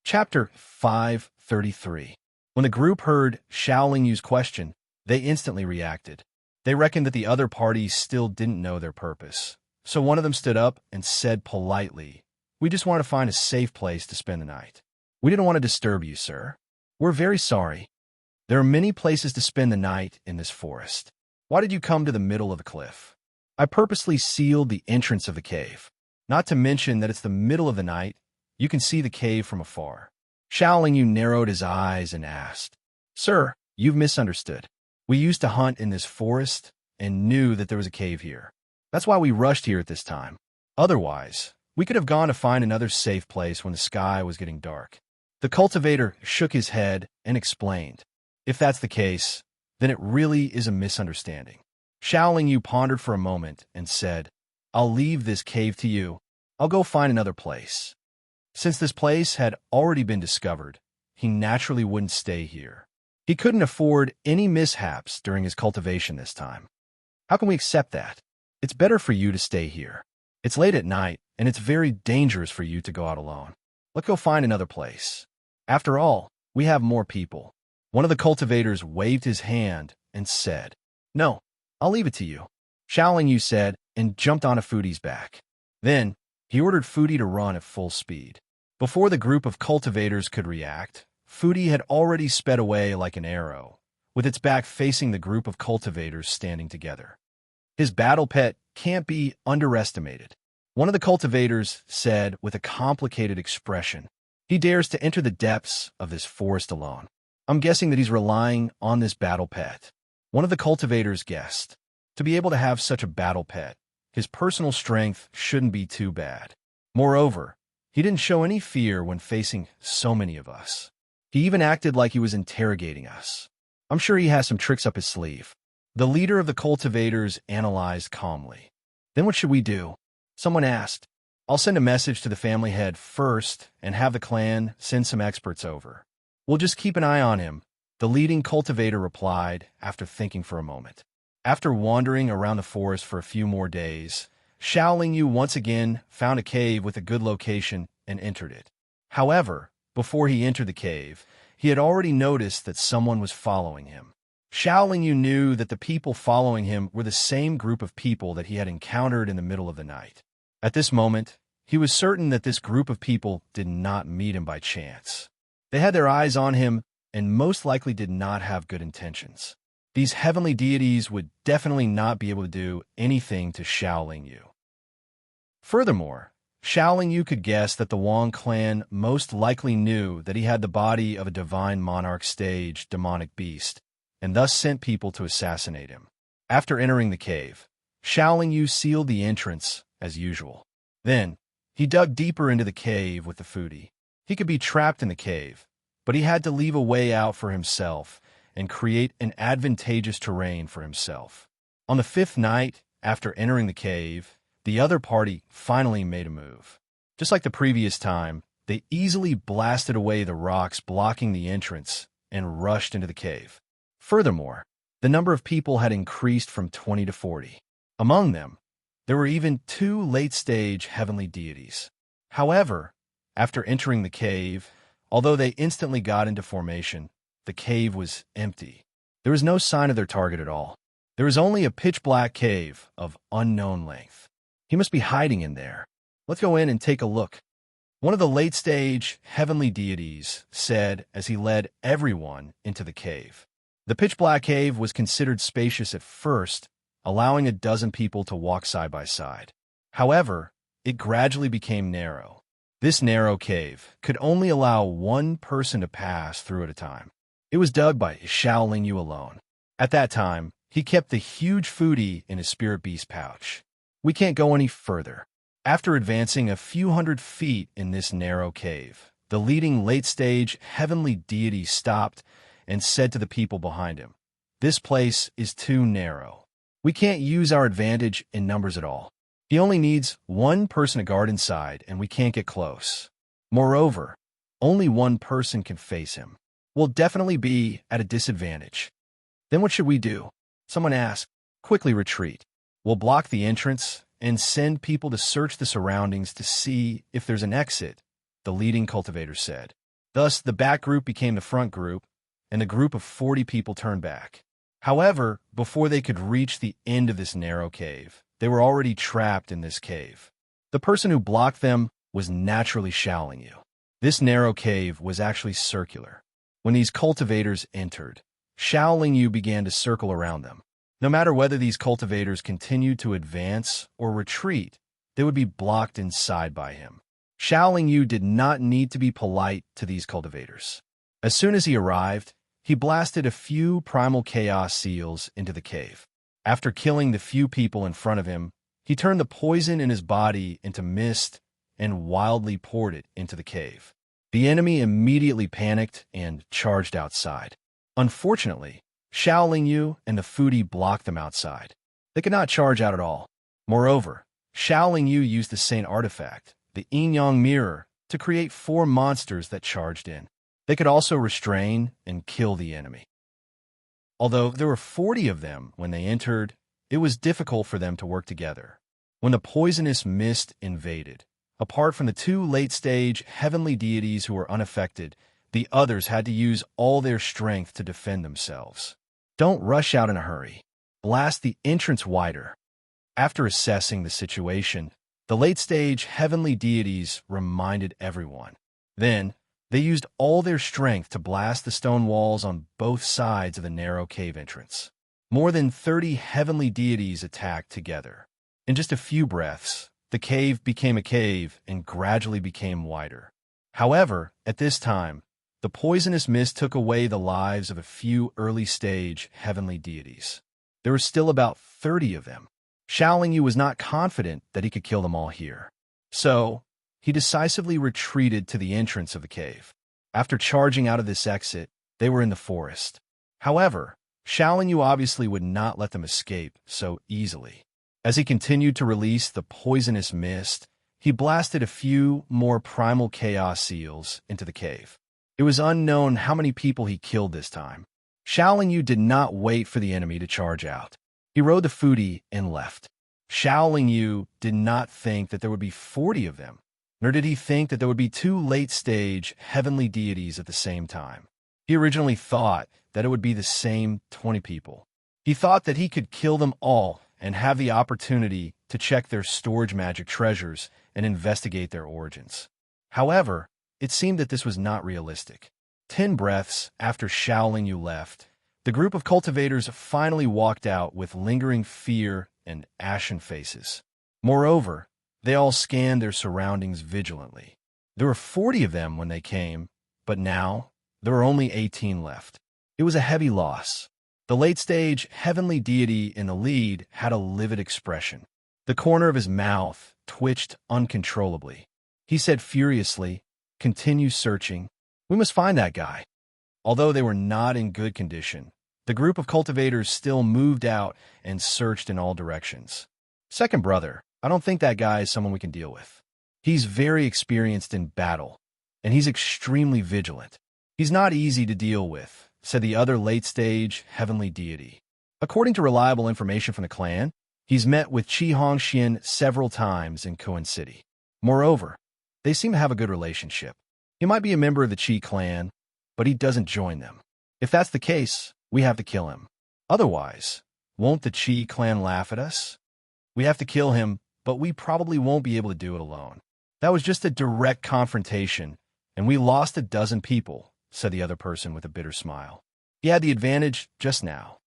Chapter 533. When the group heard Xiao Yu's question, they instantly reacted. They reckoned that the other parties still didn't know their purpose. So one of them stood up and said politely, "We just want to find a safe place to spend the night. We didn't want to disturb you, sir. We're very sorry. There are many places to spend the night in this forest. Why did you come to the middle of the cliff? I purposely sealed the entrance of the cave. Not to mention that it's the middle of the night. You can see the cave from afar." Xiao Yu narrowed his eyes and asked, "Sir, you've misunderstood. We used to hunt in this forest and knew that there was a cave here. That's why we rushed here at this time. Otherwise, we could have gone to find another safe place when the sky was getting dark." The cultivator shook his head and explained, "If that's the case, then it really is a misunderstanding." Xiao Yu pondered for a moment and said, "I'll leave this cave to you. I'll go find another place." Since this place had already been discovered, he naturally wouldn't stay here. He couldn't afford any mishaps during his cultivation this time. "How can we accept that? It's better for you to stay here. It's late at night, and it's very dangerous for you to go out alone. Let's go find another place. After all, we have more people." One of the cultivators waved his hand and said, "No, I'll leave it to you," Xiao Yu said, and jumped onto Foodie's back. Then, he ordered Foodie to run at full speed. Before the group of cultivators could react, Foodie had already sped away like an arrow, with its back facing the group of cultivators standing together. His battle pet can't be underestimated, one of the cultivators said with a complicated expression. "He dares to enter the depths of this forest alone. I'm guessing that he's relying on this battle pet." One of the cultivators guessed. To be able to have such a battle pet, his personal strength shouldn't be too bad. Moreover, he didn't show any fear when facing so many of us. He even acted like he was interrogating us. I'm sure he has some tricks up his sleeve. The leader of the cultivators analyzed calmly. "Then what should we do?" Someone asked. "I'll send a message to the family head first and have the clan send some experts over. We'll just keep an eye on him," the leading cultivator replied after thinking for a moment. After wandering around the forest for a few more days, Xiao Yu once again found a cave with a good location and entered it. However, before he entered the cave, he had already noticed that someone was following him. Xiao Yu knew that the people following him were the same group of people that he had encountered in the middle of the night. At this moment, he was certain that this group of people did not meet him by chance. They had their eyes on him and most likely did not have good intentions. These heavenly deities would definitely not be able to do anything to Xiao Yu. Furthermore, Xiao Yu could guess that the Wang clan most likely knew that he had the body of a divine monarch stage demonic beast, and thus sent people to assassinate him. After entering the cave, Xiao Yu sealed the entrance as usual. Then, he dug deeper into the cave with the Foodie. He could be trapped in the cave, but he had to leave a way out for himself and create an advantageous terrain for himself. On the 5th night after entering the cave, the other party finally made a move. Just like the previous time, they easily blasted away the rocks blocking the entrance and rushed into the cave. Furthermore, the number of people had increased from 20 to 40. Among them, there were even 2 late-stage heavenly deities. However, after entering the cave, although they instantly got into formation, the cave was empty. There was no sign of their target at all. There was only a pitch-black cave of unknown length. He must be hiding in there. Let's go in and take a look. One of the late-stage heavenly deities said as he led everyone into the cave. The pitch-black cave was considered spacious at first, allowing a dozen people to walk side by side. However, it gradually became narrow. This narrow cave could only allow one person to pass through at a time. It was dug by Xiao Yu alone. At that time, he kept the huge Foodie in his spirit beast pouch. We can't go any further. After advancing a few hundred feet in this narrow cave, the leading late-stage heavenly deity stopped and said to the people behind him, "This place is too narrow. We can't use our advantage in numbers at all. He only needs one person to guard inside, and we can't get close. Moreover, only one person can face him. We'll definitely be at a disadvantage." "Then what should we do?" someone asked. "Quickly retreat. We'll block the entrance and send people to search the surroundings to see if there's an exit," the leading cultivator said. Thus, the back group became the front group, and the group of 40 people turned back. However, before they could reach the end of this narrow cave, they were already trapped in this cave. The person who blocked them was naturally Shaoling Yu. This narrow cave was actually circular. When these cultivators entered, Shaoling Yu began to circle around them. No matter whether these cultivators continued to advance or retreat, they would be blocked inside by him. Shaoling Yu did not need to be polite to these cultivators. As soon as he arrived, he blasted a few primal chaos seals into the cave. After killing the few people in front of him, he turned the poison in his body into mist and wildly poured it into the cave. The enemy immediately panicked and charged outside. Unfortunately, Shaoling Yu and the foodie blocked them outside. They could not charge out at all. Moreover, Shaoling Yu used the Saint artifact, the yin-yang mirror, to create 4 monsters that charged in. They could also restrain and kill the enemy. Although there were 40 of them when they entered, it was difficult for them to work together. When the poisonous mist invaded, apart from the 2 late-stage heavenly deities who were unaffected, the others had to use all their strength to defend themselves. Don't rush out in a hurry. Blast the entrance wider. After assessing the situation, the late-stage heavenly deities reminded everyone. Then, they used all their strength to blast the stone walls on both sides of the narrow cave entrance. More than 30 heavenly deities attacked together. In just a few breaths, the cave became a cave and gradually became wider. However, at this time, the poisonous mist took away the lives of a few early-stage heavenly deities. There were still about 30 of them. Shaoling Yu was not confident that he could kill them all here. So, he decisively retreated to the entrance of the cave. After charging out of this exit, they were in the forest. However, Shaoling Yu obviously would not let them escape so easily. As he continued to release the poisonous mist, he blasted a few more primal chaos seals into the cave. It was unknown how many people he killed this time. Shaoling Yu did not wait for the enemy to charge out. He rode the foodie and left. Shaoling Yu did not think that there would be 40 of them, nor did he think that there would be 2 late-stage heavenly deities at the same time. He originally thought that it would be the same 20 people. He thought that he could kill them all and have the opportunity to check their storage magic treasures and investigate their origins. However, it seemed that this was not realistic. 10 breaths after Shaoling Yu left, the group of cultivators finally walked out with lingering fear and ashen faces. Moreover, they all scanned their surroundings vigilantly. There were 40 of them when they came, but now there were only 18 left. It was a heavy loss. The late-stage heavenly deity in the lead had a livid expression. The corner of his mouth twitched uncontrollably. He said furiously, "Continue searching. We must find that guy." Although they were not in good condition, the group of cultivators still moved out and searched in all directions. "Second brother, I don't think that guy is someone we can deal with. He's very experienced in battle, and he's extremely vigilant. He's not easy to deal with," said the other late-stage heavenly deity. According to reliable information from the clan, he's met with Qi Hongxian several times in Kuan City. Moreover, they seem to have a good relationship. He might be a member of the Qi clan, but he doesn't join them. If that's the case, we have to kill him. Otherwise, won't the Qi clan laugh at us? We have to kill him, but we probably won't be able to do it alone. That was just a direct confrontation, and we lost a dozen people, said the other person with a bitter smile. He had the advantage just now.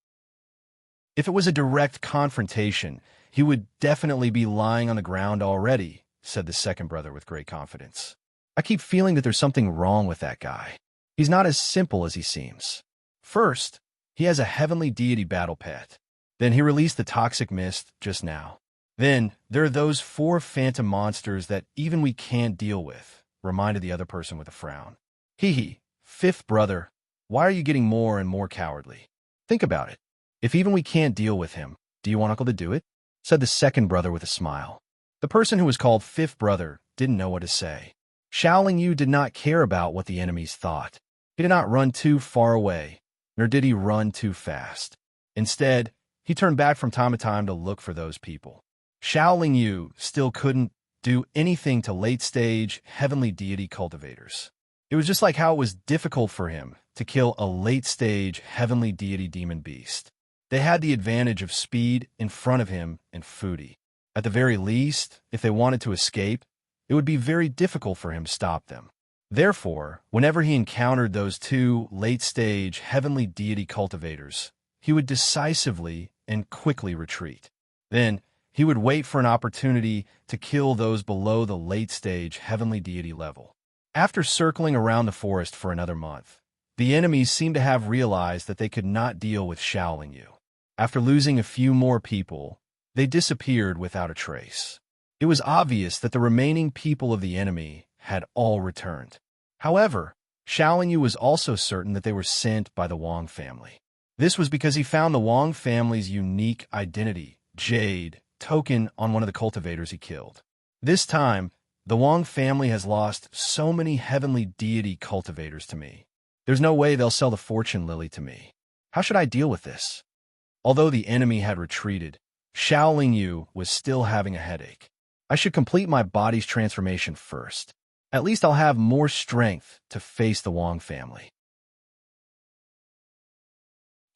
If it was a direct confrontation, he would definitely be lying on the ground already, said the second brother with great confidence. I keep feeling that there's something wrong with that guy. He's not as simple as he seems. First, he has a heavenly deity battle pet. Then he released the toxic mist just now. Then there are those 4 phantom monsters that even we can't deal with, reminded the other person with a frown. Hee, fifth brother, why are you getting more and more cowardly? Think about it. If even we can't deal with him, do you want Uncle to do it? Said the second brother with a smile. The person who was called fifth brother didn't know what to say. Shaoling Yu did not care about what the enemies thought. He did not run too far away, nor did he run too fast. Instead, he turned back from time to time to look for those people. Shaoling Yu still couldn't do anything to late-stage heavenly deity cultivators. It was just like how it was difficult for him to kill a late-stage heavenly deity demon beast. They had the advantage of speed in front of him and foodie. At the very least, if they wanted to escape, it would be very difficult for him to stop them. Therefore, whenever he encountered those two late-stage heavenly deity cultivators, he would decisively and quickly retreat. Then, he would wait for an opportunity to kill those below the late-stage heavenly deity level. After circling around the forest for another month, the enemies seemed to have realized that they could not deal with Shaolin Yu. After losing a few more people, they disappeared without a trace. It was obvious that the remaining people of the enemy had all returned. However, Shaolin Yu was also certain that they were sent by the Wang family. This was because he found the Wang family's unique identity, Jade, token on one of the cultivators he killed. This time, the Wang family has lost so many heavenly deity cultivators to me. There's no way they'll sell the fortune lily to me. How should I deal with this? Although the enemy had retreated, Shaolin Yu was still having a headache. I should complete my body's transformation first. At least I'll have more strength to face the Wang family.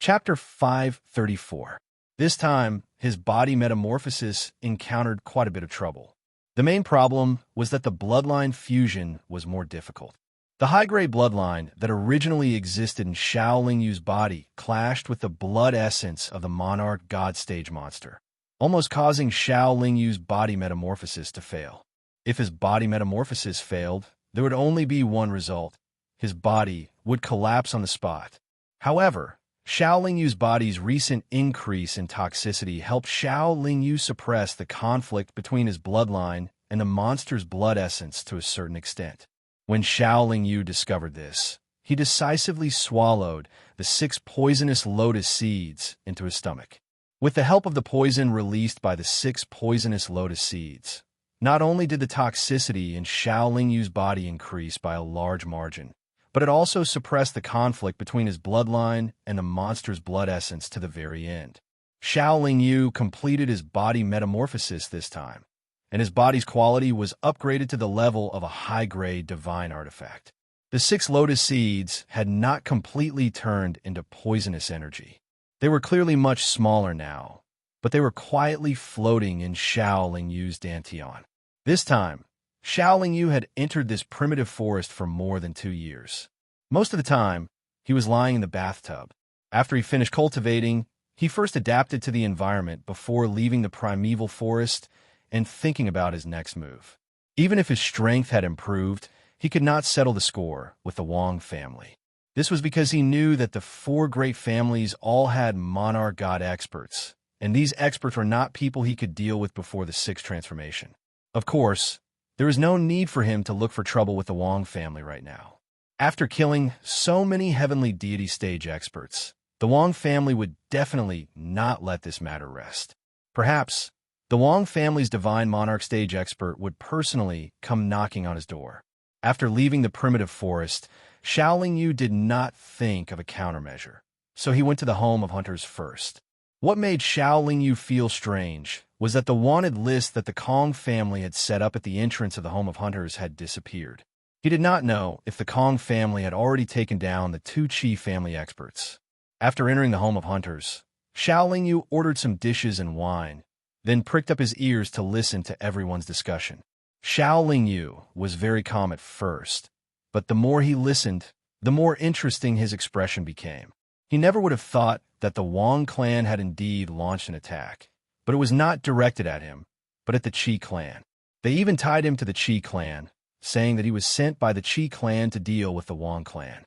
Chapter 534. This time, his body metamorphosis encountered quite a bit of trouble. The main problem was that the bloodline fusion was more difficult. The high-grade bloodline that originally existed in Shaolin Yu's body clashed with the blood essence of the monarch god stage monster, almost causing Shaolin Yu's body metamorphosis to fail. If his body metamorphosis failed, there would only be one result. His body would collapse on the spot. However, Shaolin Yu's body's recent increase in toxicity helped Shaolin Yu suppress the conflict between his bloodline and the monster's blood essence to a certain extent. When Shaolin Yu discovered this, he decisively swallowed the 6 poisonous lotus seeds into his stomach. With the help of the poison released by the 6 poisonous lotus seeds, not only did the toxicity in Shaolin Yu's body increase by a large margin, but it also suppressed the conflict between his bloodline and the monster's blood essence to the very end. Shaolin Yu completed his body metamorphosis this time, and his body's quality was upgraded to the level of a high-grade divine artifact. The 6 lotus seeds had not completely turned into poisonous energy. They were clearly much smaller now, but they were quietly floating in Shaolin Yu's dantian. This time, Shaolin Yu had entered this primitive forest for more than 2 years. Most of the time, he was lying in the bathtub. After he finished cultivating, he first adapted to the environment before leaving the primeval forest and thinking about his next move. Even if his strength had improved, he could not settle the score with the Wang family. This was because he knew that the 4 great families all had monarch god experts, and these experts were not people he could deal with before the 6th transformation. Of course, there is no need for him to look for trouble with the Wang family right now. After killing so many heavenly deity stage experts, the Wang family would definitely not let this matter rest. Perhaps, the Wang family's divine monarch stage expert would personally come knocking on his door. After leaving the primitive forest, Shaolin Yu did not think of a countermeasure, so he went to the home of hunters first. What made Shaolin Yu feel strange was that the wanted list that the Kong family had set up at the entrance of the home of hunters had disappeared. He did not know if the Kong family had already taken down the 2 Qi family experts. After entering the home of hunters, Shaolin Yu ordered some dishes and wine, then pricked up his ears to listen to everyone's discussion. Shaolin Yu was very calm at first, but the more he listened, the more interesting his expression became. He never would have thought that the Wang clan had indeed launched an attack, but it was not directed at him, but at the Qi clan. They even tied him to the Qi clan, saying that he was sent by the Qi clan to deal with the Wang clan.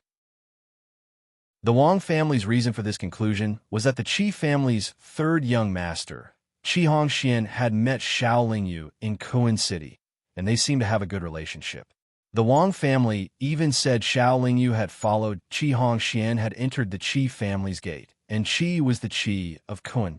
The Wang family's reason for this conclusion was that the Qi family's 3rd young master, Qi Hongxian, had met Shaolin Yu in Kuan City, and they seemed to have a good relationship. The Wang family even said Shaolin Yu had followed Qi Hongxian had entered the Qi family's gate, and Qi was the Qi of Kuan.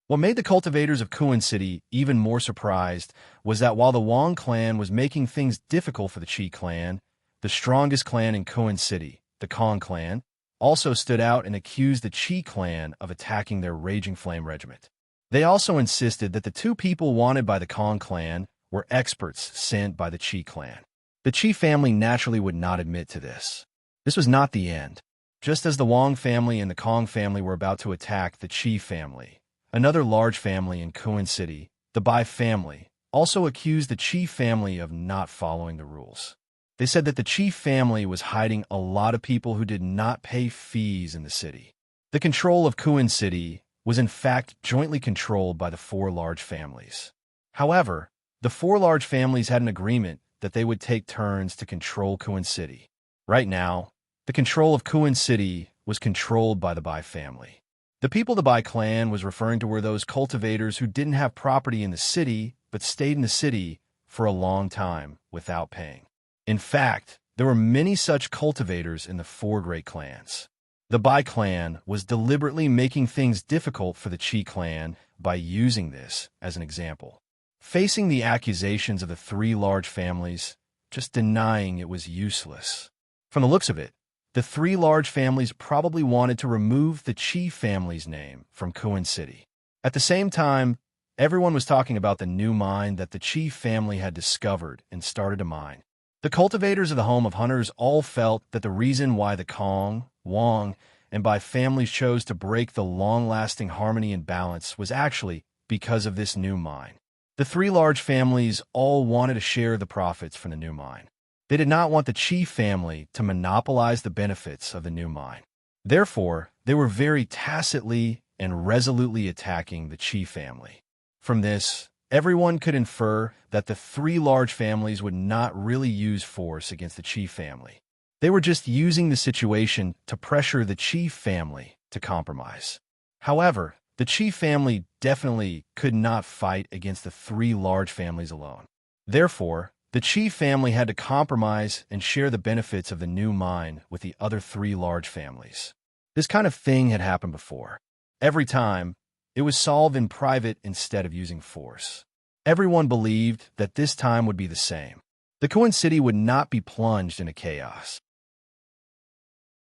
What made the cultivators of Kuan City even more surprised was that while the Wang clan was making things difficult for the Qi clan, the strongest clan in Kuan City, the Kong clan, also stood out and accused the Qi clan of attacking their Raging Flame regiment. They also insisted that the 2 people wanted by the Kong clan were experts sent by the Qi clan. The Qi family naturally would not admit to this. This was not the end. Just as the Wang family and the Kong family were about to attack the Qi family, another large family in Kuan City, the Bai family, also accused the Qi family of not following the rules. They said that the Qi family was hiding a lot of people who did not pay fees in the city. The control of Kuan City was in fact jointly controlled by the four large families. However, the four large families had an agreement that they would take turns to control Kuan City. Right now, the control of Kuan City was controlled by the Bai family. The people of the Bai clan was referring to were those cultivators who didn't have property in the city but stayed in the city for a long time without paying. In fact, there were many such cultivators in the four great clans. The Bai clan was deliberately making things difficult for the Qi clan by using this as an example. Facing the accusations of the three large families, just denying it was useless. From the looks of it, the three large families probably wanted to remove the Qi family's name from Kuan City. At the same time, everyone was talking about the new mine that the Qi family had discovered and started to mine. The cultivators of the Home of Hunters all felt that the reason why the Kong, Wang, and Bai families chose to break the long-lasting harmony and balance was actually because of this new mine. The three large families all wanted to share the profits from the new mine. They did not want the Qi family to monopolize the benefits of the new mine. Therefore, they were very tacitly and resolutely attacking the Qi family. From this, everyone could infer that the three large families would not really use force against the Qi family. They were just using the situation to pressure the Qi family to compromise. However, the Qi family definitely could not fight against the three large families alone. Therefore, the Qi family had to compromise and share the benefits of the new mine with the other three large families. This kind of thing had happened before. Every time, it was solved in private instead of using force. Everyone believed that this time would be the same. The Kuan City would not be plunged into chaos.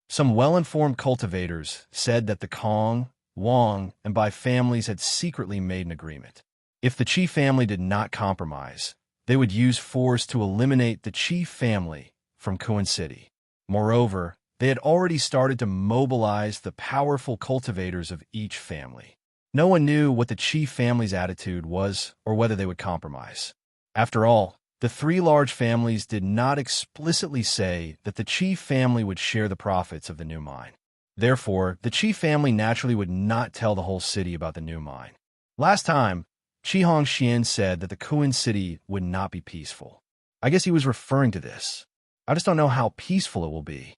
Some well-informed cultivators said that the Kong, Wang, and Bai families had secretly made an agreement. If the Qi family did not compromise, they would use force to eliminate the Qi family from Kuan City. Moreover, they had already started to mobilize the powerful cultivators of each family. No one knew what the Qi family's attitude was or whether they would compromise. After all, the three large families did not explicitly say that the Qi family would share the profits of the new mine. Therefore, the Qi family naturally would not tell the whole city about the new mine. Last time, Qi Hongxian said that the Kuan City would not be peaceful. I guess he was referring to this. I just don't know how peaceful it will be.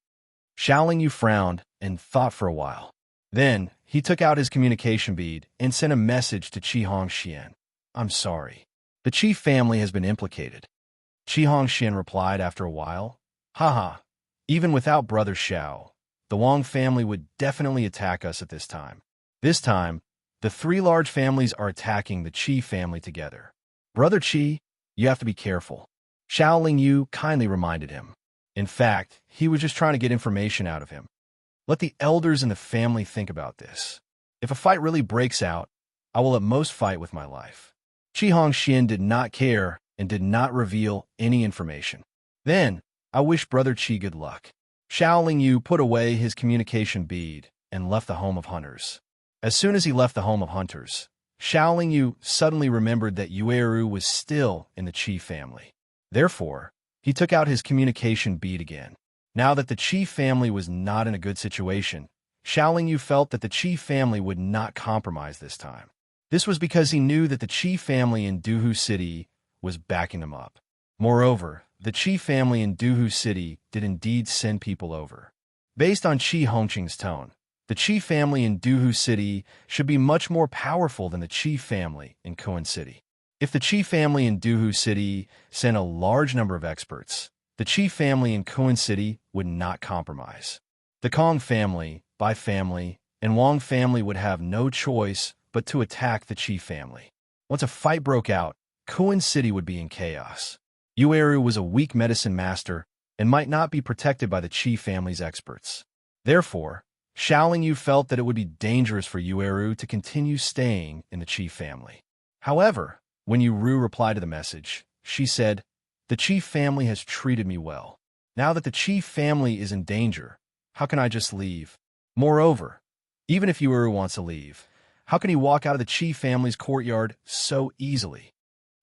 Xiaoling Yu frowned and thought for a while. Then, he took out his communication bead and sent a message to Qi Hongxian. I'm sorry. The Qi family has been implicated. Qi Hongxian replied after a while. Haha, even without Brother Xiao, the Wang family would definitely attack us at this time. This time, the three large families are attacking the Qi family together. Brother Qi, you have to be careful. Xiaoling Yu kindly reminded him. In fact, he was just trying to get information out of him. Let the elders in the family think about this. If a fight really breaks out, I will at most fight with my life. Qi Hongxian did not care and did not reveal any information. Then, I wish Brother Qi good luck. Xiaoling Yu put away his communication bead and left the Home of Hunters. As soon as he left the Home of Hunters, Xiaoling Yu suddenly remembered that Yueru was still in the Qi family. Therefore, he took out his communication bead again. Now that the Qi family was not in a good situation, Xiaoling Yu felt that the Qi family would not compromise this time. This was because he knew that the Qi family in Duhu City was backing them up. Moreover, the Qi family in Duhu City did indeed send people over. Based on Qi Hongqing's tone, the Qi family in Duhu City should be much more powerful than the Qi family in Kuan City. If the Qi family in Duhu City sent a large number of experts, the Qi family in Kuan City would not compromise. The Kong family, Bai family, and Wang family would have no choice but to attack the Qi family. Once a fight broke out, Kuan City would be in chaos. Yueru was a weak medicine master and might not be protected by the Qi family's experts. Therefore, Xiaoling Yu felt that it would be dangerous for Yueru to continue staying in the Qi family. However, when Yueru replied to the message, she said, The chief family has treated me well. Now that the chief family is in danger, how can I just leave? Moreover, even if Yuuru wants to leave, how can he walk out of the chief family's courtyard so easily?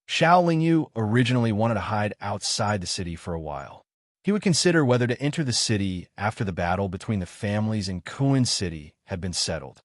Xiao Lingyu originally wanted to hide outside the city for a while. He would consider whether to enter the city after the battle between the families in Kuan City had been settled.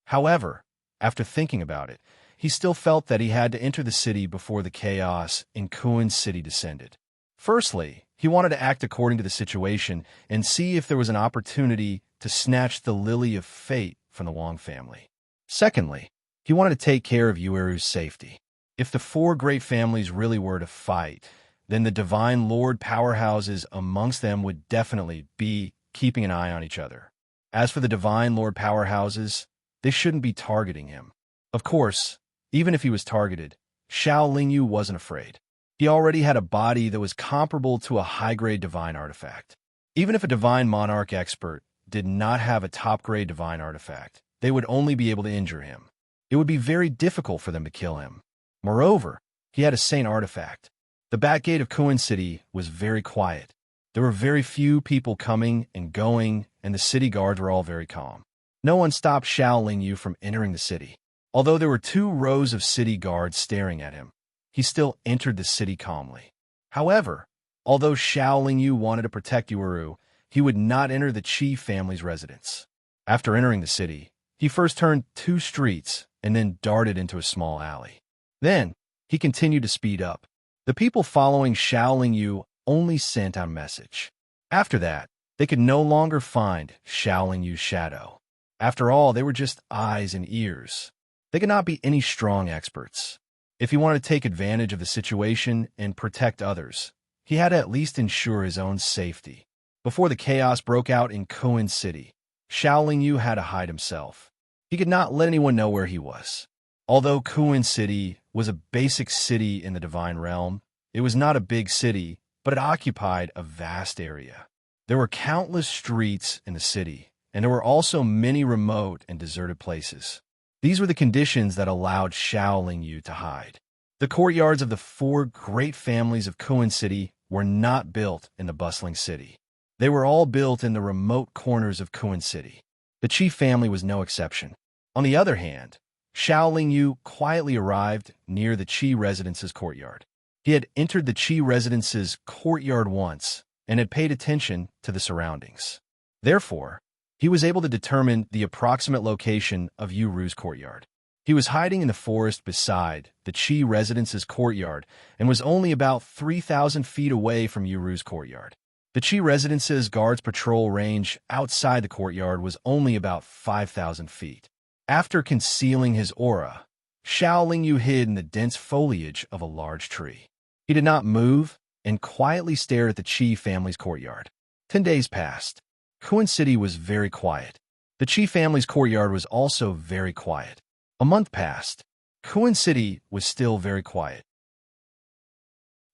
However, after thinking about it, he still felt that he had to enter the city before the chaos in Kuan City descended. Firstly, he wanted to act according to the situation and see if there was an opportunity to snatch the Lily of Fate from the Wang family. Secondly, he wanted to take care of Yueru's safety. If the four great families really were to fight, then the Divine Lord powerhouses amongst them would definitely be keeping an eye on each other. As for the Divine Lord powerhouses, they shouldn't be targeting him. Of course, even if he was targeted, Xiao Lingyu wasn't afraid. He already had a body that was comparable to a high-grade divine artifact. Even if a divine monarch expert did not have a top-grade divine artifact, they would only be able to injure him. It would be very difficult for them to kill him. Moreover, he had a saint artifact. The back gate of Kuan City was very quiet. There were very few people coming and going, and the city guards were all very calm. No one stopped Xiao Lingyu from entering the city. Although there were 2 rows of city guards staring at him, he still entered the city calmly. However, although Xiao Lingyu wanted to protect Yuuru, he would not enter the chief family's residence. After entering the city, he first turned 2 streets and then darted into a small alley. Then, he continued to speed up. The people following Xiao Lingyu only sent out a message. After that, they could no longer find Xiao Lingyu's shadow. After all, they were just eyes and ears. They could not be any strong experts. If he wanted to take advantage of the situation and protect others, he had to at least ensure his own safety. Before the chaos broke out in Kuan City, Xiao Lingyu had to hide himself. He could not let anyone know where he was. Although Kuan City was a basic city in the divine realm, it was not a big city, but it occupied a vast area. There were countless streets in the city, and there were also many remote and deserted places. These were the conditions that allowed Xiao Lingyu to hide. The courtyards of the 4 great families of Kuan City were not built in the bustling city. They were all built in the remote corners of Kuan City. The chief family was no exception. On the other hand, Xiao Lingyu quietly arrived near the Qi residence's courtyard. He had entered the Qi residence's courtyard once and had paid attention to the surroundings. Therefore, he was able to determine the approximate location of Yuru's courtyard. He was hiding in the forest beside the Qi residence's courtyard and was only about 3,000 feet away from Yuru's courtyard. The Qi residence's guards patrol range outside the courtyard was only about 5,000 feet. After concealing his aura, Xiao Lingyu hid in the dense foliage of a large tree. He did not move and quietly stared at the Qi family's courtyard. 10 days passed. Kuan City was very quiet. The Qi family's courtyard was also very quiet. A month passed. Kuan City was still very quiet.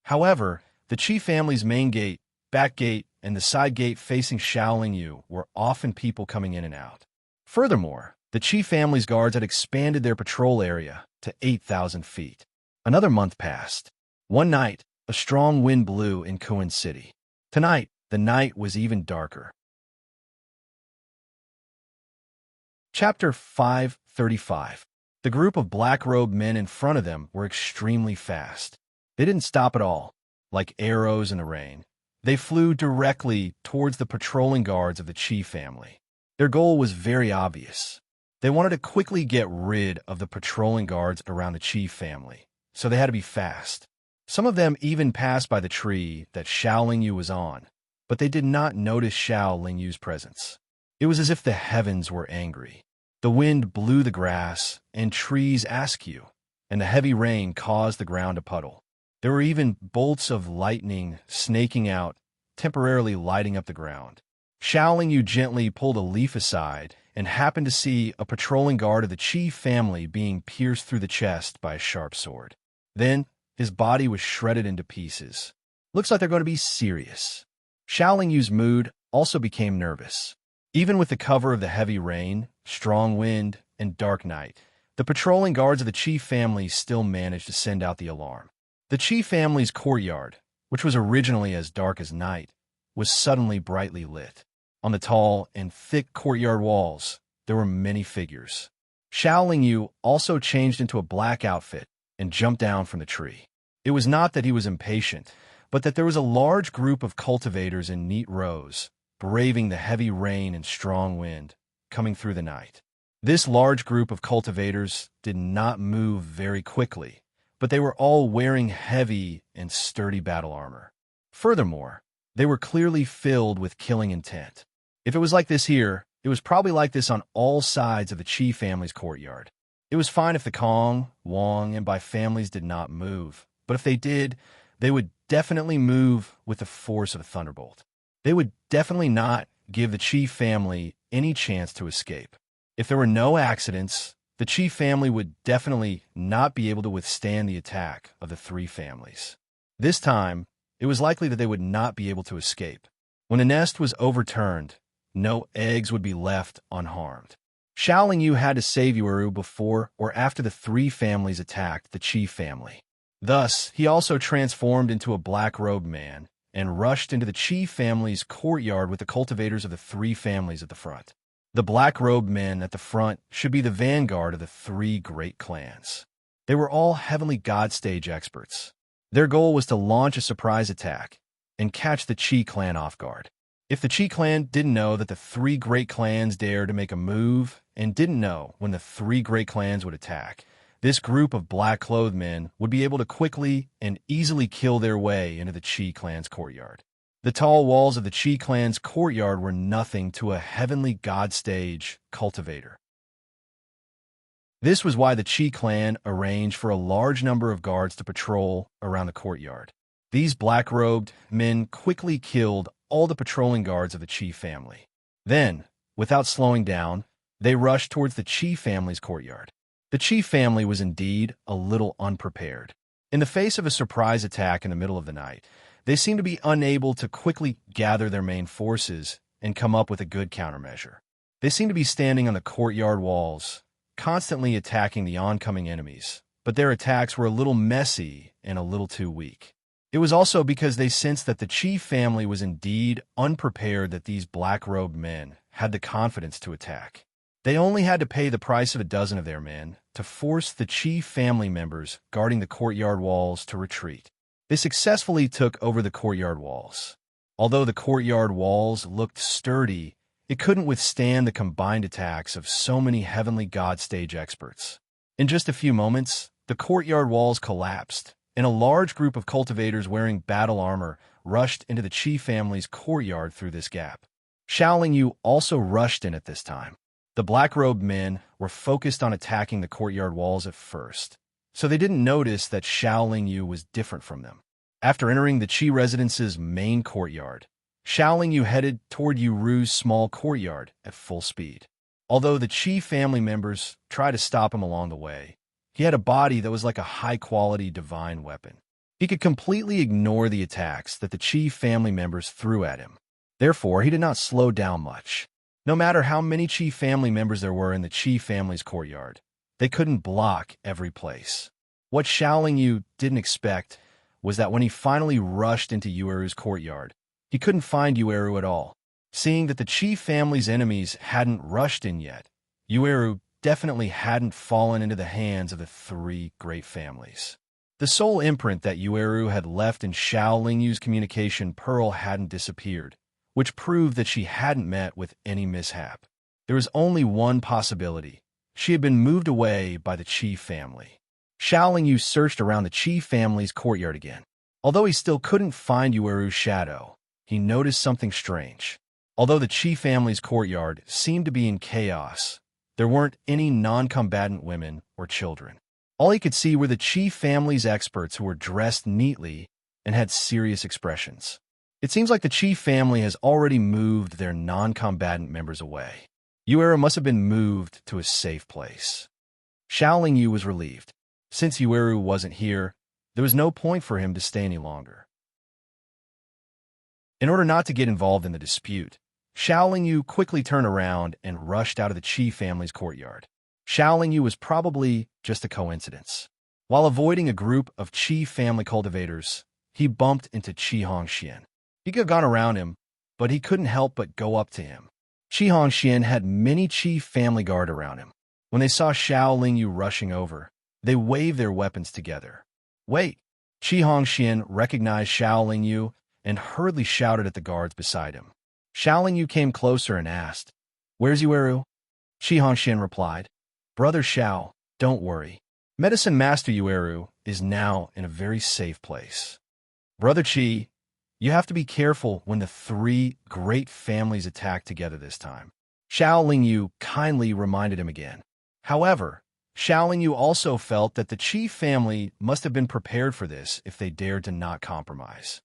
However, the Qi family's main gate, back gate, and the side gate facing Xiao Lingyu were often people coming in and out. Furthermore, the Qi family's guards had expanded their patrol area to 8,000 feet. Another month passed. One night, a strong wind blew in Kuan City. Tonight, the night was even darker. Chapter 535. The group of black-robed men in front of them were extremely fast. They didn't stop at all. Like arrows in the rain, they flew directly towards the patrolling guards of the Qi family. Their goal was very obvious. They wanted to quickly get rid of the patrolling guards around the Qi family, so they had to be fast. Some of them even passed by the tree that Xiao Lingyu was on, but they did not notice Xiao Lingyu's presence. It was as if the heavens were angry. The wind blew the grass and trees askew, and the heavy rain caused the ground to puddle. There were even bolts of lightning snaking out, temporarily lighting up the ground. Xiao Lingyu gently pulled a leaf aside and happened to see a patrolling guard of the Qi family being pierced through the chest by a sharp sword. Then, his body was shredded into pieces. Looks like they're going to be serious. Xiao Lingyu's mood also became nervous. Even with the cover of the heavy rain, strong wind, and dark night, the patrolling guards of the Qi family still managed to send out the alarm. The Qi family's courtyard, which was originally as dark as night, was suddenly brightly lit. On the tall and thick courtyard walls, there were many figures. Xiao Yu also changed into a black outfit and jumped down from the tree. It was not that he was impatient, but that there was a large group of cultivators in neat rows, braving the heavy rain and strong wind coming through the night. This large group of cultivators did not move very quickly, but they were all wearing heavy and sturdy battle armor. Furthermore, they were clearly filled with killing intent. If it was like this here, it was probably like this on all sides of the Qi family's courtyard. It was fine if the Kong, Wang, and Bai families did not move, but if they did, they would definitely move with the force of a thunderbolt. They would definitely not give the Qi family any chance to escape. If there were no accidents, the Qi family would definitely not be able to withstand the attack of the three families. This time, it was likely that they would not be able to escape. When the nest was overturned, no eggs would be left unharmed. Xiao Yu had to save Yueru before or after the three families attacked the Qi family. Thus, he also transformed into a black-robed man and rushed into the Qi family's courtyard with the cultivators of the three families at the front. The black-robed men at the front should be the vanguard of the three great clans. They were all heavenly god stage experts. Their goal was to launch a surprise attack and catch the Qi clan off guard. If the Qi clan didn't know that the three great clans dared to make a move and didn't know when the three great clans would attack, this group of black-clothed men would be able to quickly and easily kill their way into the Qi clan's courtyard. The tall walls of the Qi clan's courtyard were nothing to a heavenly god stage cultivator. This was why the Qi clan arranged for a large number of guards to patrol around the courtyard. These black-robed men quickly killed all the patrolling guards of the Qi family. Then, without slowing down, they rushed towards the Qi family's courtyard. The Qi family was indeed a little unprepared. In the face of a surprise attack in the middle of the night, they seemed to be unable to quickly gather their main forces and come up with a good countermeasure. They seemed to be standing on the courtyard walls, constantly attacking the oncoming enemies, but their attacks were a little messy and a little too weak. It was also because they sensed that the Qi family was indeed unprepared that these black-robed men had the confidence to attack. They only had to pay the price of a dozen of their men to force the Qi family members guarding the courtyard walls to retreat. They successfully took over the courtyard walls. Although the courtyard walls looked sturdy, it couldn't withstand the combined attacks of so many heavenly god stage experts. In just a few moments, the courtyard walls collapsed, and a large group of cultivators wearing battle armor rushed into the Qi family's courtyard through this gap. Xiao Yu also rushed in at this time. The black-robed men were focused on attacking the courtyard walls at first, so they didn't notice that Xiao Yu was different from them. After entering the Qi residence's main courtyard, Xiao Yu headed toward Yueru's small courtyard at full speed. Although the Qi family members tried to stop him along the way, he had a body that was like a high-quality divine weapon. He could completely ignore the attacks that the Qi family members threw at him. Therefore, he did not slow down much. No matter how many Qi family members there were in the Qi family's courtyard, they couldn't block every place. What Xiao Yu didn't expect was that when he finally rushed into Yueru's courtyard, he couldn't find Yueru at all. Seeing that the Qi family's enemies hadn't rushed in yet, Yueru definitely hadn't fallen into the hands of the three great families. The sole imprint that Yueru had left in Xiao Yu's communication pearl hadn't disappeared, which proved that she hadn't met with any mishap. There was only one possibility. She had been moved away by the Qi family. Xiao Yu searched around the Qi family's courtyard again. Although he still couldn't find Yueru's shadow, he noticed something strange. Although the Qi family's courtyard seemed to be in chaos, there weren't any non-combatant women or children. All he could see were the Qi family's experts who were dressed neatly and had serious expressions. It seems like the Qi family has already moved their non-combatant members away. Yueru must have been moved to a safe place. Xiao Yu was relieved. Since Yueru wasn't here, there was no point for him to stay any longer. In order not to get involved in the dispute, Xiao Yu quickly turned around and rushed out of the Qi family's courtyard. Xiao Yu was probably just a coincidence. While avoiding a group of Qi family cultivators, he bumped into Qi Hongxian. He could have gone around him, but he couldn't help but go up to him. Qi Hongxian had many Qi family guard around him. When they saw Xiao Lingyu rushing over, they waved their weapons together. "Wait!" Qi Hongxian recognized Xiao Lingyu and hurriedly shouted at the guards beside him. Xiao Lingyu came closer and asked, "Where's Yueru?" Qi Hongxian replied, "Brother Xiao, don't worry. Medicine Master Yueru is now in a very safe place. Brother Qi, you have to be careful when the three great families attack together this time." Xiao Lingyu kindly reminded him again. However, Xiao Lingyu also felt that the Qi family must have been prepared for this if they dared to not compromise.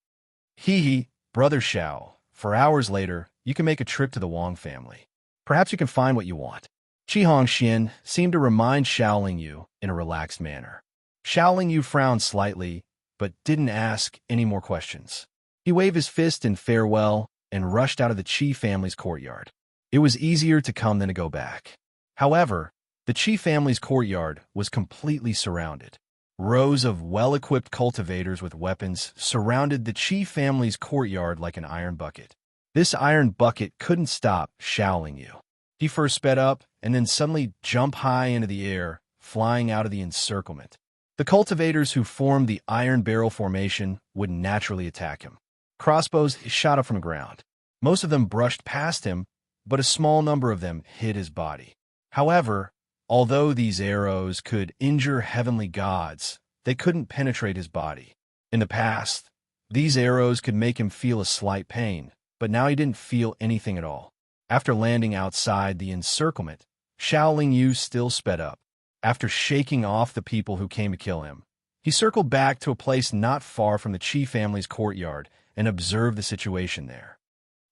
Hee, Brother Xiao, for hours later, you can make a trip to the Wang family. Perhaps you can find what you want. Qi Hongxian seemed to remind Xiao Lingyu in a relaxed manner. Xiao Lingyu frowned slightly, but didn't ask any more questions. He waved his fist in farewell and rushed out of the Qi family's courtyard. It was easier to come than to go back. However, the Qi family's courtyard was completely surrounded. Rows of well-equipped cultivators with weapons surrounded the Qi family's courtyard like an iron bucket. This iron bucket couldn't stop Xiao Lingyu. He first sped up and then suddenly jumped high into the air, flying out of the encirclement. The cultivators who formed the iron barrel formation would naturally attack him. Crossbows shot up from the ground. Most of them brushed past him, but a small number of them hit his body. However, although these arrows could injure heavenly gods, they couldn't penetrate his body. In the past, these arrows could make him feel a slight pain, but now he didn't feel anything at all. After landing outside the encirclement, Xiao Lingyu still sped up. After shaking off the people who came to kill him, he circled back to a place not far from the Qi family's courtyard and observed the situation there.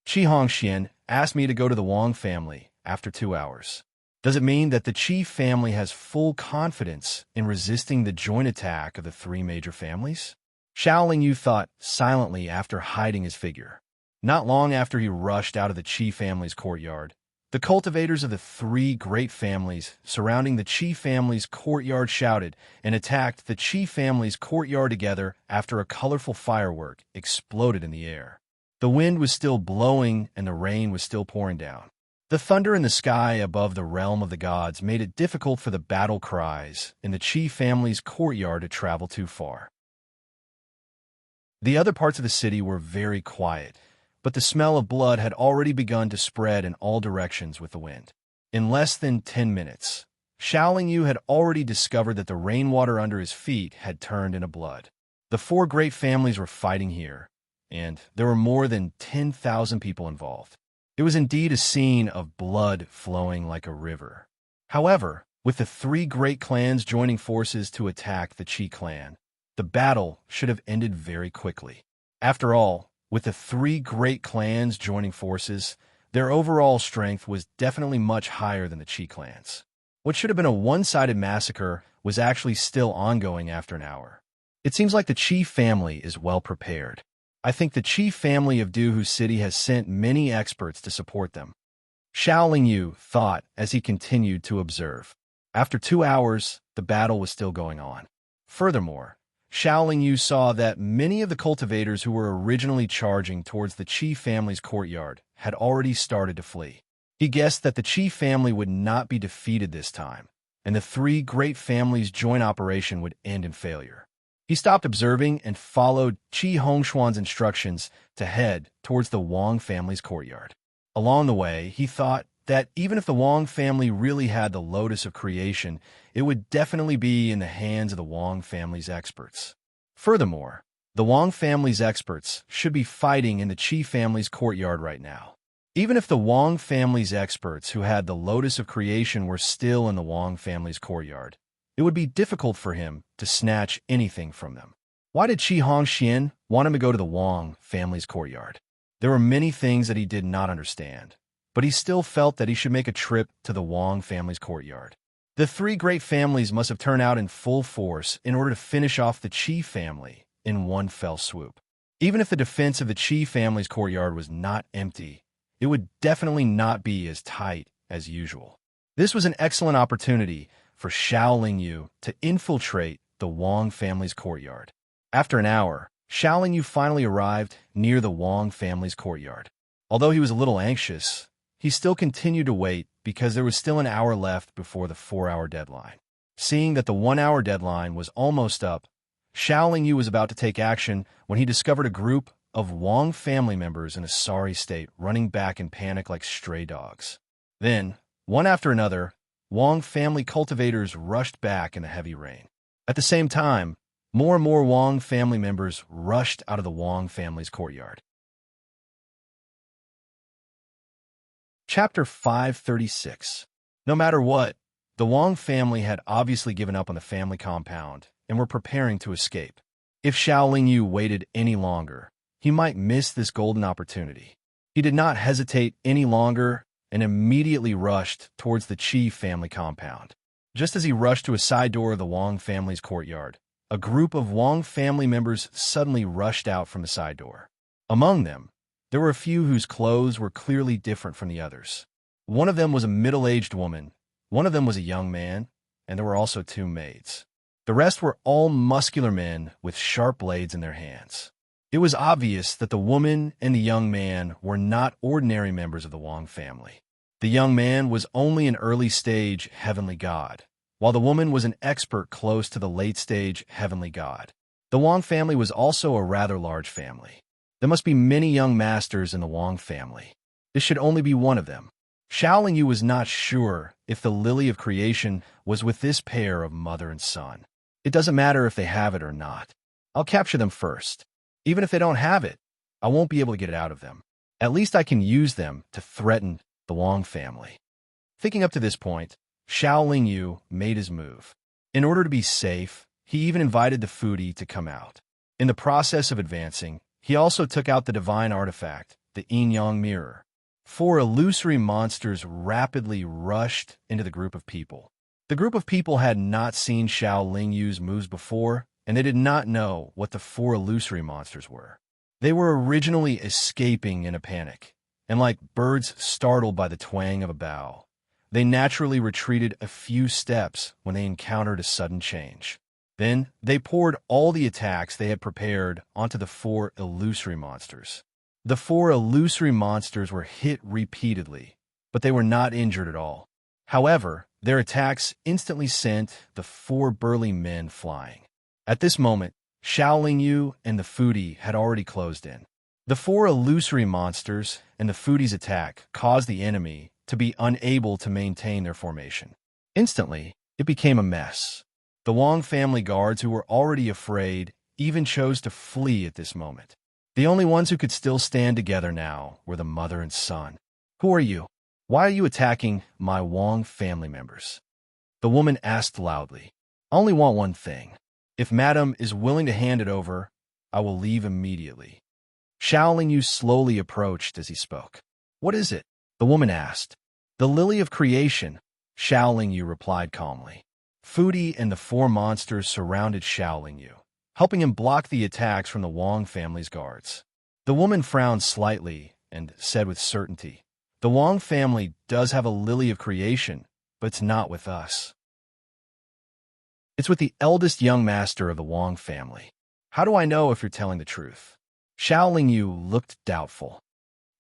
Qi Hongxian asked me to go to the Wang family after 2 hours. Does it mean that the Qi family has full confidence in resisting the joint attack of the three major families? Xiao Lingyu thought silently after hiding his figure. Not long after he rushed out of the Qi family's courtyard, the cultivators of the three great families surrounding the Qi family's courtyard shouted and attacked the Qi family's courtyard together after a colorful firework exploded in the air. The wind was still blowing and the rain was still pouring down. The thunder in the sky above the realm of the gods made it difficult for the battle cries in the Qi family's courtyard to travel too far. The other parts of the city were very quiet, but the smell of blood had already begun to spread in all directions with the wind. In less than 10 minutes, Xiao Lingyu had already discovered that the rainwater under his feet had turned into blood. The four great families were fighting here, and there were more than 10,000 people involved. It was indeed a scene of blood flowing like a river. However, with the three great clans joining forces to attack the Qi clan, the battle should have ended very quickly. After all, with the three great clans joining forces, their overall strength was definitely much higher than the Qi clans. What should have been a one-sided massacre was actually still ongoing after an hour. It seems like the Qi family is well prepared. I think the Qi family of Duhu City has sent many experts to support them. Xiao Lingyu thought as he continued to observe. After 2 hours, the battle was still going on. Furthermore, Xiao Lingyu saw that many of the cultivators who were originally charging towards the Qi family's courtyard had already started to flee. He guessed that the Qi family would not be defeated this time, and the three great families' joint operation would end in failure. He stopped observing and followed Qi Hongshuan's instructions to head towards the Wang family's courtyard. Along the way, he thought that even if the Wang family really had the lotus of creation, it would definitely be in the hands of the Wang family's experts. Furthermore, the Wang family's experts should be fighting in the Qi family's courtyard right now. Even if the Wang family's experts who had the lotus of creation were still in the Wang family's courtyard, it would be difficult for him to snatch anything from them. Why did Qi Hongxian want him to go to the Wang family's courtyard? There were many things that he did not understand, but he still felt that he should make a trip to the Wang family's courtyard. The three great families must have turned out in full force in order to finish off the Qi family in one fell swoop. Even if the defense of the Qi family's courtyard was not empty, it would definitely not be as tight as usual. This was an excellent opportunity for Xiao Lingyu to infiltrate the Wang family's courtyard. After an hour, Xiao Lingyu finally arrived near the Wang family's courtyard. Although he was a little anxious, he still continued to wait because there was still an hour left before the 4-hour deadline. Seeing that the 1-hour deadline was almost up, Xiao Lingyu was about to take action when he discovered a group of Wang family members in a sorry state running back in panic like stray dogs. Then, one after another, Wang family cultivators rushed back in the heavy rain. At the same time, more and more Wang family members rushed out of the Wang family's courtyard. Chapter 536. No matter what, the Wang family had obviously given up on the family compound and were preparing to escape. If Xiao Lingyu waited any longer, he might miss this golden opportunity. He did not hesitate any longer and immediately rushed towards the Qi family compound. Just as he rushed to a side door of the Wang family's courtyard, a group of Wang family members suddenly rushed out from the side door. Among them, there were a few whose clothes were clearly different from the others. One of them was a middle-aged woman, one of them was a young man, and there were also 2 maids. The rest were all muscular men with sharp blades in their hands. It was obvious that the woman and the young man were not ordinary members of the Wang family. The young man was only an early-stage heavenly god, while the woman was an expert close to the late-stage heavenly god. The Wang family was also a rather large family. There must be many young masters in the Wang family. This should only be one of them. Xiao Lingyu was not sure if the Lily of Creation was with this pair of mother and son. It doesn't matter if they have it or not. I'll capture them first. Even if they don't have it, I won't be able to get it out of them. At least I can use them to threaten the Wang family. Thinking up to this point, Xiao Lingyu made his move. In order to be safe, he even invited the foodie to come out. In the process of advancing, he also took out the divine artifact, the yin-yang mirror. 4 illusory monsters rapidly rushed into the group of people. The group of people had not seen Xiao Lingyu's moves before, and they did not know what the 4 illusory monsters were. They were originally escaping in a panic, and like birds startled by the twang of a bow, they naturally retreated a few steps when they encountered a sudden change. Then, they poured all the attacks they had prepared onto the 4 illusory monsters. The 4 illusory monsters were hit repeatedly, but they were not injured at all. However, their attacks instantly sent the 4 burly men flying. At this moment, Xiao Lingyu and the foodie had already closed in. The 4 illusory monsters and the foodie's attack caused the enemy to be unable to maintain their formation. Instantly, it became a mess. The Wang family guards, who were already afraid, even chose to flee at this moment. The only ones who could still stand together now were the mother and son. "Who are you? Why are you attacking my Wang family members?" The woman asked loudly. "I only want one thing. If Madame is willing to hand it over, I will leave immediately." Xiao Lingyu slowly approached as he spoke. "What is it?" the woman asked. "The Lily of Creation," Xiao Lingyu replied calmly. Foodie and the 4 monsters surrounded Xiao Lingyu, helping him block the attacks from the Wang family's guards. The woman frowned slightly and said with certainty, "The Wang family does have a Lily of Creation, but it's not with us. It's with the eldest young master of the Wang family. How do I know if you're telling the truth?" Xiao Lingyu looked doubtful.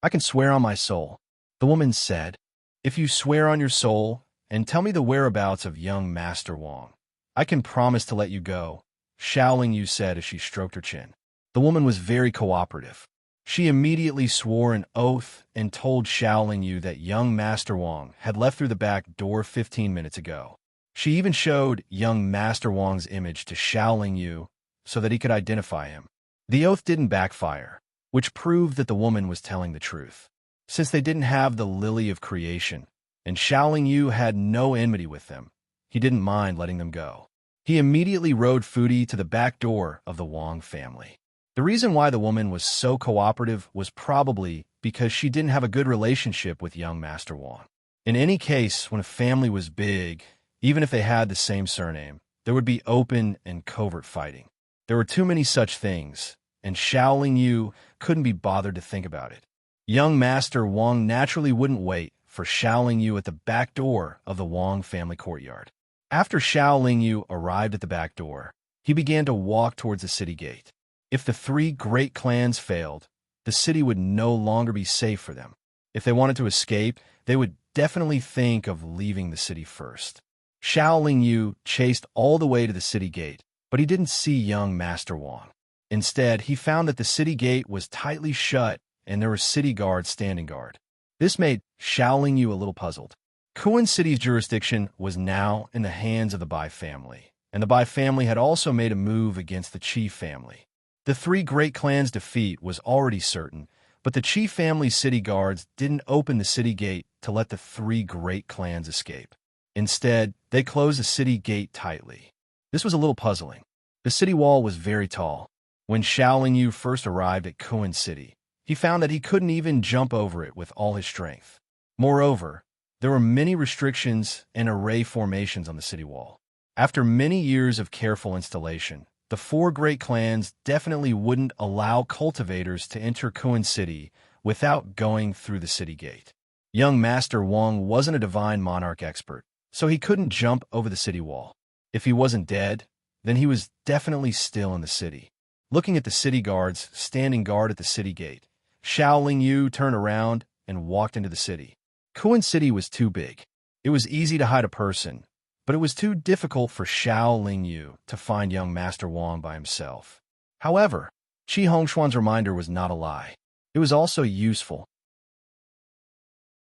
"I can swear on my soul," the woman said. "If you swear on your soul and tell me the whereabouts of young Master Wang, I can promise to let you go," Xiao Lingyu said as she stroked her chin. The woman was very cooperative. She immediately swore an oath and told Xiao Lingyu that young Master Wang had left through the back door 15 minutes ago. She even showed young Master Wang's image to Xiao Lingyu so that he could identify him. The oath didn't backfire, which proved that the woman was telling the truth. Since they didn't have the Lily of Creation, and Xiao Lingyu had no enmity with them, he didn't mind letting them go. He immediately rode Foodie to the back door of the Wang family. The reason why the woman was so cooperative was probably because she didn't have a good relationship with young Master Wang. In any case, when a family was big, even if they had the same surname, there would be open and covert fighting. There were too many such things, and Xiao Lingyu couldn't be bothered to think about it. Young Master Wang naturally wouldn't wait for Xiao Lingyu at the back door of the Wang family courtyard. After Xiao Lingyu arrived at the back door, He began to walk towards the city gate. If the three great clans failed, the city would no longer be safe for them. If they wanted to escape, they would definitely think of leaving the city first. Xiao Yu chased all the way to the city gate, but he didn't see young Master Wang. Instead, he found that the city gate was tightly shut and there were city guards standing guard. This made Xiao Yu a little puzzled. Kuan City's jurisdiction was now in the hands of the Bai family, and the Bai family had also made a move against the Qi family. The three great clans' defeat was already certain, but the Qi family's city guards didn't open the city gate to let the three great clans escape. Instead, they closed the city gate tightly. This was a little puzzling. The city wall was very tall. When Xiao Yu first arrived at Kuan City, he found that he couldn't even jump over it with all his strength. Moreover, there were many restrictions and array formations on the city wall. After many years of careful installation, the four great clans definitely wouldn't allow cultivators to enter Kuan City without going through the city gate. Young Master Wang wasn't a divine monarch expert, so he couldn't jump over the city wall. If he wasn't dead, then he was definitely still in the city. Looking at the city guards standing guard at the city gate, Xiao Yu turned around and walked into the city. Kuan City was too big. It was easy to hide a person, but it was too difficult for Xiao Yu to find young Master Wang by himself. However, Qi Hongshuan's reminder was not a lie. It was also useful.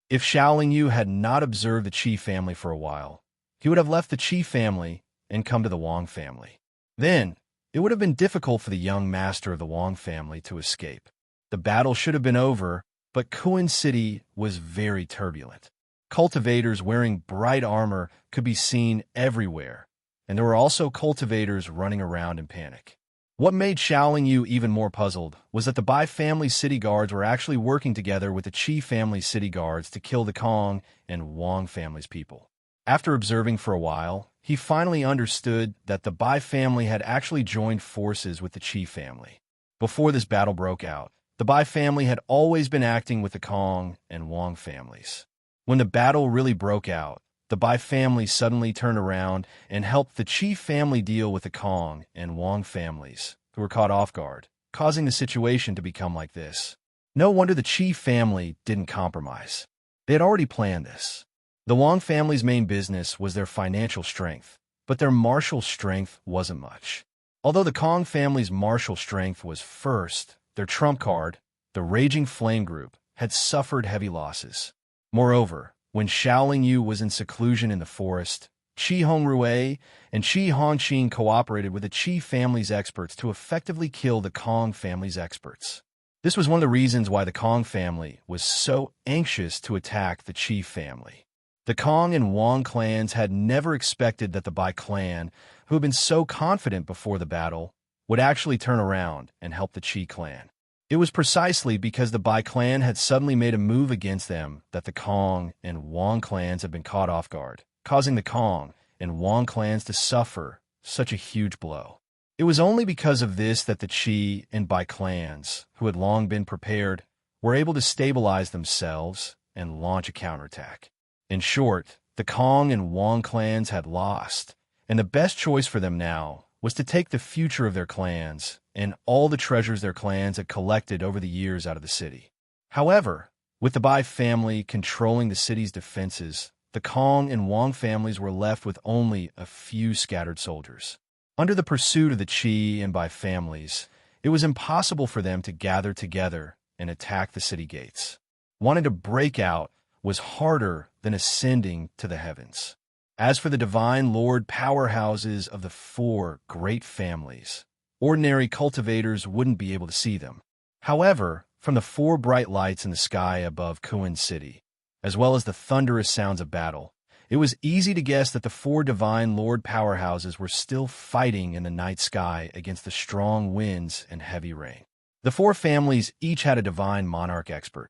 If Xiao Yu had not observed the Qi family for a while, he would have left the Qi family and come to the Wang family. Then, it would have been difficult for the young master of the Wang family to escape. The battle should have been over, but Kuan City was very turbulent. Cultivators wearing bright armor could be seen everywhere, and there were also cultivators running around in panic. What made Xiao Yu even more puzzled was that the Bai family city guards were actually working together with the Qi family city guards to kill the Kong and Wang family's people. After observing for a while, he finally understood that the Bai family had actually joined forces with the Qi family. Before this battle broke out, the Bai family had always been acting with the Kong and Wang families. When the battle really broke out, the Bai family suddenly turned around and helped the Qi family deal with the Kong and Wang families, who were caught off guard, causing the situation to become like this. No wonder the Qi family didn't compromise. They had already planned this. The Wang family's main business was their financial strength, but their martial strength wasn't much. Although the Kong family's martial strength was first, their trump card, the Raging Flame Group, had suffered heavy losses. Moreover, when Xiao Yu was in seclusion in the forest, Qi Hongrui and Qi Hongqing cooperated with the Qi family's experts to effectively kill the Kong family's experts. This was one of the reasons why the Kong family was so anxious to attack the Qi family. The Kong and Wang clans had never expected that the Bai clan, who had been so confident before the battle, would actually turn around and help the Qi clan. It was precisely because the Bai clan had suddenly made a move against them that the Kong and Wang clans had been caught off guard, causing the Kong and Wang clans to suffer such a huge blow. It was only because of this that the Qi and Bai clans, who had long been prepared, were able to stabilize themselves and launch a counterattack. In short, the Kong and Wang clans had lost, and the best choice for them now was to take the future of their clans and all the treasures their clans had collected over the years out of the city. However, with the Bai family controlling the city's defenses, the Kong and Wang families were left with only a few scattered soldiers. Under the pursuit of the Qi and Bai families, it was impossible for them to gather together and attack the city gates. Wanting to break out was harder than ascending to the heavens. As for the divine lord powerhouses of the four great families, ordinary cultivators wouldn't be able to see them. However, from the four bright lights in the sky above Kuan City, as well as the thunderous sounds of battle, it was easy to guess that the four divine lord powerhouses were still fighting in the night sky against the strong winds and heavy rain. The four families each had a divine monarch expert.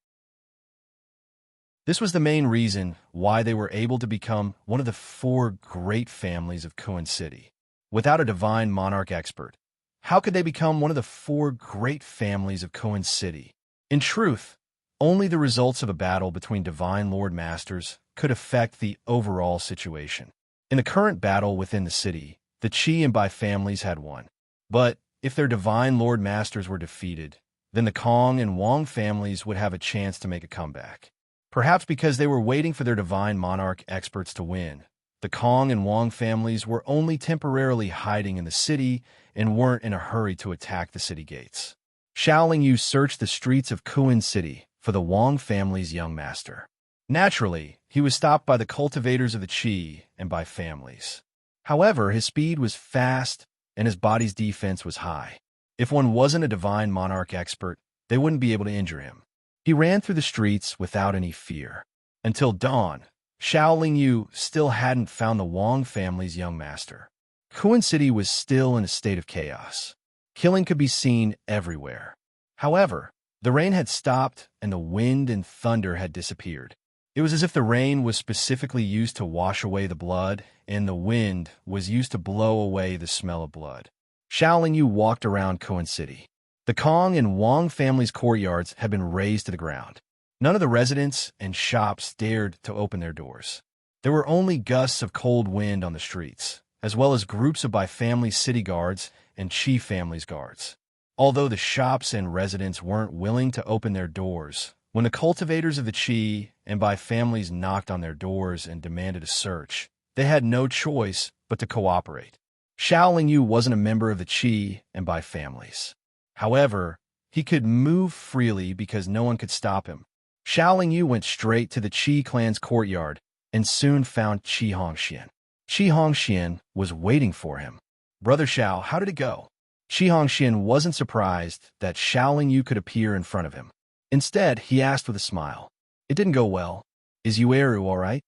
This was the main reason why they were able to become one of the four great families of Kuan City. Without a divine monarch expert, how could they become one of the four great families of Kuan City? In truth, only the results of a battle between divine lord masters could affect the overall situation. In the current battle within the city, the Qi and Bai families had won. But if their divine lord masters were defeated, then the Kong and Wang families would have a chance to make a comeback. Perhaps because they were waiting for their divine monarch experts to win, the Kong and Wang families were only temporarily hiding in the city and weren't in a hurry to attack the city gates. Xiaoling Yu searched the streets of Kuan City for the Wang family's young master. Naturally, he was stopped by the cultivators of the Qi and Bai families. However, his speed was fast and his body's defense was high. If one wasn't a divine monarch expert, they wouldn't be able to injure him. He ran through the streets without any fear. Until dawn, Xiaoling Yu still hadn't found the Wang family's young master. Kuan City was still in a state of chaos. Killing could be seen everywhere. However, the rain had stopped and the wind and thunder had disappeared. It was as if the rain was specifically used to wash away the blood, and the wind was used to blow away the smell of blood. Xiaoling Yu walked around Kuan City. The Kong and Wang families' courtyards had been razed to the ground. None of the residents and shops dared to open their doors. There were only gusts of cold wind on the streets, as well as groups of Bai family city guards and Qi family's guards. Although the shops and residents weren't willing to open their doors, when the cultivators of the Qi and Bai families knocked on their doors and demanded a search, they had no choice but to cooperate. Xiaoling Yu wasn't a member of the Qi and Bai families. However, he could move freely because no one could stop him. Xiaoling Yu went straight to the Qi clan's courtyard and soon found Qi Hongxian. Qi Hongxian was waiting for him. "Brother Xiao, how did it go?" Qi Hongxian wasn't surprised that Xiaoling Yu could appear in front of him. Instead, he asked with a smile, "It didn't go well. Is Yueru all right?"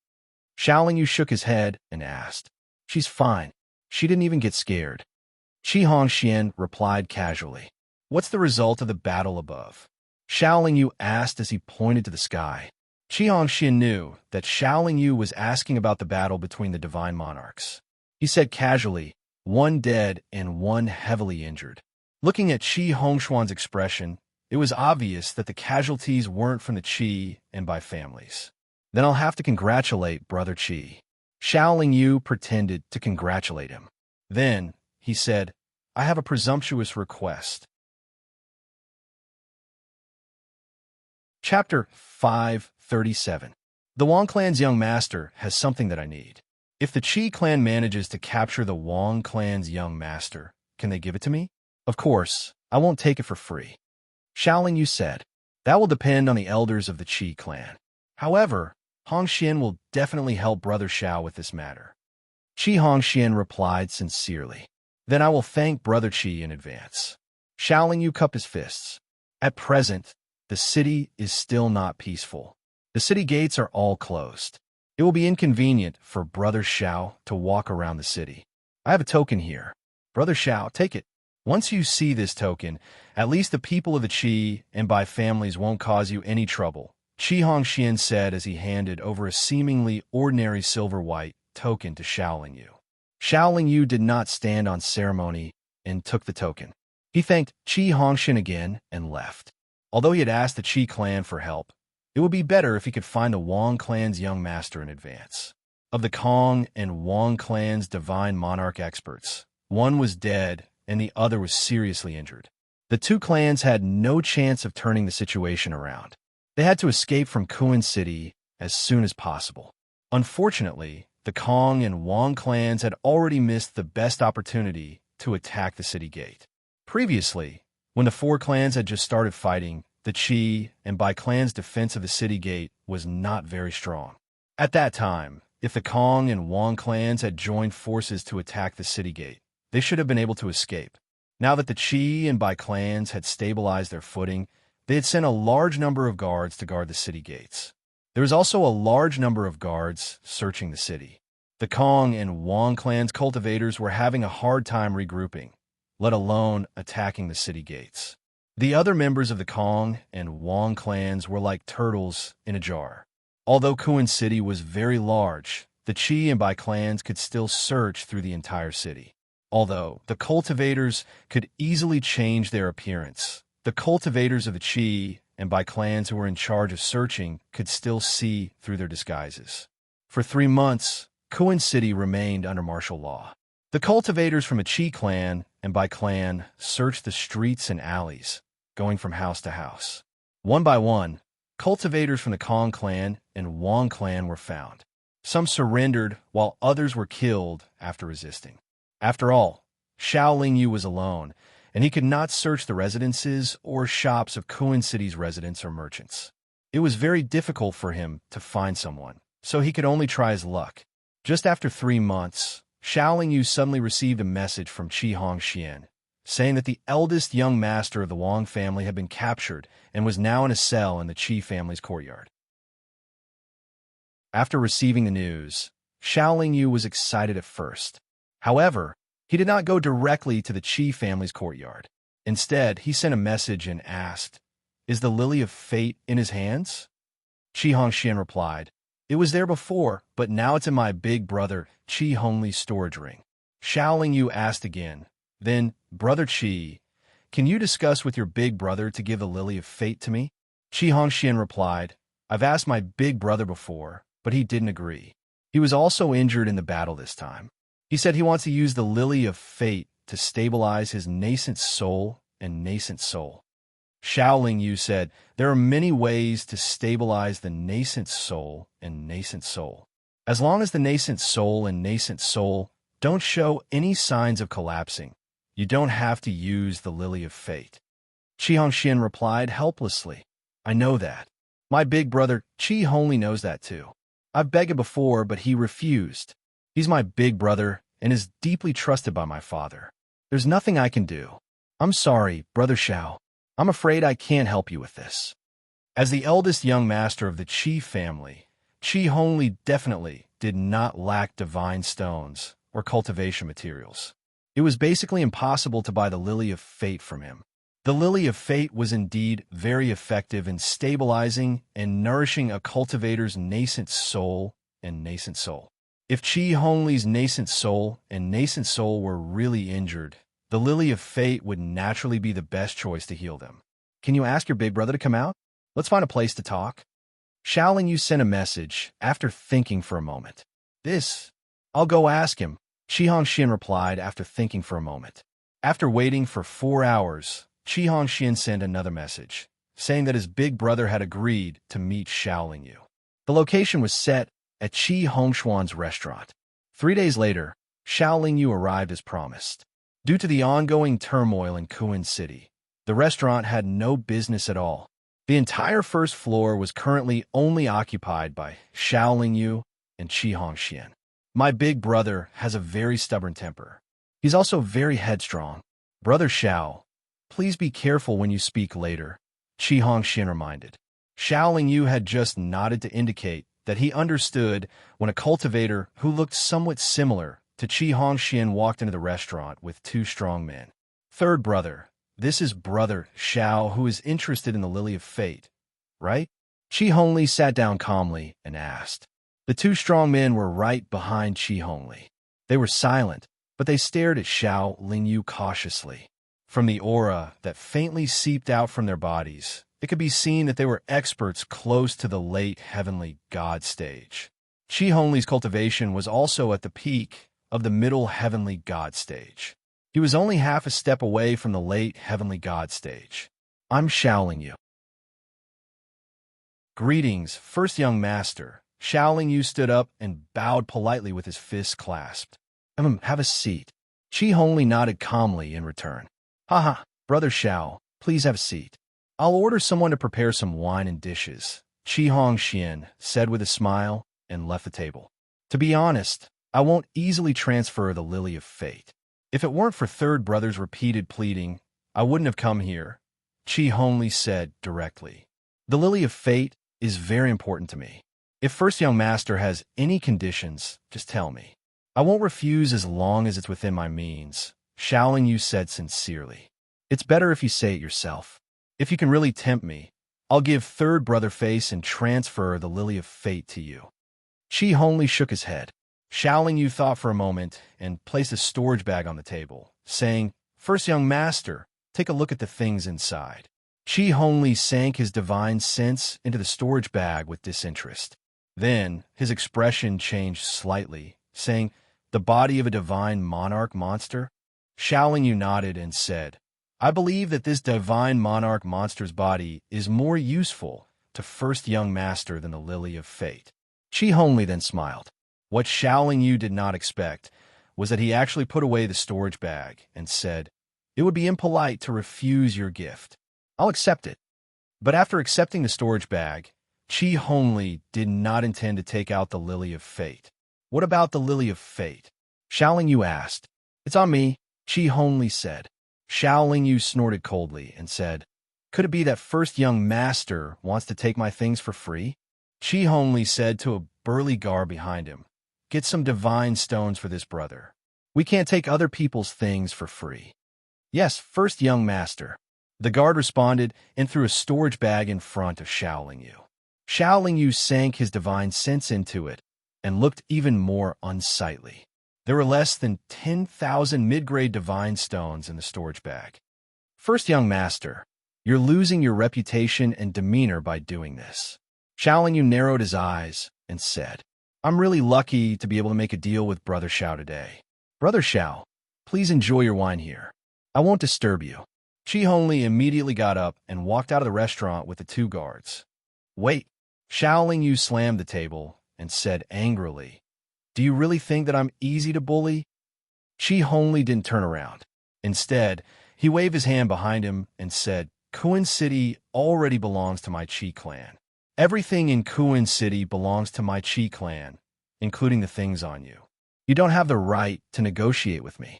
Xiaoling Yu shook his head and asked, "She's fine. She didn't even get scared." Qi Hongxian replied casually, "What's the result of the battle above?" Xiaoling Yu asked as he pointed to the sky. Qi Hongxian knew that Xiaoling Yu was asking about the battle between the divine monarchs. He said casually, "One dead and one heavily injured." Looking at Qi Hongxuan's expression, it was obvious that the casualties weren't from the Qi and Bai families. "Then I'll have to congratulate Brother Qi." Xiaoling Yu pretended to congratulate him. Then, he said, "I have a presumptuous request." Chapter 537. The Wang clan's young master has something that I need. If the Qi clan manages to capture the Wang clan's young master, can they give it to me? Of course, I won't take it for free. Xiaoling Yu said, "That will depend on the elders of the Qi clan. However, Hongxian will definitely help Brother Xiao with this matter." Qi Hongxian replied sincerely, "Then I will thank Brother Qi in advance." Xiaoling Yu cupped his fists. At present, the city is still not peaceful. The city gates are all closed. It will be inconvenient for Brother Xiao to walk around the city. I have a token here. Brother Xiao, take it. Once you see this token, at least the people of the Qi and Bai families won't cause you any trouble, Qi Hongxian said as he handed over a seemingly ordinary silver-white token to Xiaoling Yu. Xiaoling Yu did not stand on ceremony and took the token. He thanked Qi Hongxian again and left. Although he had asked the Qi clan for help, it would be better if he could find the Wang clan's young master in advance. Of the Kong and Wang clan's divine monarch experts, one was dead and the other was seriously injured. The two clans had no chance of turning the situation around. They had to escape from Kuan City as soon as possible. Unfortunately, the Kong and Wang clans had already missed the best opportunity to attack the city gate. Previously, when the four clans had just started fighting, the Qi and Bai clans' defense of the city gate was not very strong. At that time, if the Kong and Wang clans had joined forces to attack the city gate, they should have been able to escape. Now that the Qi and Bai clans had stabilized their footing, they had sent a large number of guards to guard the city gates. There was also a large number of guards searching the city. The Kong and Wang clans' cultivators were having a hard time regrouping, let alone attacking the city gates. The other members of the Kong and Wang clans were like turtles in a jar. Although Kuan City was very large, the Qi and Bai clans could still search through the entire city. Although the cultivators could easily change their appearance, the cultivators of the Qi and Bai clans who were in charge of searching could still see through their disguises. For 3 months, Kuan City remained under martial law. The cultivators from the Chi clan, and by clan, searched the streets and alleys, going from house to house. One by one, cultivators from the Kong clan and Wang clan were found. Some surrendered, while others were killed after resisting. After all, Xiao Lingyu was alone, and he could not search the residences or shops of Kuan City's residents or merchants. It was very difficult for him to find someone, so he could only try his luck. Just after 3 months, Xiao Lingyu suddenly received a message from Qi Hongxian, saying that the eldest young master of the Wang family had been captured and was now in a cell in the Qi family's courtyard. After receiving the news, Xiao Lingyu was excited at first. However, he did not go directly to the Qi family's courtyard. Instead, he sent a message and asked, "Is the Lily of Fate in his hands?" Qi Hongxian replied, "It was there before, but now it's in my big brother Qi Hongli's storage ring." Xiao Lingyu asked again, "Then, Brother Qi, can you discuss with your big brother to give the Lily of Fate to me?" Qi Hongxian replied, "I've asked my big brother before, but he didn't agree. He was also injured in the battle this time. He said he wants to use the Lily of Fate to stabilize his nascent soul and nascent soul." Xiao Lingyu said, "There are many ways to stabilize the nascent soul and nascent soul. As long as the nascent soul and nascent soul don't show any signs of collapsing, you don't have to use the Lily of Fate." Qi Hongxian replied helplessly, "I know that. My big brother Qi Hongli knows that too. I've begged him before, but he refused. He's my big brother and is deeply trusted by my father. There's nothing I can do. I'm sorry, Brother Xiao. I'm afraid I can't help you with this." As the eldest young master of the Qi family, Qi Hongli definitely did not lack divine stones or cultivation materials. It was basically impossible to buy the Lily of Fate from him. The Lily of Fate was indeed very effective in stabilizing and nourishing a cultivator's nascent soul and nascent soul. If Qi Hongli's nascent soul and nascent soul were really injured, the Lily of Fate would naturally be the best choice to heal them. "Can you ask your big brother to come out? Let's find a place to talk." Xiao Lingyu sent a message after thinking for a moment. "I'll go ask him," Qi Hongxian replied after thinking for a moment. After waiting for 4 hours, Qi Hongxian sent another message, saying that his big brother had agreed to meet Xiao Lingyu. The location was set at Qi Hongshuan's restaurant. 3 days later, Xiao Lingyu arrived as promised. Due to the ongoing turmoil in Kuan City, the restaurant had no business at all. The entire first floor was currently only occupied by Xiao Lingyu and Qi Hongxian. "My big brother has a very stubborn temper. He's also very headstrong. Brother Xiao, please be careful when you speak later," Qi Hongxian reminded. Xiao Lingyu had just nodded to indicate that he understood when a cultivator who looked somewhat similar to Qi Hongxian walked into the restaurant with 2 strong men. "Third brother, this is Brother Xiao who is interested in the Lily of Fate, right?" Qi Hongli sat down calmly and asked. The 2 strong men were right behind Qi Hongli. They were silent, but they stared at Xiao Lingyu cautiously. From the aura that faintly seeped out from their bodies, it could be seen that they were experts close to the late heavenly god stage. Qi Hongli's cultivation was also at the peak of the middle heavenly god stage. He was only half a step away from the late heavenly god stage. "I'm Xiao Lingyu." "Greetings, first young master." Xiao Lingyu stood up and bowed politely with his fists clasped. Have a seat." Qi Hongli nodded calmly in return. "Haha, Brother Xiao, please have a seat. I'll order someone to prepare some wine and dishes," Qi Hongxian said with a smile and left the table. "To be honest, I won't easily transfer the Lily of Fate. If it weren't for third brother's repeated pleading, I wouldn't have come here," Qi Hongli said directly. "The Lily of Fate is very important to me. If first young master has any conditions, just tell me. I won't refuse as long as it's within my means," Xiao Lingyu said sincerely. "It's better if you say it yourself. If you can really tempt me, I'll give third brother face and transfer the Lily of Fate to you." Qi Hongli shook his head. Xiao Lingyu thought for a moment and placed a storage bag on the table, saying, "First young master, take a look at the things inside." Qi Hongli sank his divine sense into the storage bag with disinterest. Then his expression changed slightly, saying, The body of a divine monarch monster? Xiaoling Yu nodded and said, I believe that this divine monarch monster's body is more useful to first young master than the lily of fate. Qi Hongli then smiled. What Xiaoling Yu did not expect was that he actually put away the storage bag and said, It would be impolite to refuse your gift. I'll accept it. But after accepting the storage bag, Qi Hongli did not intend to take out the lily of fate. What about the lily of fate? Xiaoling Yu asked. It's on me, Qi Hongli said. Xiaoling Yu snorted coldly and said, Could it be that first young master wants to take my things for free? Qi Hongli said to a burly guard behind him, Get some divine stones for this brother. We can't take other people's things for free. Yes, first young master. The guard responded and threw a storage bag in front of Xiaoling Yu. Xiaoling Yu sank his divine sense into it and looked even more unsightly. There were less than 10,000 mid-grade divine stones in the storage bag. First young master, you're losing your reputation and demeanor by doing this. Xiaoling Yu narrowed his eyes and said, I'm really lucky to be able to make a deal with Brother Xiao today. Brother Xiao, please enjoy your wine here. I won't disturb you. Qi Hongli immediately got up and walked out of the restaurant with the two guards. Wait. Xiaoling Yu slammed the table and said angrily, Do you really think that I'm easy to bully? Qi Hongli didn't turn around. Instead, he waved his hand behind him and said, Kuan City already belongs to my Qi clan. Everything in Kuan City belongs to my Qi clan, including the things on you. You don't have the right to negotiate with me.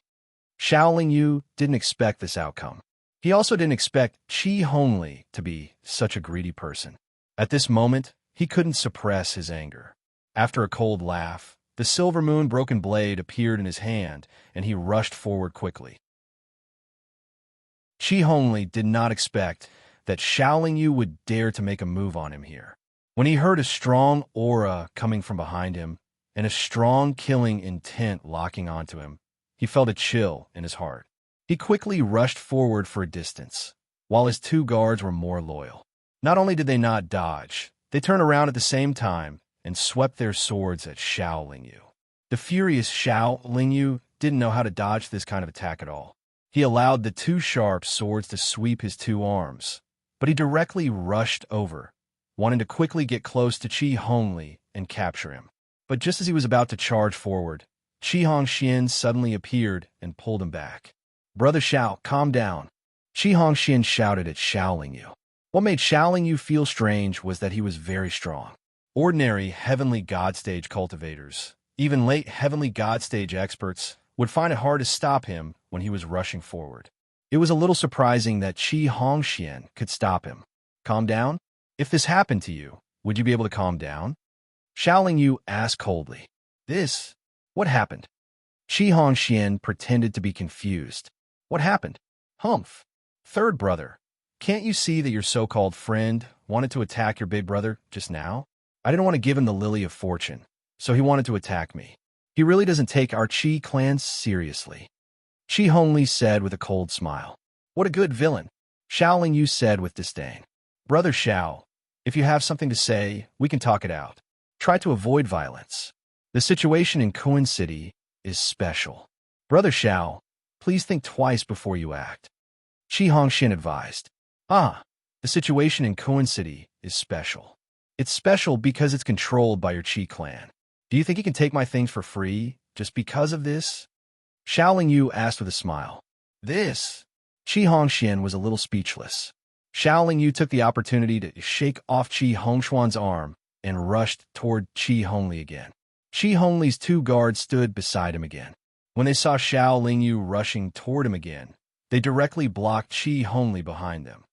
Xiaoling Yu didn't expect this outcome. He also didn't expect Qi Hongli to be such a greedy person. At this moment, he couldn't suppress his anger. After a cold laugh, the silver moon broken blade appeared in his hand, and he rushed forward quickly. Qi Hongli did not expect that Xiaoling Yu would dare to make a move on him here. When he heard a strong aura coming from behind him and a strong killing intent locking onto him, he felt a chill in his heart. He quickly rushed forward for a distance, while his two guards were more loyal. Not only did they not dodge, they turned around at the same time and swept their swords at Xiaoling Yu. The furious Xiaoling Yu didn't know how to dodge this kind of attack at all. He allowed the two sharp swords to sweep his two arms, but he directly rushed over, wanting to quickly get close to Qi Hongli and capture him. But just as he was about to charge forward, Qi Hongxian suddenly appeared and pulled him back. Brother Xiao, calm down. Qi Hongxian shouted at Xiaoling Yu. What made Xiaoling Yu feel strange was that he was very strong. Ordinary heavenly god stage cultivators, even late heavenly god stage experts, would find it hard to stop him when he was rushing forward. It was a little surprising that Qi Hongxian could stop him. Calm down? If this happened to you, would you be able to calm down? Xiaoling Yu asked coldly. What happened? Qi Hongxian pretended to be confused. What happened? Humph. Third brother, can't you see that your so-called friend wanted to attack your big brother just now? I didn't want to give him the Lily of Fortune, so he wanted to attack me. He really doesn't take our Qi clan seriously. Qi Hongli said with a cold smile. What a good villain. Xiaoling Yu said with disdain. Brother Xiao, if you have something to say, we can talk it out. Try to avoid violence. The situation in Kuan City is special. Brother Xiao, please think twice before you act. Qi Hongxian advised. The situation in Kuan City is special. It's special because it's controlled by your Qi clan. Do you think you can take my things for free just because of this? Xiaoling Yu asked with a smile. Qi Hongxian was a little speechless. Xiaoling Yu took the opportunity to shake off Qi Hongshuan's arm and rushed toward Qi Hongli again. Qi Hongli's two guards stood beside him again. When they saw Xiaoling Yu rushing toward him again, they directly blocked Qi Hongli behind them.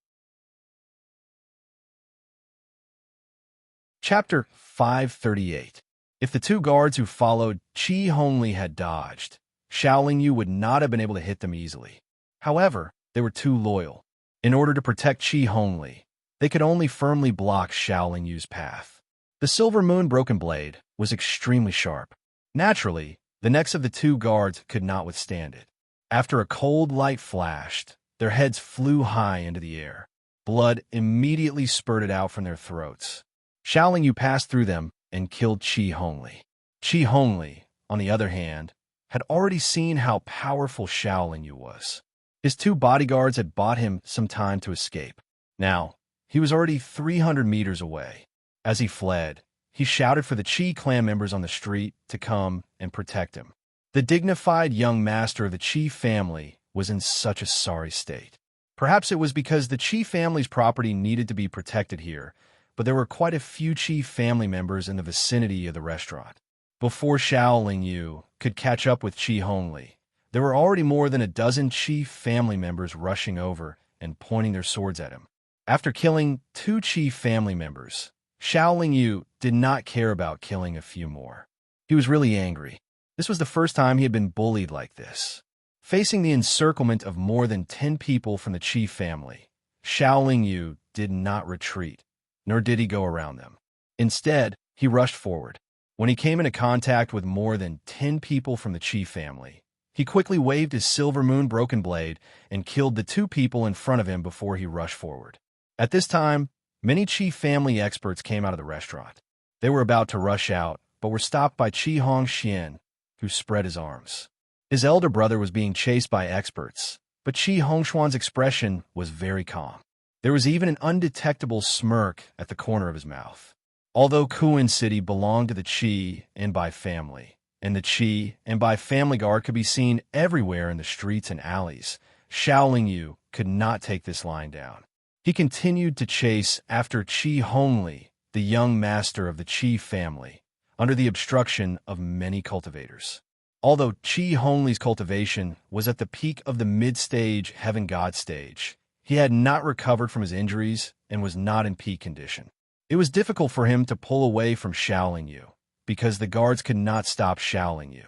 Chapter 538. If the two guards who followed Qi Hongli had dodged, Xiaoling Yu would not have been able to hit them easily. However, they were too loyal. In order to protect Qi Hongli, they could only firmly block Xiaoling Yu's path. The silver moon broken blade was extremely sharp. Naturally, the necks of the two guards could not withstand it. After a cold light flashed, their heads flew high into the air. Blood immediately spurted out from their throats. Xiaoling Yu passed through them and killed Qi Hongli. Qi Hongli, on the other hand, had already seen how powerful Xiaoling was. His two bodyguards had bought him some time to escape. Now, he was already 300 meters away. As he fled, he shouted for the Qi clan members on the street to come and protect him. The dignified young master of the Qi family was in such a sorry state. Perhaps it was because the Qi family's property needed to be protected here, but there were quite a few Qi family members in the vicinity of the restaurant. Before Xiaoling Yu could catch up with Qi Hongli, there were already more than a dozen Qi family members rushing over and pointing their swords at him. After killing 2 Qi family members, Xiaoling Yu did not care about killing a few more. He was really angry. This was the first time he had been bullied like this. Facing the encirclement of more than 10 people from the Qi family, Xiaoling Yu did not retreat, nor did he go around them. Instead, he rushed forward. When he came into contact with more than 10 people from the Qi family, he quickly waved his silver moon broken blade and killed the 2 people in front of him before he rushed forward. At this time, many Qi family experts came out of the restaurant. They were about to rush out, but were stopped by Qi Hongxian, who spread his arms. His elder brother was being chased by experts, but Qi Hongshuan's expression was very calm. There was even an undetectable smirk at the corner of his mouth. Although Kuan City belonged to the Qi and Bai family, and the Qi and Bai family guard could be seen everywhere in the streets and alleys, Xiaoling Yu could not take this line down. He continued to chase after Qi Hongli, the young master of the Qi family, under the obstruction of many cultivators. Although Qi Hongli's cultivation was at the peak of the mid-stage Heaven God stage, he had not recovered from his injuries and was not in peak condition. It was difficult for him to pull away from Xiaoling Yu, because the guards could not stop Xiaoling Yu.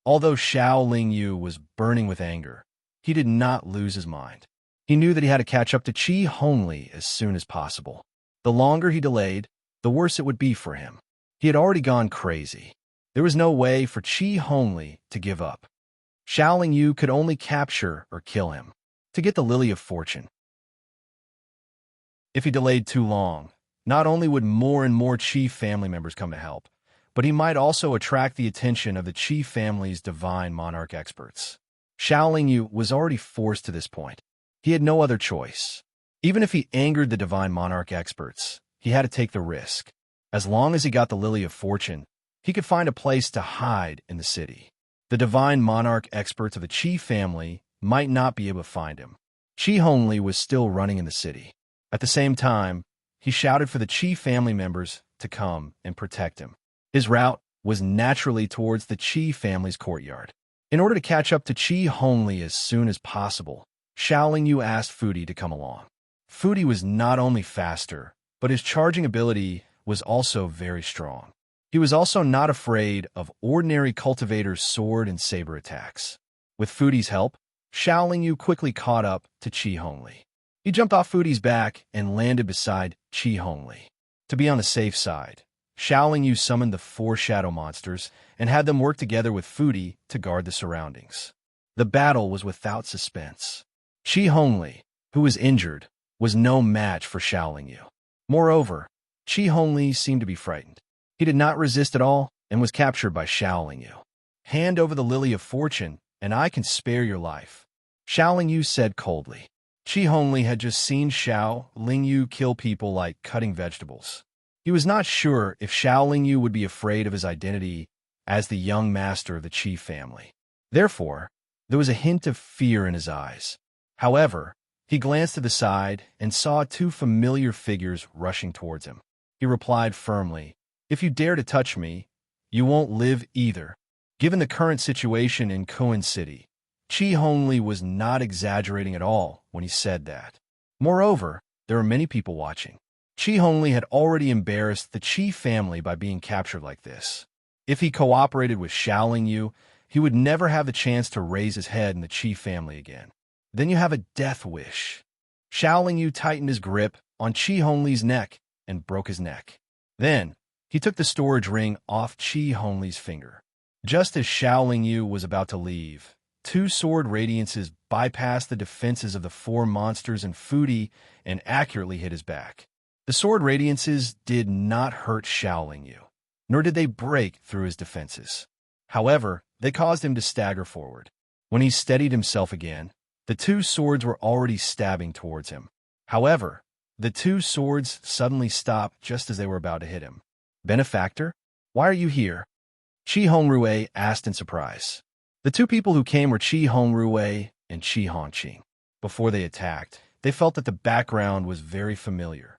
Although Xiaoling Yu was burning with anger, he did not lose his mind. He knew that he had to catch up to Qi Hongli as soon as possible. The longer he delayed, the worse it would be for him. He had already gone crazy. There was no way for Qi Hongli to give up. Xiaoling Yu could only capture or kill him, to get the Lily of Fortune. If he delayed too long, not only would more and more Qi family members come to help, but he might also attract the attention of the Qi family's divine monarch experts. Xiaoling Yu was already forced to this point. He had no other choice. Even if he angered the divine monarch experts, he had to take the risk. As long as he got the Lily of Fortune, he could find a place to hide in the city. The divine monarch experts of the Qi family might not be able to find him. Qi Hongli was still running in the city. At the same time, he shouted for the Qi family members to come and protect him. His route was naturally towards the Qi family's courtyard. In order to catch up to Qi Hongli as soon as possible, Xiaoling Yu asked Fudi to come along. Fudi was not only faster, but his charging ability was also very strong. He was also not afraid of ordinary cultivators' sword and saber attacks. With Fudi's help, Xiaoling Yu quickly caught up to Qi Hongli. He jumped off Fudi's back and landed beside Qi Hongli. To be on the safe side, Xiaoling Yu summoned the 4 shadow monsters and had them work together with Fudi to guard the surroundings. The battle was without suspense. Qi Hongli, who was injured, was no match for Xiaoling Yu. Moreover, Qi Hongli seemed to be frightened. He did not resist at all and was captured by Xiaoling Yu. "Hand over the Lily of Fortune, and I can spare your life," Xiaoling Yu said coldly. Qi Hongli had just seen Xiaoling Yu kill people like cutting vegetables. He was not sure if Xiaoling Yu would be afraid of his identity as the young master of the Qi family. Therefore, there was a hint of fear in his eyes. However, he glanced to the side and saw 2 familiar figures rushing towards him. He replied firmly, "If you dare to touch me, you won't live either." Given the current situation in Kuan City, Qi Hongli was not exaggerating at all when he said that. Moreover, there were many people watching. Qi Hongli had already embarrassed the Qi family by being captured like this. If he cooperated with Xiaoling Yu, he would never have the chance to raise his head in the Qi family again. Then you have a death wish. Xiaoling Yu tightened his grip on Qi Hongli's neck and broke his neck. Then, he took the storage ring off Qi Hongli's finger. Just as Xiaoling Yu was about to leave, 2 sword radiances bypassed the defenses of the 4 monsters and Fudi and accurately hit his back. The sword radiances did not hurt Xiaoling Yu, nor did they break through his defenses. However, they caused him to stagger forward. When he steadied himself again, the two swords were already stabbing towards him. However, the two swords suddenly stopped just as they were about to hit him. "Benefactor, why are you here?" Chi Hongrui asked in surprise. The two people who came were Chi Hongrui and Chi Hongqing. Before they attacked, they felt that the background was very familiar.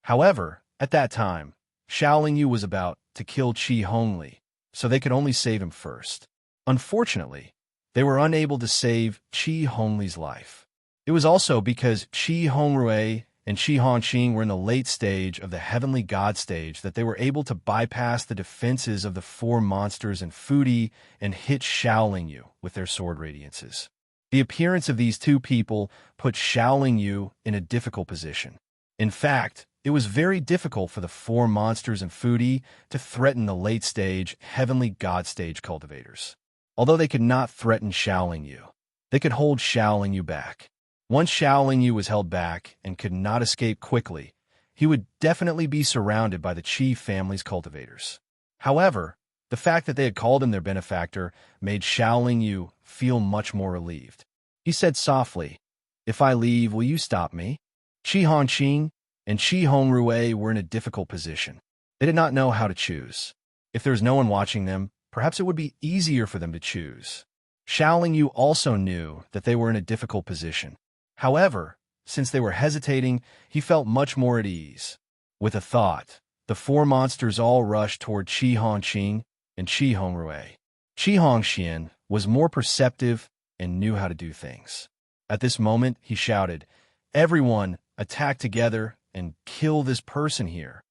However, at that time, Xiaoling Yu was about to kill Chi Hongli, so they could only save him first. Unfortunately, they were unable to save Chi Hongli's life. It was also because Chi Hongrui and Chi Hongqing were in the late stage of the Heavenly God stage that they were able to bypass the defenses of the four monsters and Fudi and hit Xiaoling Yu with their sword radiances. The appearance of these two people put Xiaoling Yu in a difficult position. In fact, it was very difficult for the four monsters and Fudi to threaten the late stage Heavenly God stage cultivators. Although they could not threaten Xiaoling Yu, they could hold Xiaoling Yu back. Once Xiaoling Yu was held back and could not escape quickly, he would definitely be surrounded by the Qi family's cultivators. However, the fact that they had called him their benefactor made Xiaoling Yu feel much more relieved. He said softly, "If I leave, will you stop me?" Chi Hongqing and Chi Hongrui were in a difficult position. They did not know how to choose. If there was no one watching them, perhaps it would be easier for them to choose. Xiaoling Yu also knew that they were in a difficult position. However, since they were hesitating, he felt much more at ease. With a thought, the four monsters all rushed toward Chi Hongqing and Chi Hongrui. Chi Hongxian was more perceptive and knew how to do things. At this moment, he shouted, "Everyone, attack together and kill this person here."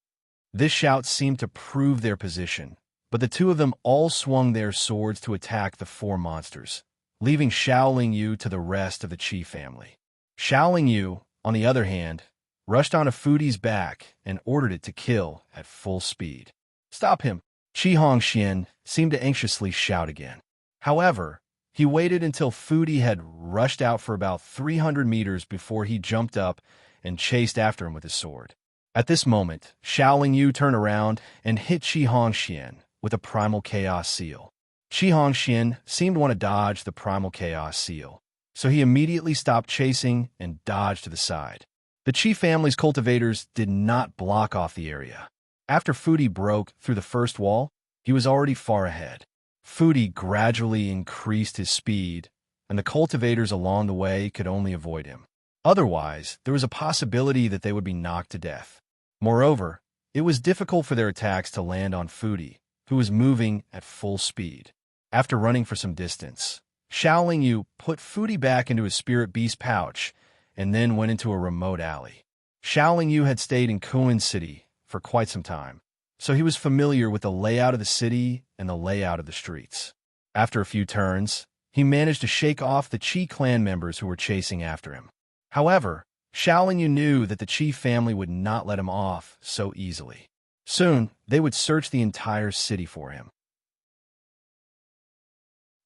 This shout seemed to prove their position, but the two of them all swung their swords to attack the four monsters, leaving Xiaoling Yu to the rest of the Qi family. Xiaoling Yu, on the other hand, rushed onto Fudi's back and ordered it to kill at full speed. "Stop him!" Chi Hongxian seemed to anxiously shout again. However, he waited until Fudi had rushed out for about 300 meters before he jumped up and chased after him with his sword. At this moment, Xiaoling Yu turned around and hit Chi Hongxian with a primal chaos seal. Chi Hongxian seemed to want to dodge the primal chaos seal, so he immediately stopped chasing and dodged to the side. The Qi family's cultivators did not block off the area. After Fudi broke through the first wall, he was already far ahead. Fudi gradually increased his speed, and the cultivators along the way could only avoid him. Otherwise, there was a possibility that they would be knocked to death. Moreover, it was difficult for their attacks to land on Fudi, who was moving at full speed. After running for some distance, Xiaoling Yu put Fudi back into his spirit beast pouch and then went into a remote alley. Xiaoling Yu had stayed in Kuan City for quite some time, so he was familiar with the layout of the city and the layout of the streets. After a few turns, he managed to shake off the Qi clan members who were chasing after him. However, Xiaoling Yu knew that the Qi family would not let him off so easily. Soon, they would search the entire city for him.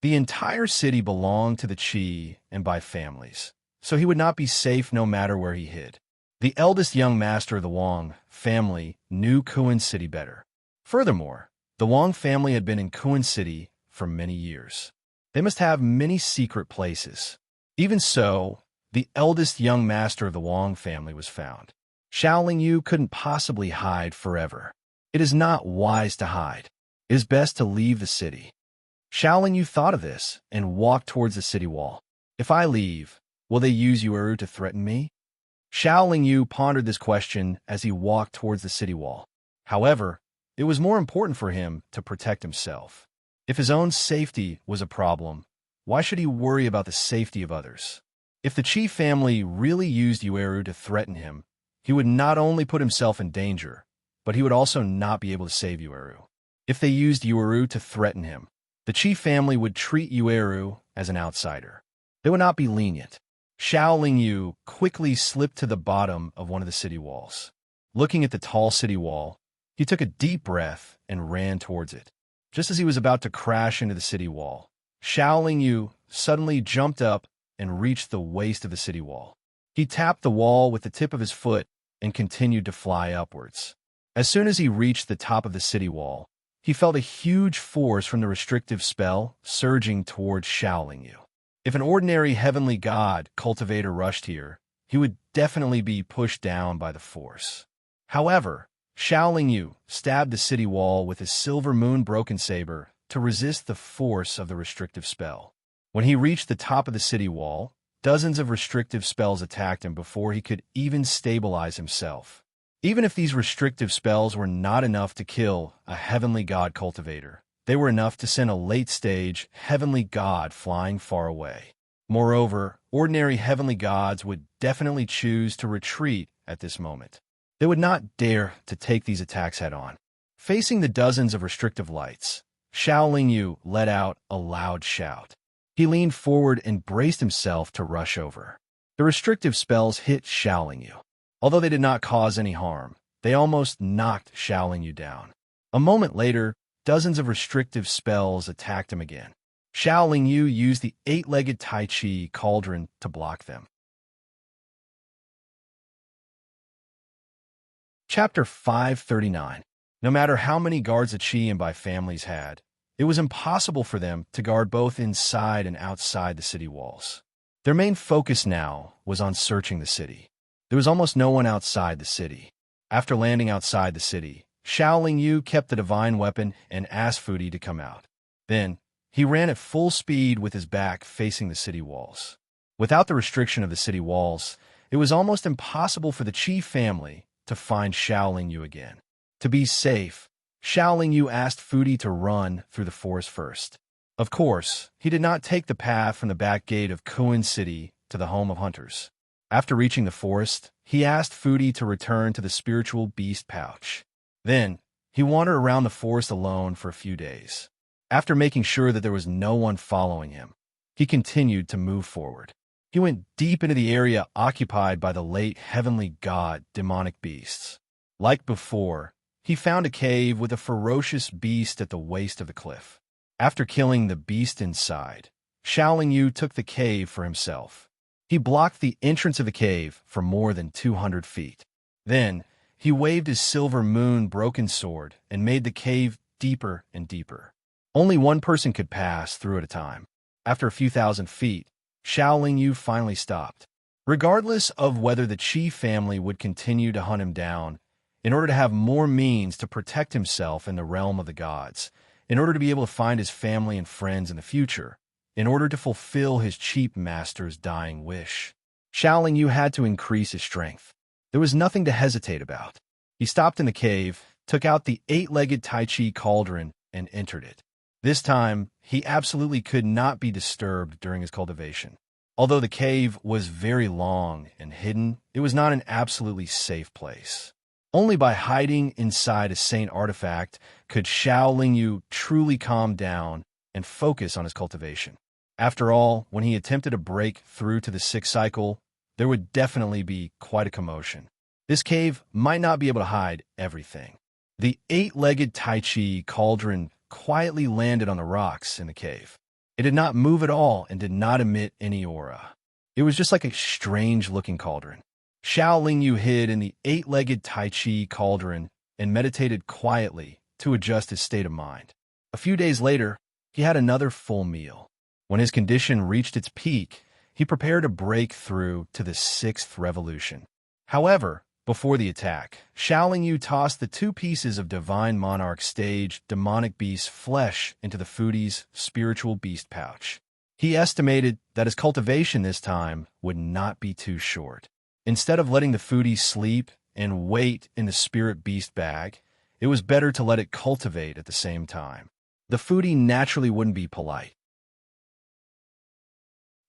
The entire city belonged to the Qi and by families, so he would not be safe no matter where he hid. The eldest young master of the Wang family knew Kuan City better. Furthermore, the Wang family had been in Kuan City for many years. They must have many secret places. Even so, the eldest young master of the Wang family was found. Xiaoling Yu couldn't possibly hide forever. It is not wise to hide. It is best to leave the city. Xiaoling Yu thought of this and walked towards the city wall. "If I leave, will they use Yueru to threaten me?" Xiaoling Yu pondered this question as he walked towards the city wall. However, it was more important for him to protect himself. If his own safety was a problem, why should he worry about the safety of others? If the Qi family really used Yueru to threaten him, he would not only put himself in danger, but he would also not be able to save Yueru. If they used Yueru to threaten him, the Qi family would treat Yueru as an outsider. They would not be lenient. Xiaoling Yu quickly slipped to the bottom of one of the city walls. Looking at the tall city wall, he took a deep breath and ran towards it. Just as he was about to crash into the city wall, Xiaoling Yu suddenly jumped up and reached the waist of the city wall. He tapped the wall with the tip of his foot and continued to fly upwards. As soon as he reached the top of the city wall, he felt a huge force from the restrictive spell surging towards Shaoling Yu. If an ordinary heavenly god cultivator rushed here, he would definitely be pushed down by the force. However, Shaoling Yu stabbed the city wall with his silver moon broken saber to resist the force of the restrictive spell. When he reached the top of the city wall, dozens of restrictive spells attacked him before he could even stabilize himself. Even if these restrictive spells were not enough to kill a heavenly god cultivator, they were enough to send a late-stage heavenly god flying far away. Moreover, ordinary heavenly gods would definitely choose to retreat at this moment. They would not dare to take these attacks head-on. Facing the dozens of restrictive lights, Shaoling Yu let out a loud shout. He leaned forward and braced himself to rush over. The restrictive spells hit Shaoling Yu. Although they did not cause any harm, they almost knocked Shaoling Yu down. A moment later, dozens of restrictive spells attacked him again. Shaoling Yu used the 8-legged Tai Chi cauldron to block them. Chapter 539. No matter how many guards the Qi and Bai families had, it was impossible for them to guard both inside and outside the city walls. Their main focus now was on searching the city. There was almost no one outside the city. After landing outside the city, Shaoling Yu kept the divine weapon and asked Fudi to come out. Then, he ran at full speed with his back facing the city walls. Without the restriction of the city walls, it was almost impossible for the Qi family to find Shaoling Yu again. To be safe, Shaoling Yu asked Fudi to run through the forest first. Of course, he did not take the path from the back gate of Kuan City to the home of hunters. After reaching the forest, he asked Fudi to return to the spiritual beast pouch. Then, he wandered around the forest alone for a few days. After making sure that there was no one following him, he continued to move forward. He went deep into the area occupied by the late heavenly god demonic beasts. Like before, he found a cave with a ferocious beast at the waist of the cliff. After killing the beast inside, Shaoling Yu took the cave for himself. He blocked the entrance of the cave for more than 200 feet. Then, he waved his silver moon broken sword and made the cave deeper and deeper. Only one person could pass through at a time. After a few thousand feet, Shaoling Yu finally stopped. Regardless of whether the Qi family would continue to hunt him down, in order to have more means to protect himself in the realm of the gods, in order to be able to find his family and friends in the future, in order to fulfill his chief master's dying wish, Shaoling Yu had to increase his strength. There was nothing to hesitate about. He stopped in the cave, took out the 8-legged Tai Chi cauldron, and entered it. This time, he absolutely could not be disturbed during his cultivation. Although the cave was very long and hidden, it was not an absolutely safe place. Only by hiding inside a saint artifact could Shaoling Yu truly calm down and focus on his cultivation. After all, when he attempted to break through to the 6th cycle, there would definitely be quite a commotion. This cave might not be able to hide everything. The 8-legged Tai Chi cauldron quietly landed on the rocks in the cave. It did not move at all and did not emit any aura. It was just like a strange-looking cauldron. Shaoling Yu hid in the 8-legged Tai Chi cauldron and meditated quietly to adjust his state of mind. A few days later, he had another full meal. When his condition reached its peak, he prepared to break through to the 6th revolution. However, before the attack, Shaoling Yu tossed the 2 pieces of Divine Monarch stage demonic beast flesh into the Fudi's spiritual beast pouch. He estimated that his cultivation this time would not be too short. Instead of letting the Fudi sleep and wait in the spirit beast bag, it was better to let it cultivate at the same time. The Fudi naturally wouldn't be polite.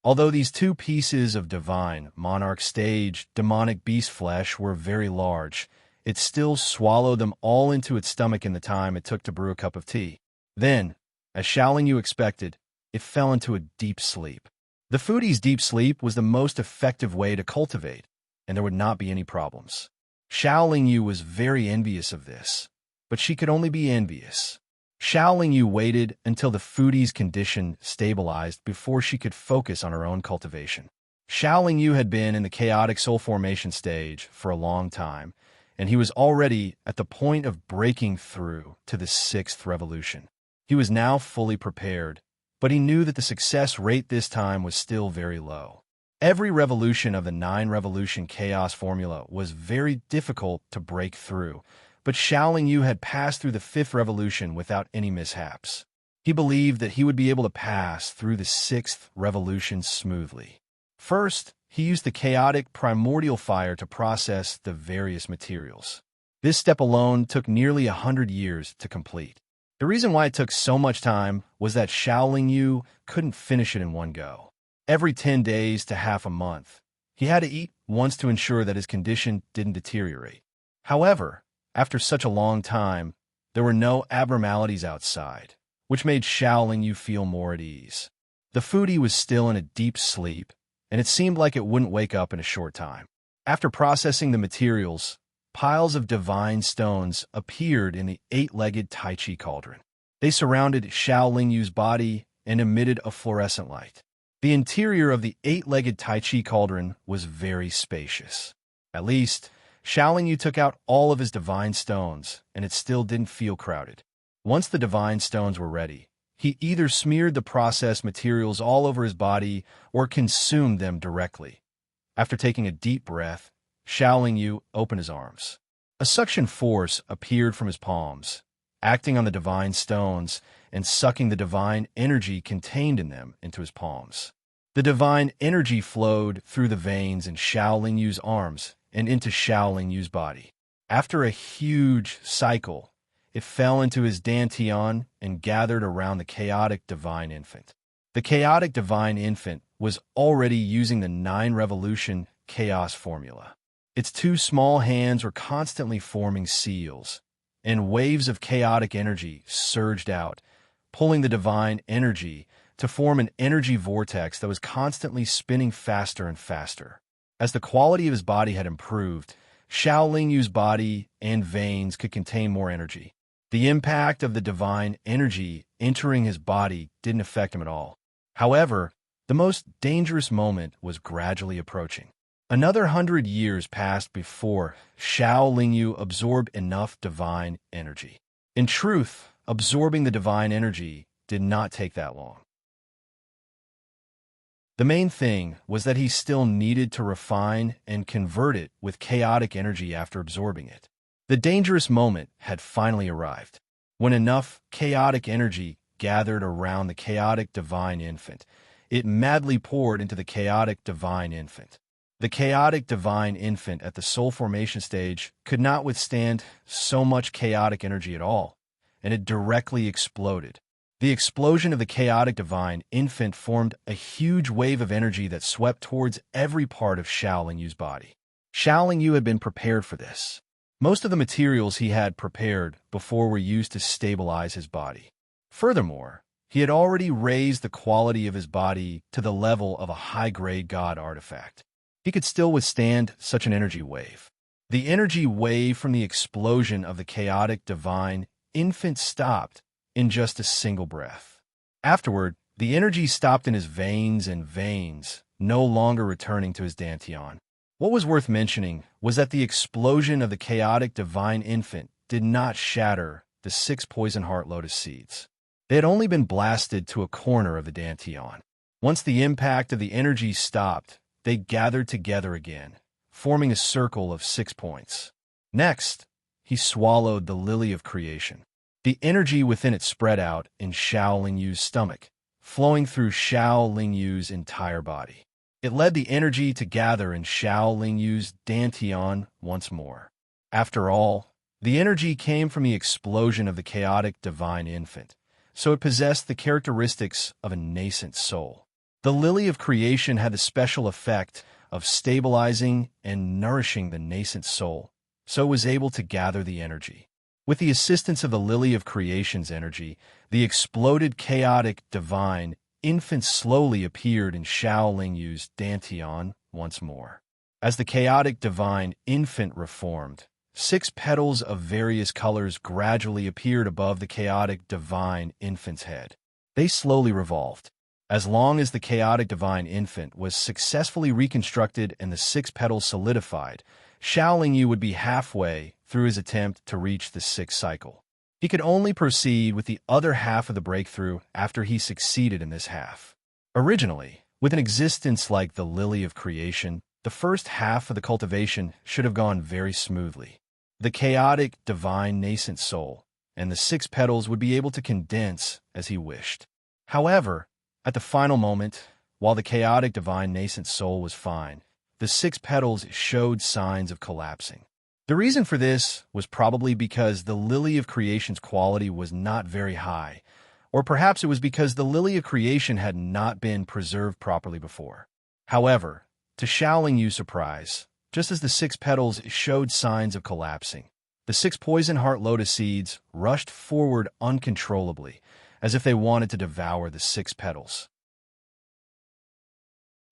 Although these 2 pieces of divine monarch stage demonic beast flesh were very large, it still swallowed them all into its stomach in the time it took to brew a cup of tea. Then, as Shaoling Yu expected, it fell into a deep sleep. The Fudi's deep sleep was the most effective way to cultivate, and there would not be any problems. Shaoling Yu was very envious of this, but she could only be envious. Shaoling Yu waited until the Fudi's condition stabilized before she could focus on her own cultivation. Shaoling Yu had been in the chaotic soul formation stage for a long time, and he was already at the point of breaking through to the sixth revolution. He was now fully prepared, but he knew that the success rate this time was still very low. Every revolution of the 9-revolution chaos formula was very difficult to break through, but Xiaoling Yu had passed through the 5th revolution without any mishaps. He believed that he would be able to pass through the 6th revolution smoothly. First, he used the chaotic primordial fire to process the various materials. This step alone took nearly 100 years to complete. The reason why it took so much time was that Xiaoling Yu couldn't finish it in one go. Every 10 days to half a month, he had to eat once to ensure that his condition didn't deteriorate. However, after such a long time, there were no abnormalities outside, which made Xiaoling Yu feel more at ease. The foodie was still in a deep sleep, and it seemed like it wouldn't wake up in a short time. After processing the materials, piles of divine stones appeared in the 8-legged Tai Chi cauldron. They surrounded Xiaoling Yu's body and emitted a fluorescent light. The interior of the 8-legged Tai Chi cauldron was very spacious. At least, Xiaoling Yu took out all of his divine stones, and it still didn't feel crowded. Once the divine stones were ready, he either smeared the processed materials all over his body or consumed them directly. After taking a deep breath, Xiaoling Yu opened his arms. A suction force appeared from his palms, acting on the divine stones and sucking the divine energy contained in them into his palms. The divine energy flowed through the veins in Xiaoling Yu's arms and into Xiaoling Yu's body. After a huge cycle, it fell into his dantian and gathered around the chaotic divine infant. The chaotic divine infant was already using the 9-revolution chaos formula. Its 2 small hands were constantly forming seals, and waves of chaotic energy surged out, pulling the divine energy to form an energy vortex that was constantly spinning faster and faster. As the quality of his body had improved, Xiaoling Yu's body and veins could contain more energy. The impact of the divine energy entering his body didn't affect him at all. However, the most dangerous moment was gradually approaching. Another 100 years passed before Xiaoling Yu absorbed enough divine energy. In truth, absorbing the divine energy did not take that long. The main thing was that he still needed to refine and convert it with chaotic energy after absorbing it. The dangerous moment had finally arrived. When enough chaotic energy gathered around the chaotic divine infant, it madly poured into the chaotic divine infant. The chaotic divine infant at the soul formation stage could not withstand so much chaotic energy at all, and it directly exploded. The explosion of the chaotic divine infant formed a huge wave of energy that swept towards every part of Xiaoling Yu's body. Xiaoling Yu had been prepared for this. Most of the materials he had prepared before were used to stabilize his body. Furthermore, he had already raised the quality of his body to the level of a high-grade god artifact. He could still withstand such an energy wave. The energy wave from the explosion of the chaotic divine infant stopped in just a single breath. Afterward, the energy stopped in his veins and veins, no longer returning to his dantian. What was worth mentioning was that the explosion of the chaotic divine infant did not shatter the 6 poison heart lotus seeds. They had only been blasted to a corner of the dantian. Once the impact of the energy stopped, they gathered together again, forming a circle of 6 points. Next, he swallowed the lily of creation. The energy within it spread out in Xiaoling Yu's stomach, flowing through Xiaoling Yu's entire body. It led the energy to gather in Xiaoling Yu's dantian once more. After all, the energy came from the explosion of the chaotic divine infant, so it possessed the characteristics of a nascent soul. The lily of creation had the special effect of stabilizing and nourishing the nascent soul, so it was able to gather the energy. With the assistance of the lily of creation's energy, the exploded chaotic divine infant slowly appeared in Xiaoling Yu's dantian once more. As the chaotic divine infant reformed, 6 petals of various colors gradually appeared above the chaotic divine infant's head. They slowly revolved. As long as the chaotic divine infant was successfully reconstructed and the 6 petals solidified, Xiao Yu would be halfway through his attempt to reach the sixth cycle. He could only proceed with the other half of the breakthrough after he succeeded in this half. Originally, with an existence like the lily of creation, the first half of the cultivation should have gone very smoothly. The chaotic, divine, nascent soul and the six petals would be able to condense as he wished. However, at the final moment, while the chaotic, divine, nascent soul was fine, the six petals showed signs of collapsing. The reason for this was probably because the lily of creation's quality was not very high, or perhaps it was because the lily of creation had not been preserved properly before. However, to Xiao Yu's surprise, just as the six petals showed signs of collapsing, the six poison heart lotus seeds rushed forward uncontrollably, as if they wanted to devour the six petals.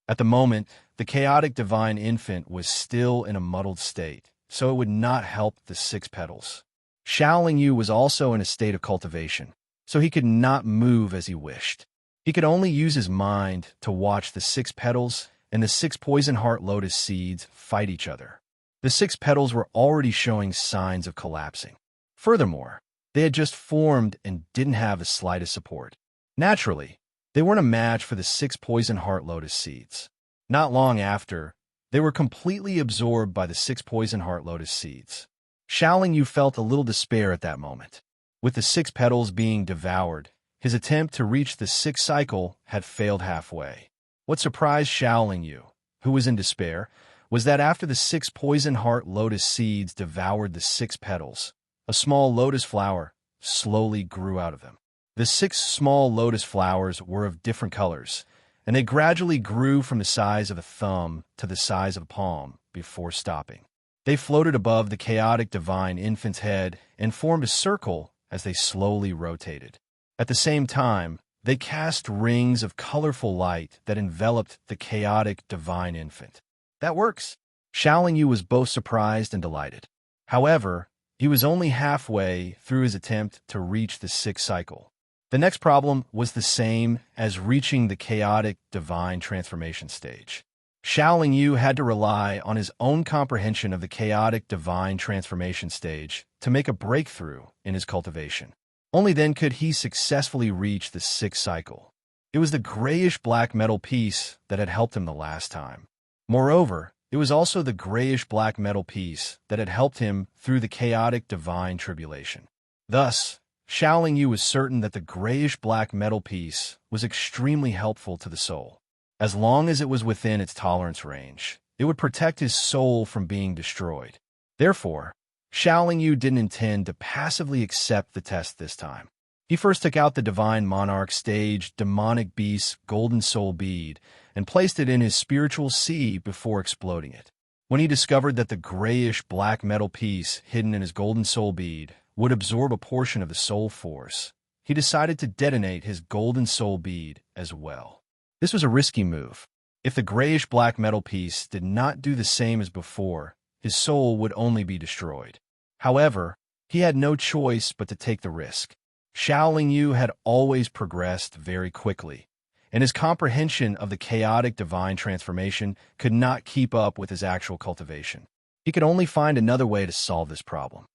At the moment, the chaotic divine infant was still in a muddled state, so it would not help the six petals. Xiao Yu was also in a state of cultivation, so he could not move as he wished. He could only use his mind to watch the six petals and the six poison heart lotus seeds fight each other. The six petals were already showing signs of collapsing. Furthermore, they had just formed and didn't have the slightest support. Naturally, they weren't a match for the six poison heart lotus seeds. Not long after, they were completely absorbed by the six poison heart lotus seeds. Xiao Yu felt a little despair at that moment. With the six petals being devoured, his attempt to reach the sixth cycle had failed halfway. What surprised Xiao Yu, who was in despair, was that after the six poison heart lotus seeds devoured the six petals, a small lotus flower slowly grew out of them. The six small lotus flowers were of different colors, and they gradually grew from the size of a thumb to the size of a palm before stopping. They floated above the chaotic divine infant's head and formed a circle as they slowly rotated. At the same time, they cast rings of colorful light that enveloped the chaotic divine infant. That works. Xiao Yu was both surprised and delighted. However, he was only halfway through his attempt to reach the sixth cycle. The next problem was the same as reaching the chaotic divine transformation stage. Xiao Yu had to rely on his own comprehension of the chaotic divine transformation stage to make a breakthrough in his cultivation. Only then could he successfully reach the sixth cycle. It was the grayish-black metal piece that had helped him the last time. Moreover, it was also the grayish-black metal piece that had helped him through the chaotic divine tribulation. Thus, Xiao Yu was certain that the grayish-black metal piece was extremely helpful to the soul. As long as it was within its tolerance range, it would protect his soul from being destroyed. Therefore, Xiao Yu didn't intend to passively accept the test this time. He first took out the Divine Monarch Stage Demonic Beast's Golden Soul Bead and placed it in his spiritual sea before exploding it. When he discovered that the grayish-black metal piece hidden in his Golden Soul Bead would absorb a portion of the soul force, he decided to detonate his Golden Soul Bead as well. This was a risky move. If the grayish-black metal piece did not do the same as before, his soul would only be destroyed. However, he had no choice but to take the risk. Xiao Yu had always progressed very quickly, and his comprehension of the chaotic divine transformation could not keep up with his actual cultivation. He could only find another way to solve this problem.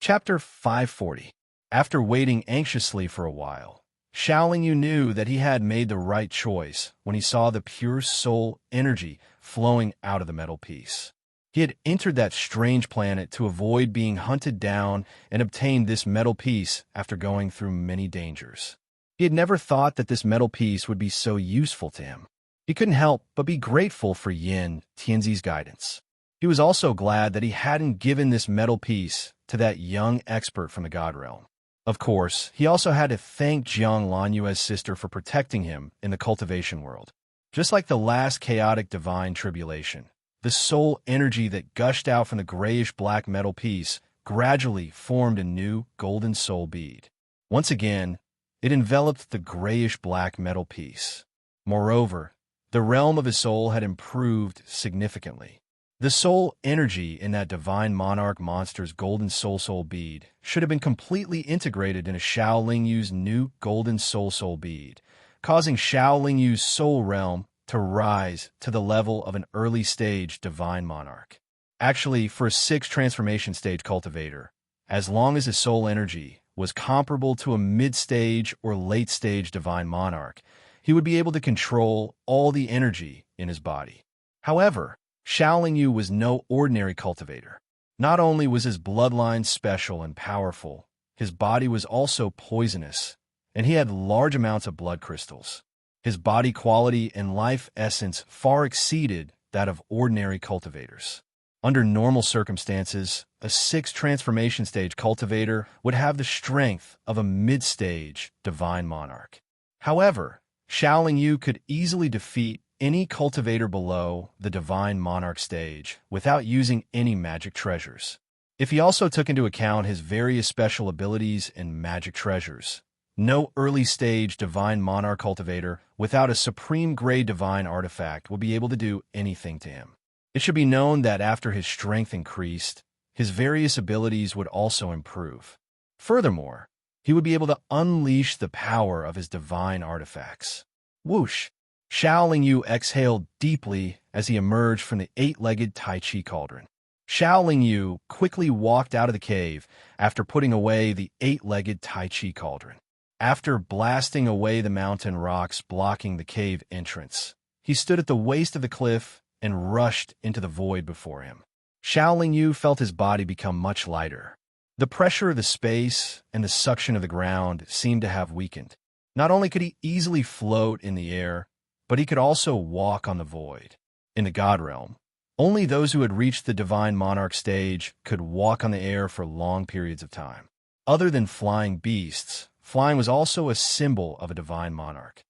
Chapter 540. After waiting anxiously for a while, Xiao Yu knew that he had made the right choice when he saw the pure soul energy flowing out of the metal piece. He had entered that strange planet to avoid being hunted down and obtained this metal piece after going through many dangers. He had never thought that this metal piece would be so useful to him. He couldn't help but be grateful for Yin Tianzi's guidance. He was also glad that he hadn't given this metal piece to that young expert from the God Realm. Of course, he also had to thank Jiang Lanyue's sister for protecting him in the cultivation world. Just like the last chaotic divine tribulation, the soul energy that gushed out from the grayish-black metal piece gradually formed a new golden soul bead. Once again, it enveloped the grayish-black metal piece. Moreover, the realm of his soul had improved significantly. The soul energy in that divine monarch monster's golden soul bead should have been completely integrated into Xiao Yu's new golden soul bead, causing Xiao Yu's soul realm to rise to the level of an early-stage divine monarch. Actually, for a 6th transformation stage cultivator, as long as his soul energy was comparable to a mid-stage or late-stage divine monarch, he would be able to control all the energy in his body. However, Xiaoling Yu was no ordinary cultivator. Not only was his bloodline special and powerful, his body was also poisonous, and he had large amounts of blood crystals. His body quality and life essence far exceeded that of ordinary cultivators. Under normal circumstances, a 6th transformation stage cultivator would have the strength of a mid-stage divine monarch. However, Xiaoling Yu could easily defeat any cultivator below the divine monarch stage without using any magic treasures. If he also took into account his various special abilities and magic treasures, no early-stage divine monarch cultivator without a supreme-grade divine artifact would be able to do anything to him. It should be known that after his strength increased, his various abilities would also improve. Furthermore, he would be able to unleash the power of his divine artifacts. Whoosh! Xiaoling Yu exhaled deeply as he emerged from the 8-legged Tai Chi cauldron. Xiaoling Yu quickly walked out of the cave after putting away the 8-legged Tai Chi cauldron. After blasting away the mountain rocks blocking the cave entrance, he stood at the waist of the cliff and rushed into the void before him. Xiaoling Yu felt his body become much lighter. The pressure of the space and the suction of the ground seemed to have weakened. Not only could he easily float in the air, but he could also walk on the void. In the God realm, only those who had reached the divine monarch stage could walk on the air for long periods of time. Other than flying beasts, flying was also a symbol of a divine monarch.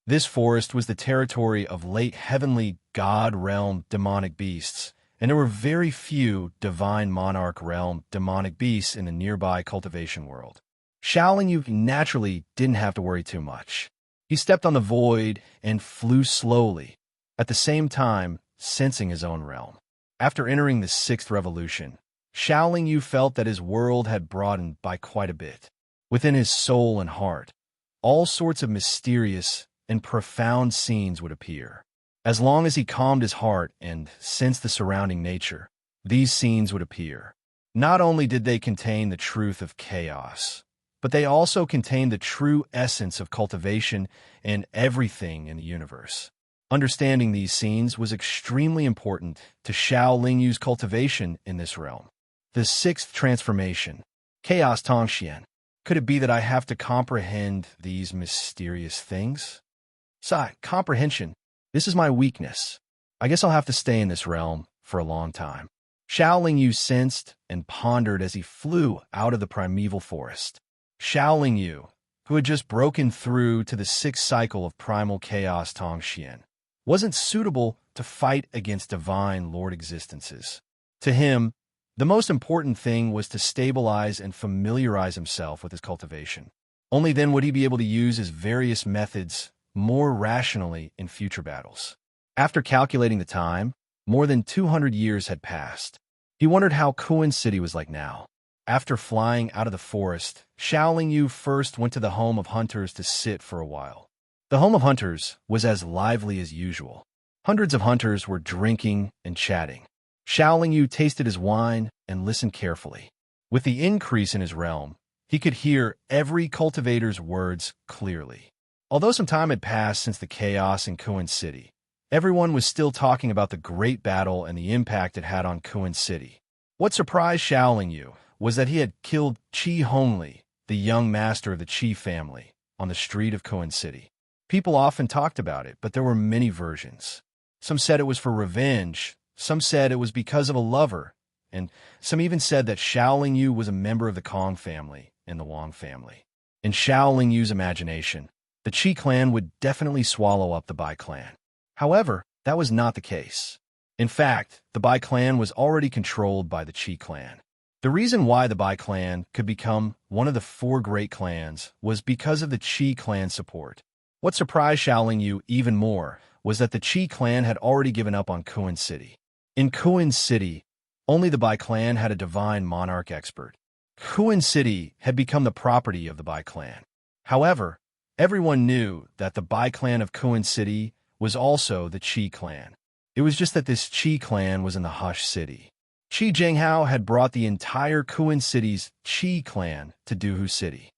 This forest was the territory of late heavenly God realm demonic beasts, and there were very few divine monarch realm demonic beasts in the nearby cultivation world. Xiaoling Yu naturally didn't have to worry too much. He stepped on the void and flew slowly, at the same time sensing his own realm. After entering the 6th revolution, Xiaoling Yu felt that his world had broadened by quite a bit. Within his soul and heart, all sorts of mysterious and profound scenes would appear. As long as he calmed his heart and sensed the surrounding nature, these scenes would appear. Not only did they contain the truth of chaos, but they also contained the true essence of cultivation and everything in the universe. Understanding these scenes was extremely important to Xiaoling Yu's cultivation in this realm. The 6th transformation, Chaos Tongxian. Could it be that I have to comprehend these mysterious things? Comprehension. This is my weakness. I guess I'll have to stay in this realm for a long time. Xiaoling Yu sensed and pondered as he flew out of the primeval forest. Xiaoling Yu, who had just broken through to the 6th cycle of primal chaos Tongxian, wasn't suitable to fight against divine Lord existences. To him, the most important thing was to stabilize and familiarize himself with his cultivation. Only then would he be able to use his various methods more rationally in future battles. After calculating the time, more than 200 years had passed. He wondered how Kuan City was like now. After flying out of the forest, Xiaoling Yu first went to the home of hunters to sit for a while. The home of hunters was as lively as usual. Hundreds of hunters were drinking and chatting. Xiaoling Yu tasted his wine and listened carefully. With the increase in his realm, he could hear every cultivator's words clearly. Although some time had passed since the chaos in Kuan City, everyone was still talking about the great battle and the impact it had on Kuan City. What surprised Xiaoling Yu was that he had killed Qi Hongli, the young master of the Qi family, on the street of Kuan City. People often talked about it, but there were many versions. Some said it was for revenge, some said it was because of a lover, and some even said that Xiaoling Yu was a member of the Kong family and the Wang family. In Xiaoling Yu's imagination, the Qi clan would definitely swallow up the Bai clan. However, that was not the case. In fact, the Bai clan was already controlled by the Qi clan. The reason why the Bai clan could become one of the 4 great clans was because of the Qi clan's support. What surprised Xiaoling Yu even more was that the Qi clan had already given up on Kuan City. In Kuan City, only the Bai clan had a divine monarch expert. Kuan City had become the property of the Bai clan. However, Everyone knew that the Bai clan of Kuan City was also the Qi clan. It was just that this Qi clan was in the Hush City. Qi Zhenghao had brought the entire Kuan City's Qi clan to Duhu City.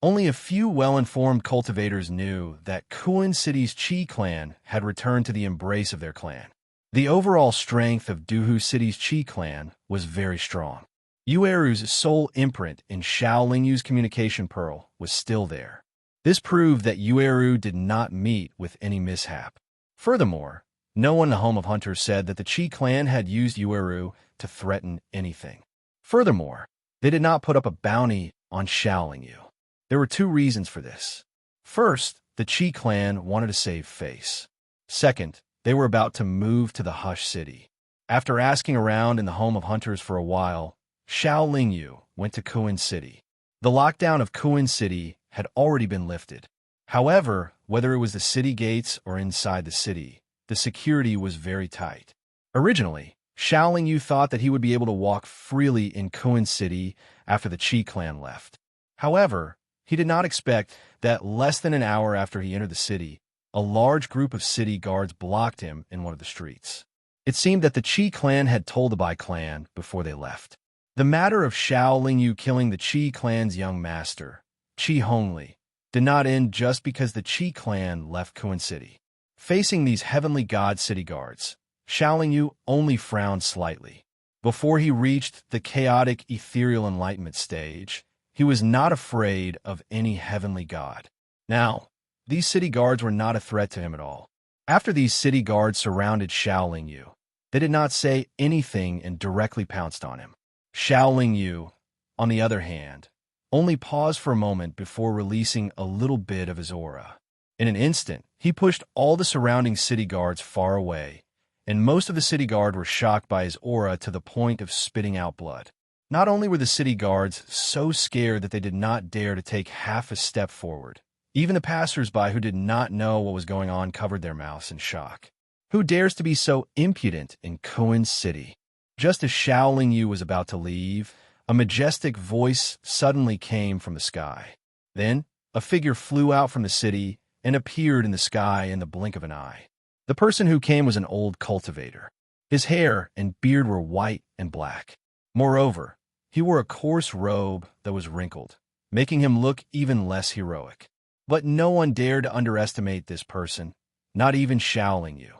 Only a few well-informed cultivators knew that Kuan City's Qi clan had returned to the embrace of their clan. The overall strength of Duhu City's Qi clan was very strong. Yueru's sole imprint in Xiaolingyu's communication pearl was still there. This proved that Yueru did not meet with any mishap. Furthermore, no one in the Home of Hunters said that the Qi clan had used Yueru to threaten anything. Furthermore, they did not put up a bounty on Xiaolingyu. There were two reasons for this. First, the Qi clan wanted to save face. Second, they were about to move to the Hush City. After asking around in the Home of Hunters for a while, Xiaolingyu went to Kuan City. The lockdown of Kuan City had already been lifted. However, whether it was the city gates or inside the city, the security was very tight. Originally, Xiaolingyu thought that he would be able to walk freely in Kuan City after the Qi clan left. However, he did not expect that less than an hour after he entered the city, a large group of city guards blocked him in one of the streets. It seemed that the Qi clan had told the Bai clan before they left. The matter of Xiaolingyu killing the Qi clan's young master, Qi Hongli, did not end just because the Qi clan left Kuan City. Facing these heavenly god city guards, Xiaolingyu only frowned slightly. Before he reached the chaotic ethereal enlightenment stage, he was not afraid of any heavenly god. Now, these city guards were not a threat to him at all. After these city guards surrounded Xiaolingyu, they did not say anything and directly pounced on him. Xiaolingyu, on the other hand, only paused for a moment before releasing a little bit of his aura. In an instant, he pushed all the surrounding city guards far away, and most of the city guard were shocked by his aura to the point of spitting out blood. Not only were the city guards so scared that they did not dare to take half a step forward, even the passers-by who did not know what was going on covered their mouths in shock. Who dares to be so impudent in Kuan City? Just as Xiaolingyu was about to leave, a majestic voice suddenly came from the sky. Then, a figure flew out from the city and appeared in the sky in the blink of an eye. The person who came was an old cultivator. His hair and beard were white and black. Moreover, he wore a coarse robe that was wrinkled, making him look even less heroic. But no one dared to underestimate this person, not even Xiaolingyu.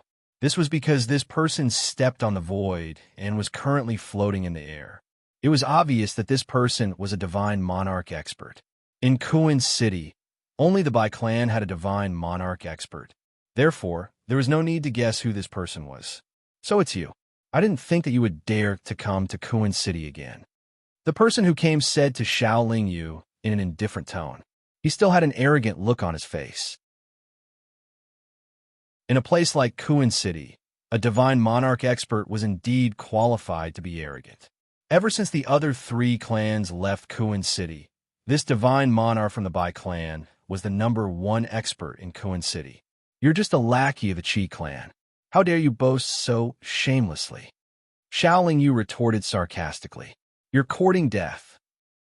This was because this person stepped on the void and was currently floating in the air. It was obvious that this person was a divine monarch expert. In Kuan City, only the Bai clan had a divine monarch expert. Therefore, there was no need to guess who this person was. So it's you. I didn't think that you would dare to come to Kuan City again. The person who came said to Xiaolingyu in an indifferent tone. He still had an arrogant look on his face. In a place like Kuan City, a divine monarch expert was indeed qualified to be arrogant. Ever since the other three clans left Kuan City, this divine monarch from the Bai clan was the #1 expert in Kuan City. You're just a lackey of the Qi clan. How dare you boast so shamelessly? Xiaolingyu retorted sarcastically. You're courting death.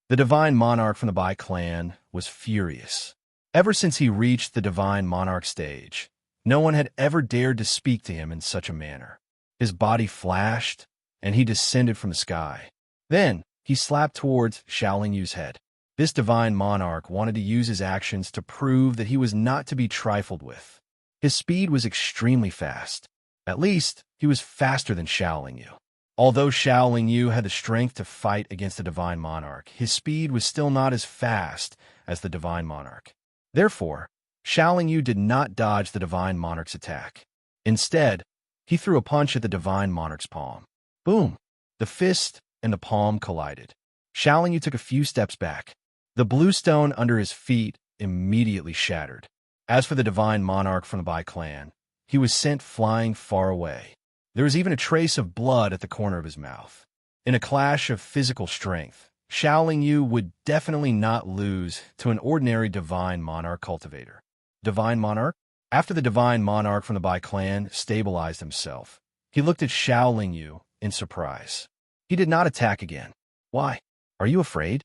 The divine monarch from the Bai clan was furious. Ever since he reached the divine monarch stage, no one had ever dared to speak to him in such a manner. His body flashed, and he descended from the sky. Then, he slapped towards Xiaolingyu's head. This divine monarch wanted to use his actions to prove that he was not to be trifled with. His speed was extremely fast. At least, he was faster than Xiaolingyu. Although Xiaolingyu had the strength to fight against the divine monarch, his speed was still not as fast as the divine monarch. Therefore, Xiaolingyu did not dodge the divine monarch's attack. Instead, he threw a punch at the divine monarch's palm. Boom! The fist and the palm collided. Xiaolingyu took a few steps back. The blue stone under his feet immediately shattered. As for the divine monarch from the Bai clan, he was sent flying far away. There was even a trace of blood at the corner of his mouth. In a clash of physical strength, Xiaolingyu would definitely not lose to an ordinary divine monarch cultivator. Divine monarch? After the divine monarch from the Bai clan stabilized himself, he looked at Xiaolingyu in surprise. He did not attack again. Why? Are you afraid?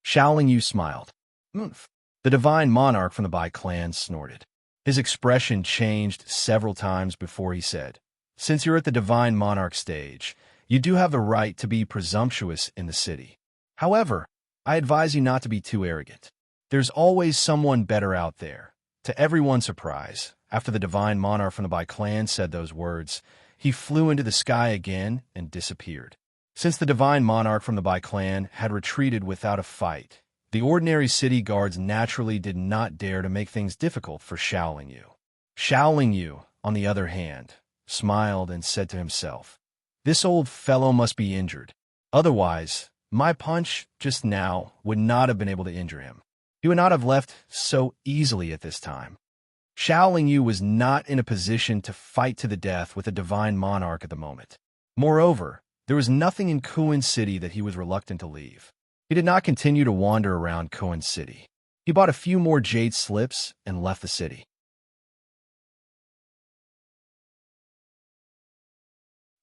Xiaolingyu smiled. "Oomph." The divine monarch from the Bai clan snorted. His expression changed several times before he said, "Since you're at the divine monarch stage, you do have the right to be presumptuous in the city. However, I advise you not to be too arrogant. There's always someone better out there." To everyone's surprise, after the divine monarch from the Bai clan said those words, he flew into the sky again and disappeared. Since the divine monarch from the Bai clan had retreated without a fight, the ordinary city guards naturally did not dare to make things difficult for Xiaoling Yu. Xiaoling Yu, on the other hand, smiled and said to himself, "This old fellow must be injured. Otherwise, my punch just now would not have been able to injure him. He would not have left so easily at this time." Xiaoling Yu was not in a position to fight to the death with the divine monarch at the moment. Moreover, there was nothing in Kuan City that he was reluctant to leave. He did not continue to wander around Kuan City. He bought a few more jade slips and left the city.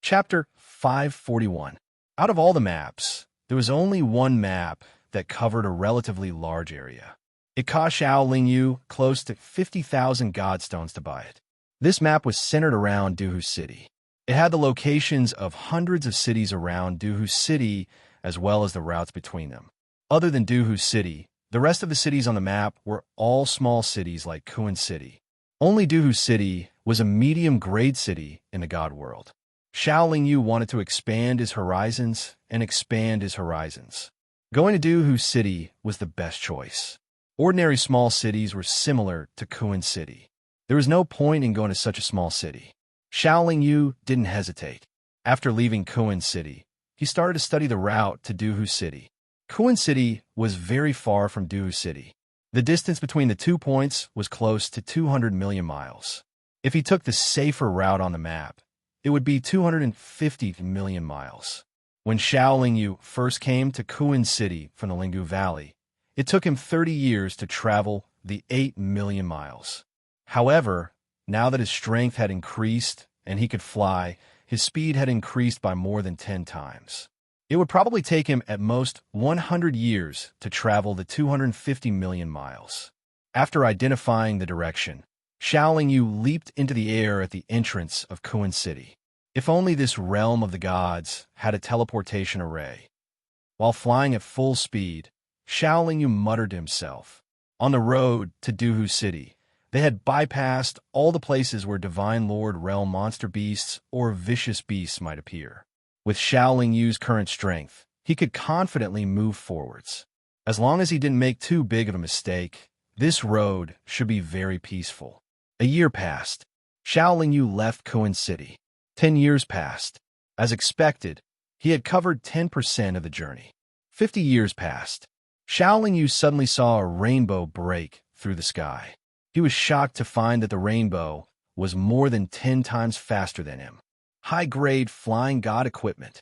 Chapter 541. Out of all the maps, there was only one map that covered a relatively large area. It cost Xiaoling Yu close to 50,000 godstones to buy it. This map was centered around Duhu City. It had the locations of hundreds of cities around Duhu City, as well as the routes between them. Other than Duhu City, the rest of the cities on the map were all small cities like Kuan City. Only Duhu City was a medium-grade city in the God world. Xiaoling Yu wanted to expand his horizons and expand his horizons. Going to Duhu City was the best choice. Ordinary small cities were similar to Kuan City. There was no point in going to such a small city. Xiaoling Yu didn't hesitate. After leaving Kuan City, he started to study the route to Duhu City. Kuan City was very far from Duhu City. The distance between the 2 points was close to 200 million miles. If he took the safer route on the map, it would be 250 million miles. When Xiaoling Yu first came to Kuan City from the Linggu Valley, it took him 30 years to travel the 8 million miles. However, now that his strength had increased and he could fly, his speed had increased by more than 10 times. It would probably take him at most 100 years to travel the 250 million miles. After identifying the direction, Xiaoling Yu leaped into the air at the entrance of Kuan City. If only this realm of the gods had a teleportation array. While flying at full speed, Xiaoling Yu muttered to himself. On the road to Duhu City, they had bypassed all the places where Divine Lord realm monster beasts or vicious beasts might appear. With Xiaoling Yu's current strength, he could confidently move forwards. As long as he didn't make too big of a mistake, this road should be very peaceful. A year passed. Xiaoling Yu left Kuan City. 10 years passed. As expected, he had covered 10% of the journey. 50 years passed. Xiaoling Yu suddenly saw a rainbow break through the sky. He was shocked to find that the rainbow was more than 10 times faster than him. High-grade flying god equipment.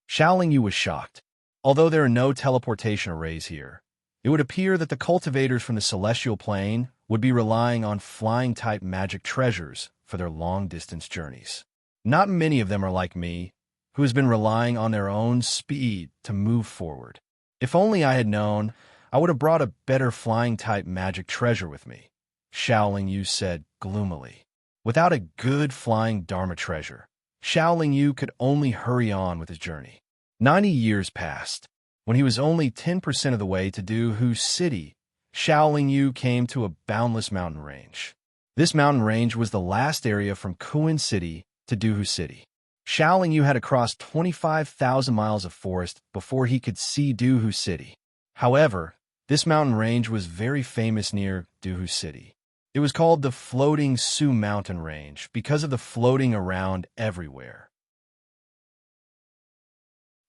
Xiaoling Yu was shocked. Although there are no teleportation arrays here, it would appear that the cultivators from the celestial plane would be relying on flying-type magic treasures for their long-distance journeys. Not many of them are like me, who has been relying on their own speed to move forward. If only I had known, I would have brought a better flying-type magic treasure with me, Xiaoling Yu said gloomily. Without a good flying Dharma treasure, Xiaoling Yu could only hurry on with his journey. 90 years passed. When he was only 10% of the way to Duhu City, Xiaoling Yu came to a boundless mountain range. This mountain range was the last area from Kuan City to Duhu City. Xiaoling Yu had to cross 25,000 miles of forest before he could see Duhu City. However, this mountain range was very famous near Duhu City. It was called the Floating Sioux Mountain Range because of the floating around everywhere.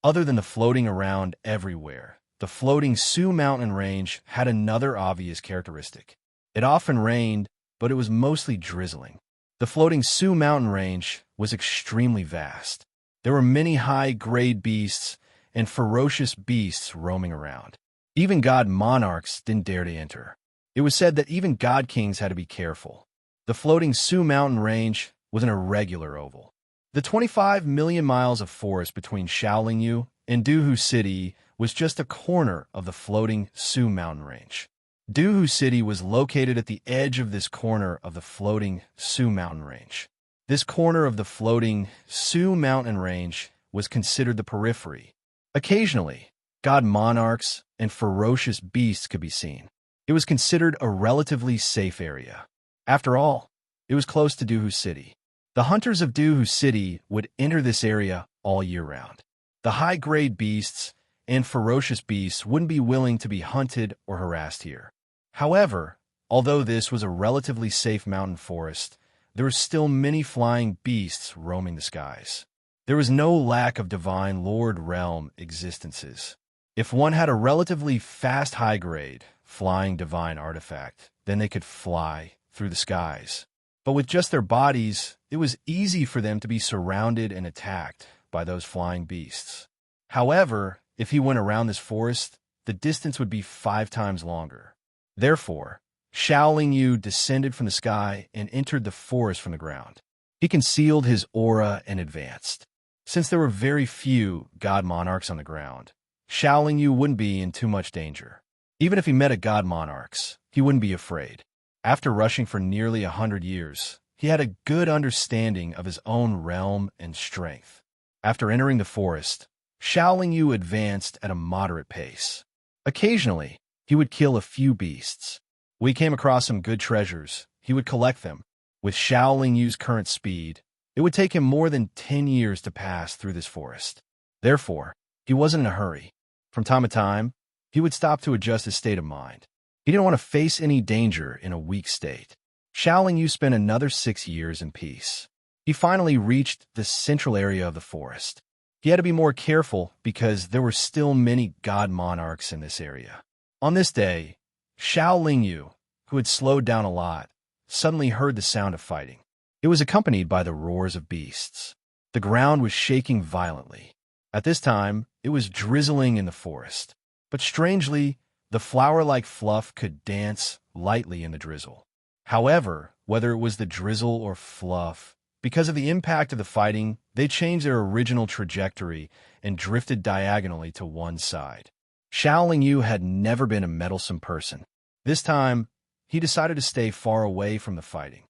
Other than the floating around everywhere, the Floating Sioux Mountain Range had another obvious characteristic. It often rained, but it was mostly drizzling. The Floating Sioux Mountain Range was extremely vast. There were many high-grade beasts and ferocious beasts roaming around. Even god monarchs didn't dare to enter. It was said that even god kings had to be careful. The Floating Sioux Mountain Range was an irregular oval. The 25 million miles of forest between Xiaoling Yu and Duhu City was just a corner of the Floating Sioux Mountain Range. Doohoo City was located at the edge of this corner of the floating Sioux mountain range. This corner of the floating Sioux mountain range was considered the periphery. Occasionally, god monarchs and ferocious beasts could be seen. It was considered a relatively safe area. After all, it was close to Doohoo City. The hunters of Doohoo City would enter this area all year round. The high-grade beasts and ferocious beasts wouldn't be willing to be hunted or harassed here. However, although this was a relatively safe mountain forest, there were still many flying beasts roaming the skies. There was no lack of divine Lord Realm existences. If one had a relatively fast high-grade, flying divine artifact, then they could fly through the skies. But with just their bodies, it was easy for them to be surrounded and attacked by those flying beasts. However, if he went around this forest, the distance would be 5 times longer. Therefore, Xiaoling Yu descended from the sky and entered the forest from the ground. He concealed his aura and advanced. Since there were very few god monarchs on the ground, Xiaoling Yu wouldn't be in too much danger. Even if he met a god monarchs, he wouldn't be afraid. After rushing for nearly 100 years, he had a good understanding of his own realm and strength. After entering the forest, Xiaoling Yu advanced at a moderate pace. Occasionally, he would kill a few beasts. When he came across some good treasures, he would collect them. With Xiaoling Yu's current speed, it would take him more than 10 years to pass through this forest. Therefore, he wasn't in a hurry. From time to time, he would stop to adjust his state of mind. He didn't want to face any danger in a weak state. Xiaoling Yu spent another 6 years in peace. He finally reached the central area of the forest. He had to be more careful because there were still many god monarchs in this area. On this day, Xiaoling Yu, who had slowed down a lot, suddenly heard the sound of fighting. It was accompanied by the roars of beasts. The ground was shaking violently. At this time, it was drizzling in the forest. But strangely, the flower-like fluff could dance lightly in the drizzle. However, whether it was the drizzle or fluff, because of the impact of the fighting, they changed their original trajectory and drifted diagonally to one side. Xiaoling Yu had never been a meddlesome person. This time, he decided to stay far away from the fighting.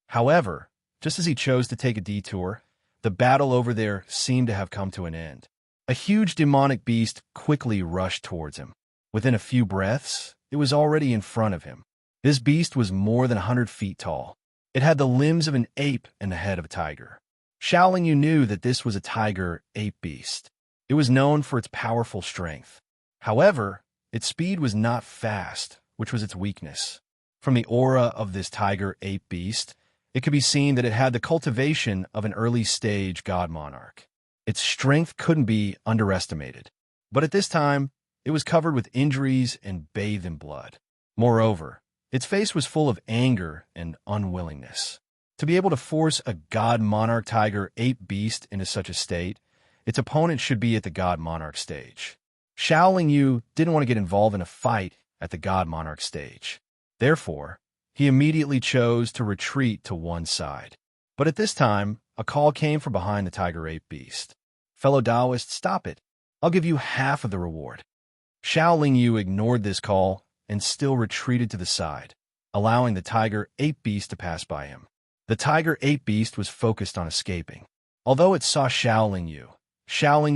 However, just as he chose to take a detour, the battle over there seemed to have come to an end. A huge demonic beast quickly rushed towards him. Within a few breaths, it was already in front of him. This beast was more than 100 feet tall. It had the limbs of an ape and the head of a tiger. Xiaoling Yu knew that this was a tiger-ape beast. It was known for its powerful strength. However, its speed was not fast, which was its weakness. From the aura of this tiger-ape beast, it could be seen that it had the cultivation of an early-stage god monarch. Its strength couldn't be underestimated. But at this time, it was covered with injuries and bathed in blood. Moreover, its face was full of anger and unwillingness. To be able to force a god monarch tiger-ape beast into such a state, its opponent should be at the god monarch stage. Xiaoling Yu didn't want to get involved in a fight at the god monarch stage. Therefore, he immediately chose to retreat to one side. But at this time, a call came from behind the tiger-ape beast. "Fellow Taoist, stop it. I'll give you half of the reward." Xiaoling Yu ignored this call and still retreated to the side, allowing the tiger-ape beast to pass by him. The tiger-ape beast was focused on escaping. Although it saw Xiaoling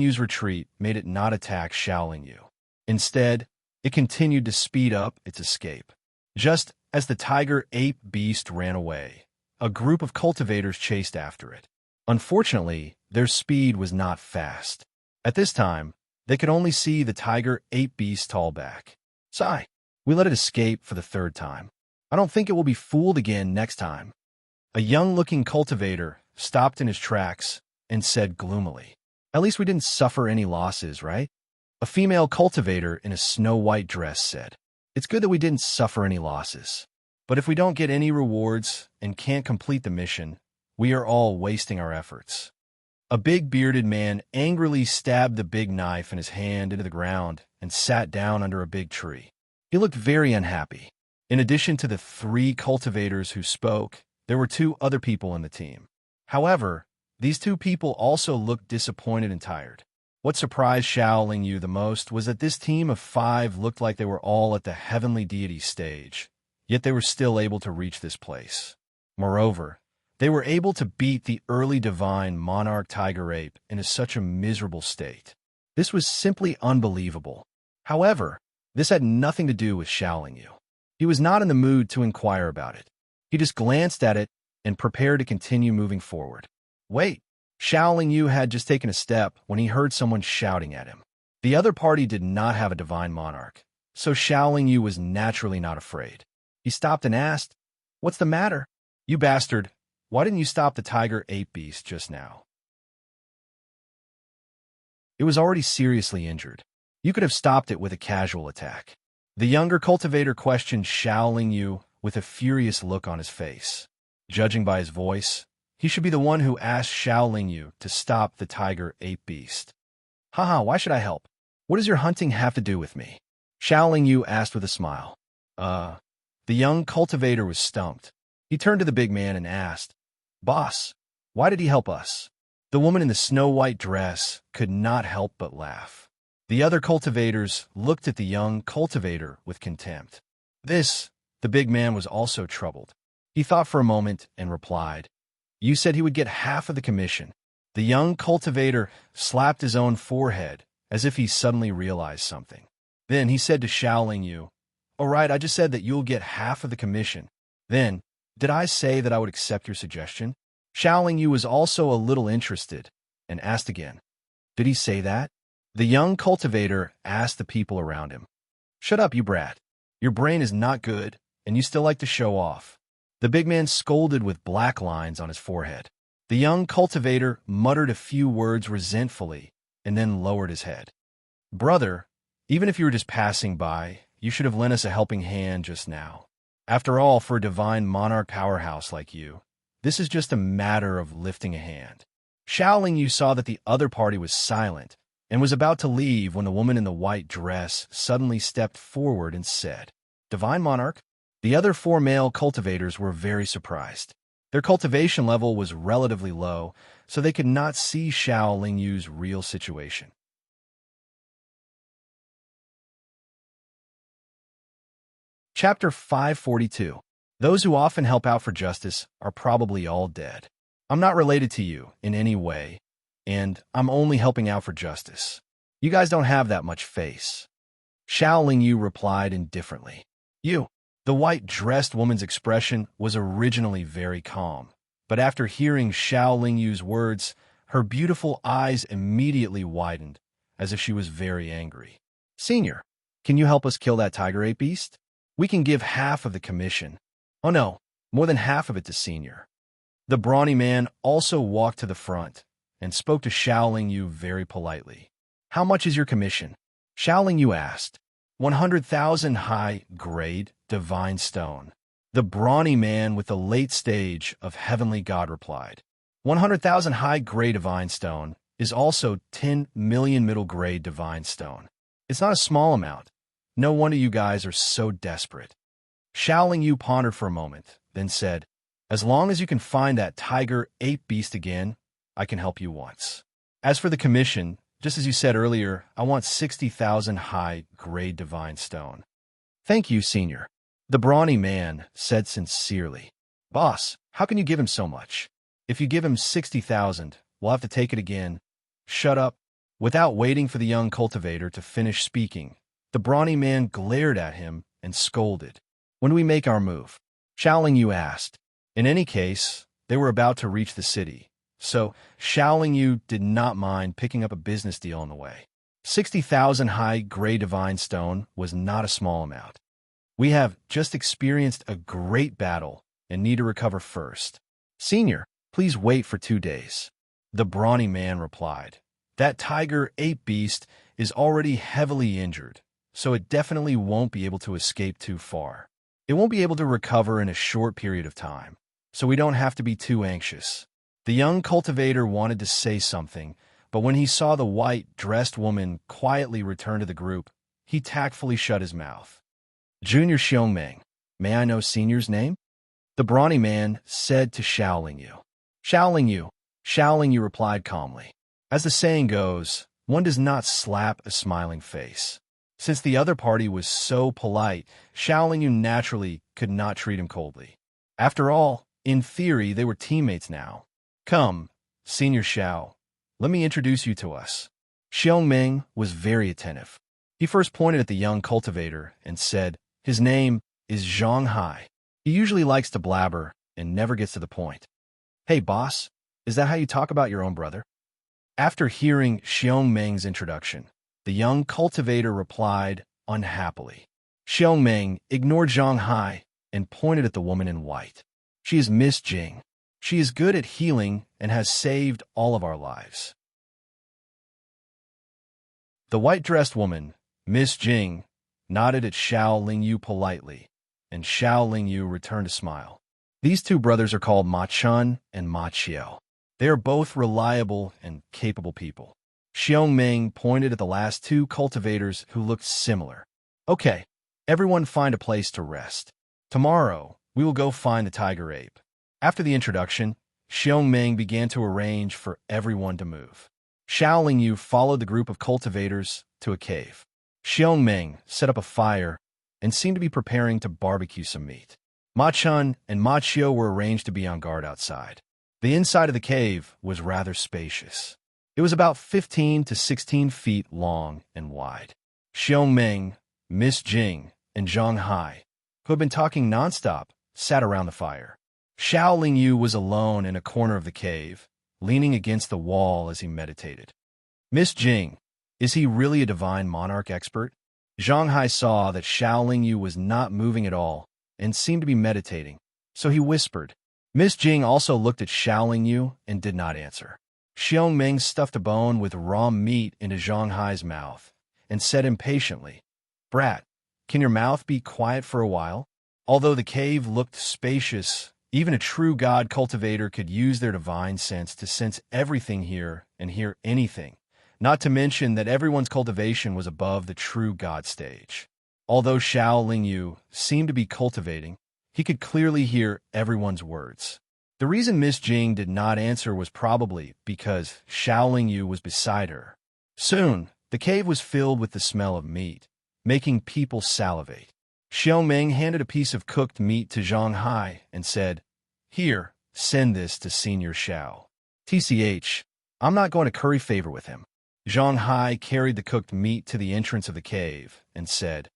Yu's retreat made it not attack Xiaoling Yu. Instead, it continued to speed up its escape. Just as the tiger-ape beast ran away, a group of cultivators chased after it. Unfortunately, their speed was not fast. At this time, they could only see the tiger-ape beast's tall back. "Sigh, we let it escape for the 3rd time. I don't think it will be fooled again next time." A young-looking cultivator stopped in his tracks and said gloomily, "At least we didn't suffer any losses, right?" A female cultivator in a snow-white dress said, "It's good that we didn't suffer any losses. But if we don't get any rewards and can't complete the mission, we are all wasting our efforts." A big bearded man angrily stabbed the big knife in his hand into the ground and sat down under a big tree. He looked very unhappy. In addition to the 3 cultivators who spoke, there were 2 other people in the team. However, these 2 people also looked disappointed and tired. What surprised Xiao Yu the most was that this team of 5 looked like they were all at the heavenly deity stage, yet they were still able to reach this place. Moreover, they were able to beat the early divine monarch tiger ape in such a miserable state. This was simply unbelievable. However, this had nothing to do with Xiao Yu. He was not in the mood to inquire about it. He just glanced at it and prepared to continue moving forward. Wait, Xiao Yu had just taken a step when he heard someone shouting at him. The other party did not have a divine monarch, so Xiao Yu was naturally not afraid. He stopped and asked, "What's the matter? You bastard, why didn't you stop the tiger ape beast just now?" It was already seriously injured. You could have stopped it with a casual attack. The younger cultivator questioned Xiao Yu with a furious look on his face. Judging by his voice, he should be the one who asked Xiao Yu to stop the tiger ape beast. Haha, why should I help? What does your hunting have to do with me? Xiao Yu asked with a smile. The young cultivator was stumped. He turned to the big man and asked, "Boss, why did he help us?" The woman in the snow-white dress could not help but laugh. The other cultivators looked at the young cultivator with contempt. The big man was also troubled. He thought for a moment and replied, "You said he would get half of the commission." The young cultivator slapped his own forehead as if he suddenly realized something. Then he said to Xiao Yu, "All right, I just said that you'll get half of the commission. Then, did I say that I would accept your suggestion?" Xiao Yu was also a little interested and asked again, "Did he say that?" The young cultivator asked the people around him, "Shut up, you brat. Your brain is not good, and you still like to show off." The big man scolded with black lines on his forehead. The young cultivator muttered a few words resentfully and then lowered his head. "Brother, even if you were just passing by, you should have lent us a helping hand just now. After all, for a divine monarch powerhouse like you, this is just a matter of lifting a hand." Xiao Yu saw that the other party was silent and was about to leave when the woman in the white dress suddenly stepped forward and said, "Divine monarch?" The other 4 male cultivators were very surprised. Their cultivation level was relatively low, so they could not see Xiao Yu's real situation. Chapter 542. Those who often help out for justice are probably all dead. I'm not related to you in any way, and I'm only helping out for justice. You guys don't have that much face. Xiao Yu replied indifferently. The white-dressed woman's expression was originally very calm, but after hearing Xiao Yu's words, her beautiful eyes immediately widened, as if she was very angry. "Senior, can you help us kill that tiger ape beast? We can give half of the commission." "Oh no, more than half of it to Senior." The brawny man also walked to the front and spoke to Xiao Yu very politely. "How much is your commission?" Xiao Yu asked. 100,000 high-grade divine stone. The brawny man with the late stage of heavenly god replied. 100,000 high-grade divine stone is also 10 million middle-grade divine stone. It's not a small amount. No wonder you guys are so desperate. Xiao Yu pondered for a moment, then said, "As long as you can find that tiger ape beast again, I can help you once. As for the commission, just as you said earlier, I want 60,000 high-grade divine stone." "Thank you, Senior," the brawny man said sincerely. "Boss, how can you give him so much? If you give him 60,000, we'll have to take it again." "Shut up." Without waiting for the young cultivator to finish speaking, the brawny man glared at him and scolded. "When do we make our move?" Xiao Yu asked. In any case, they were about to reach the city, so Xiao Yu did not mind picking up a business deal on the way. 60,000 high-grade divine stone was not a small amount. "We have just experienced a great battle and need to recover first. Senior, please wait for 2 days." The brawny man replied. "That tiger ape beast is already heavily injured, so it definitely won't be able to escape too far. It won't be able to recover in a short period of time, so we don't have to be too anxious." The young cultivator wanted to say something, but when he saw the white-dressed woman quietly return to the group, he tactfully shut his mouth. "Junior Xiongmeng, may I know Senior's name?" the brawny man said to Xiao Yu. Xiao Yu replied calmly. As the saying goes, One does not slap a smiling face. Since the other party was so polite, Xiaoling naturally could not treat him coldly. After all, in theory, they were teammates now. Come, Senior Xiao, let me introduce you to us. Xiongming was very attentive. He first pointed at the young cultivator and said, his name is Zhang Hai. He usually likes to blabber and never gets to the point. Hey, boss, is that how you talk about your own brother? After hearing Xiongmeng's introduction, the young cultivator replied unhappily. Xiongmeng ignored Zhang Hai and pointed at the woman in white. She is Miss Jing. She is good at healing and has saved all of our lives. The white-dressed woman, Miss Jing, nodded at Xiao Lingyu politely, and Xiao Lingyu returned a smile. These two brothers are called Ma Chun and Ma Qiao. They are both reliable and capable people. Xiongmeng pointed at the last two cultivators who looked similar. Okay, everyone find a place to rest. Tomorrow, we will go find the tiger ape. After the introduction, Xiongmeng began to arrange for everyone to move. Xiao Lingyu followed the group of cultivators to a cave. Xiongmeng set up a fire and seemed to be preparing to barbecue some meat. Ma Chun and Ma Qiao were arranged to be on guard outside. The inside of the cave was rather spacious. It was about 15 to 16 feet long and wide. Xiongmeng, Miss Jing, and Zhang Hai, who had been talking nonstop, sat around the fire. Xiao Lingyu was alone in a corner of the cave, leaning against the wall as he meditated. Miss Jing, is he really a divine monarch expert? Zhang Hai saw that Xiao Lingyu was not moving at all and seemed to be meditating, so he whispered. Miss Jing also looked at Xiao Lingyu and did not answer. Xiongmeng stuffed a bone with raw meat into Zhang Hai's mouth and said impatiently, Brat, can your mouth be quiet for a while? Although the cave looked spacious, even a true god cultivator could use their divine sense to sense everything here and hear anything, not to mention that everyone's cultivation was above the true god stage. Although Xiao Lingyu seemed to be cultivating, he could clearly hear everyone's words. The reason Miss Jing did not answer was probably because Xiao Lingyu was beside her. Soon, the cave was filled with the smell of meat, making people salivate. Xiongmeng handed a piece of cooked meat to Zhang Hai and said, Here, send this to Senior Xiao. TCH, I'm not going to curry favor with him. Zhang Hai carried the cooked meat to the entrance of the cave and said,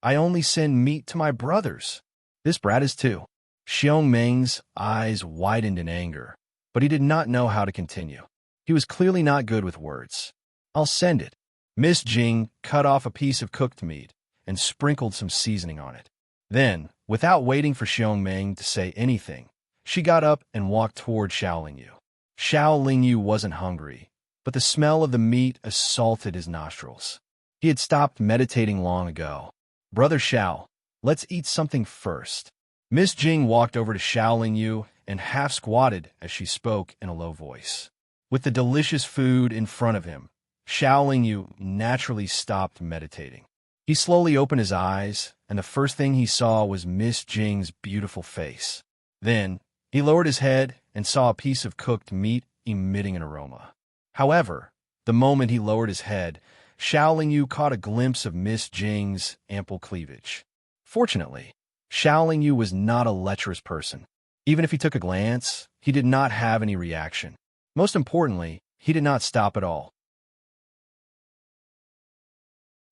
I only send meat to my brothers. This brat is too. Xiongmeng's eyes widened in anger, but he did not know how to continue. He was clearly not good with words. I'll send it. Miss Jing cut off a piece of cooked meat and sprinkled some seasoning on it. Then, without waiting for Xiongmeng to say anything, she got up and walked toward Xiao Lingyu. Xiao Lingyu wasn't hungry, but the smell of the meat assaulted his nostrils. He had stopped meditating long ago. Brother Xiao, let's eat something first. Miss Jing walked over to Xiao Lingyu and half-squatted as she spoke in a low voice. With the delicious food in front of him, Xiao Lingyu naturally stopped meditating. He slowly opened his eyes, and the first thing he saw was Miss Jing's beautiful face. Then, he lowered his head and saw a piece of cooked meat emitting an aroma. However, the moment he lowered his head, Xiao Lingyu caught a glimpse of Miss Jing's ample cleavage. Fortunately, Xiao Lingyu was not a lecherous person. Even if he took a glance, he did not have any reaction. Most importantly, he did not stop at all.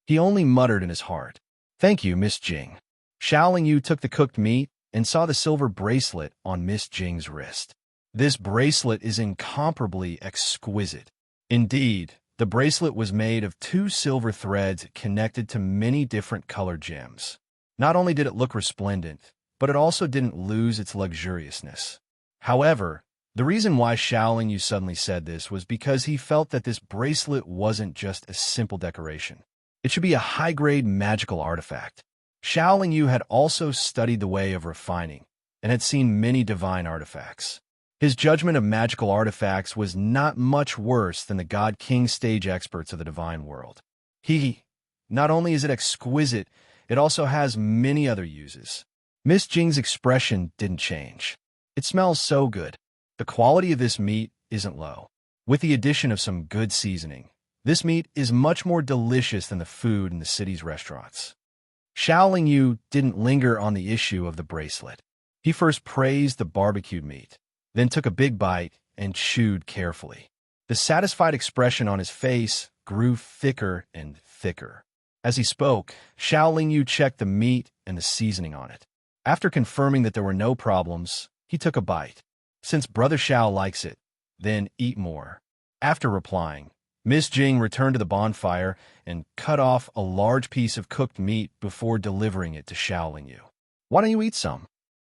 He only muttered in his heart, Thank you, Miss Jing. Xiao Lingyu took the cooked meat and saw the silver bracelet on Miss Jing's wrist. This bracelet is incomparably exquisite. Indeed, the bracelet was made of 2 silver threads connected to many different colored gems. Not only did it look resplendent, but it also didn't lose its luxuriousness. However, the reason why Xiao Lingyu suddenly said this was because he felt that this bracelet wasn't just a simple decoration. It should be a high-grade magical artifact. Xiao Lingyu had also studied the way of refining and had seen many divine artifacts. His judgment of magical artifacts was not much worse than the God King stage experts of the divine world. Not only is it exquisite, it also has many other uses. Miss Jing's expression didn't change. It smells so good. The quality of this meat isn't low. With the addition of some good seasoning, This meat is much more delicious than the food in the city's restaurants. Xiao Yu didn't linger on the issue of the bracelet. He first praised the barbecued meat, then took a big bite and chewed carefully. The satisfied expression on his face grew thicker and thicker. As he spoke, Xiao Yu checked the meat and the seasoning on it. After confirming that there were no problems, he took a bite. Since Brother Xiao likes it, then eat more. After replying, Miss Jing returned to the bonfire and cut off a large piece of cooked meat before delivering it to Xiao Yu. "Why don't you eat some?"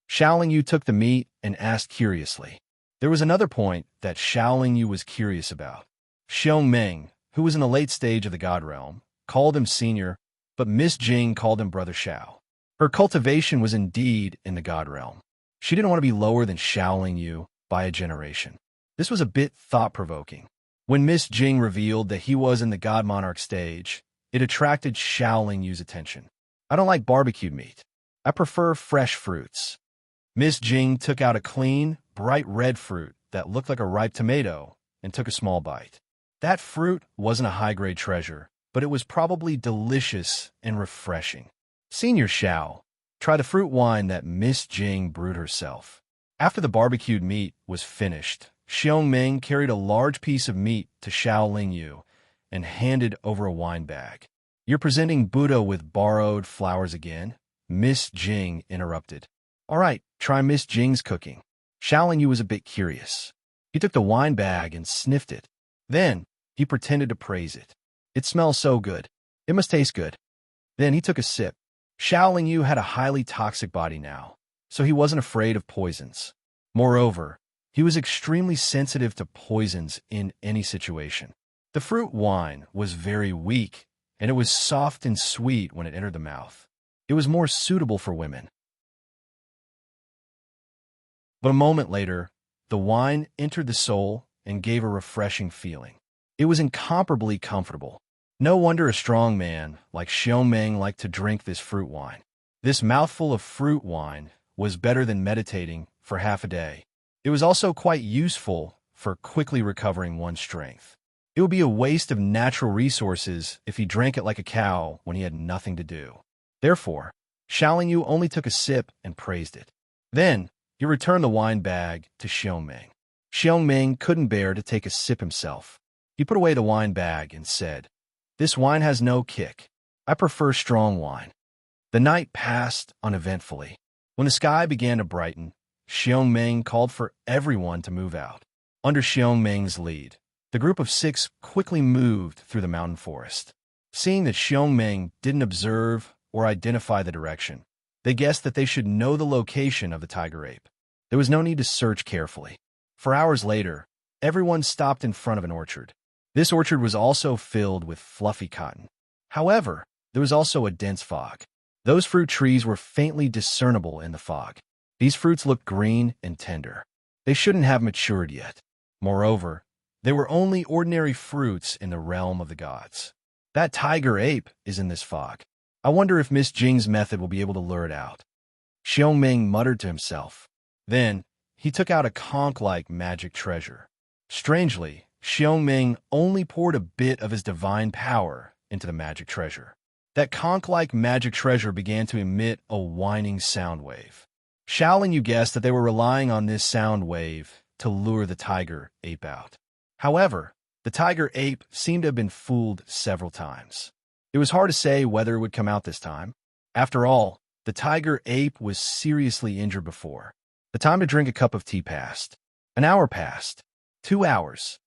Xiao Yu took the meat and asked curiously. There was another point that Xiao Yu was curious about. Xiong Meng, who was in the late stage of the God Realm, called him senior, but Miss Jing called him Brother Xiao. Her cultivation was indeed in the God Realm. She didn't want to be lower than Xiao Yu by a generation. This was a bit thought-provoking. When Miss Jing revealed that he was in the God Monarch stage, it attracted Xiao Yu's attention. "I don't like barbecued meat. I prefer fresh fruits." Miss Jing took out a clean, bright red fruit that looked like a ripe tomato and took a small bite. That fruit wasn't a high-grade treasure, but it was probably delicious and refreshing. "Senior Xiao, try the fruit wine that Miss Jing brewed herself." After the barbecued meat was finished, Xiong Meng carried a large piece of meat to Xiao Yu and handed over a wine bag. "You're presenting Buddha with borrowed flowers again?" Miss Jing interrupted. "All right, try Miss Jing's cooking." Xiao Yu was a bit curious. He took the wine bag and sniffed it. Then he pretended to praise it. "It smells so good. It must taste good." Then he took a sip. Xiao Yu had a highly toxic body now, so he wasn't afraid of poisons. Moreover, he was extremely sensitive to poisons in any situation. The fruit wine was very weak, and it was soft and sweet when it entered the mouth. It was more suitable for women. But a moment later, the wine entered the soul and gave a refreshing feeling. It was incomparably comfortable. No wonder a strong man like Xiong Meng liked to drink this fruit wine. This mouthful of fruit wine was better than meditating for half a day. It was also quite useful for quickly recovering one's strength. It would be a waste of natural resources if he drank it like a cow when he had nothing to do. Therefore, Xiao Yu only took a sip and praised it. Then, he returned the wine bag to Xiong Meng. Xiong Meng couldn't bear to take a sip himself. He put away the wine bag and said, "This wine has no kick. I prefer strong wine." The night passed uneventfully. When the sky began to brighten, Xiong Meng called for everyone to move out. Under Xiong Meng's lead, the group of 6 quickly moved through the mountain forest. Seeing that Xiong Meng didn't observe or identify the direction, they guessed that they should know the location of the tiger ape. There was no need to search carefully. For hours later, everyone stopped in front of an orchard. This orchard was also filled with fluffy cotton. However, there was also a dense fog. Those fruit trees were faintly discernible in the fog. These fruits looked green and tender. They shouldn't have matured yet. Moreover, they were only ordinary fruits in the realm of the gods. That tiger ape is in this fog. I wonder if Miss Jing's method will be able to lure it out. Xiong Meng muttered to himself. Then, he took out a conch-like magic treasure. Strangely, Xiong Meng only poured a bit of his divine power into the magic treasure. That conch-like magic treasure began to emit a whining sound wave. Xiao Yu guessed that they were relying on this sound wave to lure the tiger ape out. However, the tiger ape seemed to have been fooled several times. It was hard to say whether it would come out this time. After all, the tiger ape was seriously injured before. The time to drink a cup of tea passed. An hour passed. 2 hours.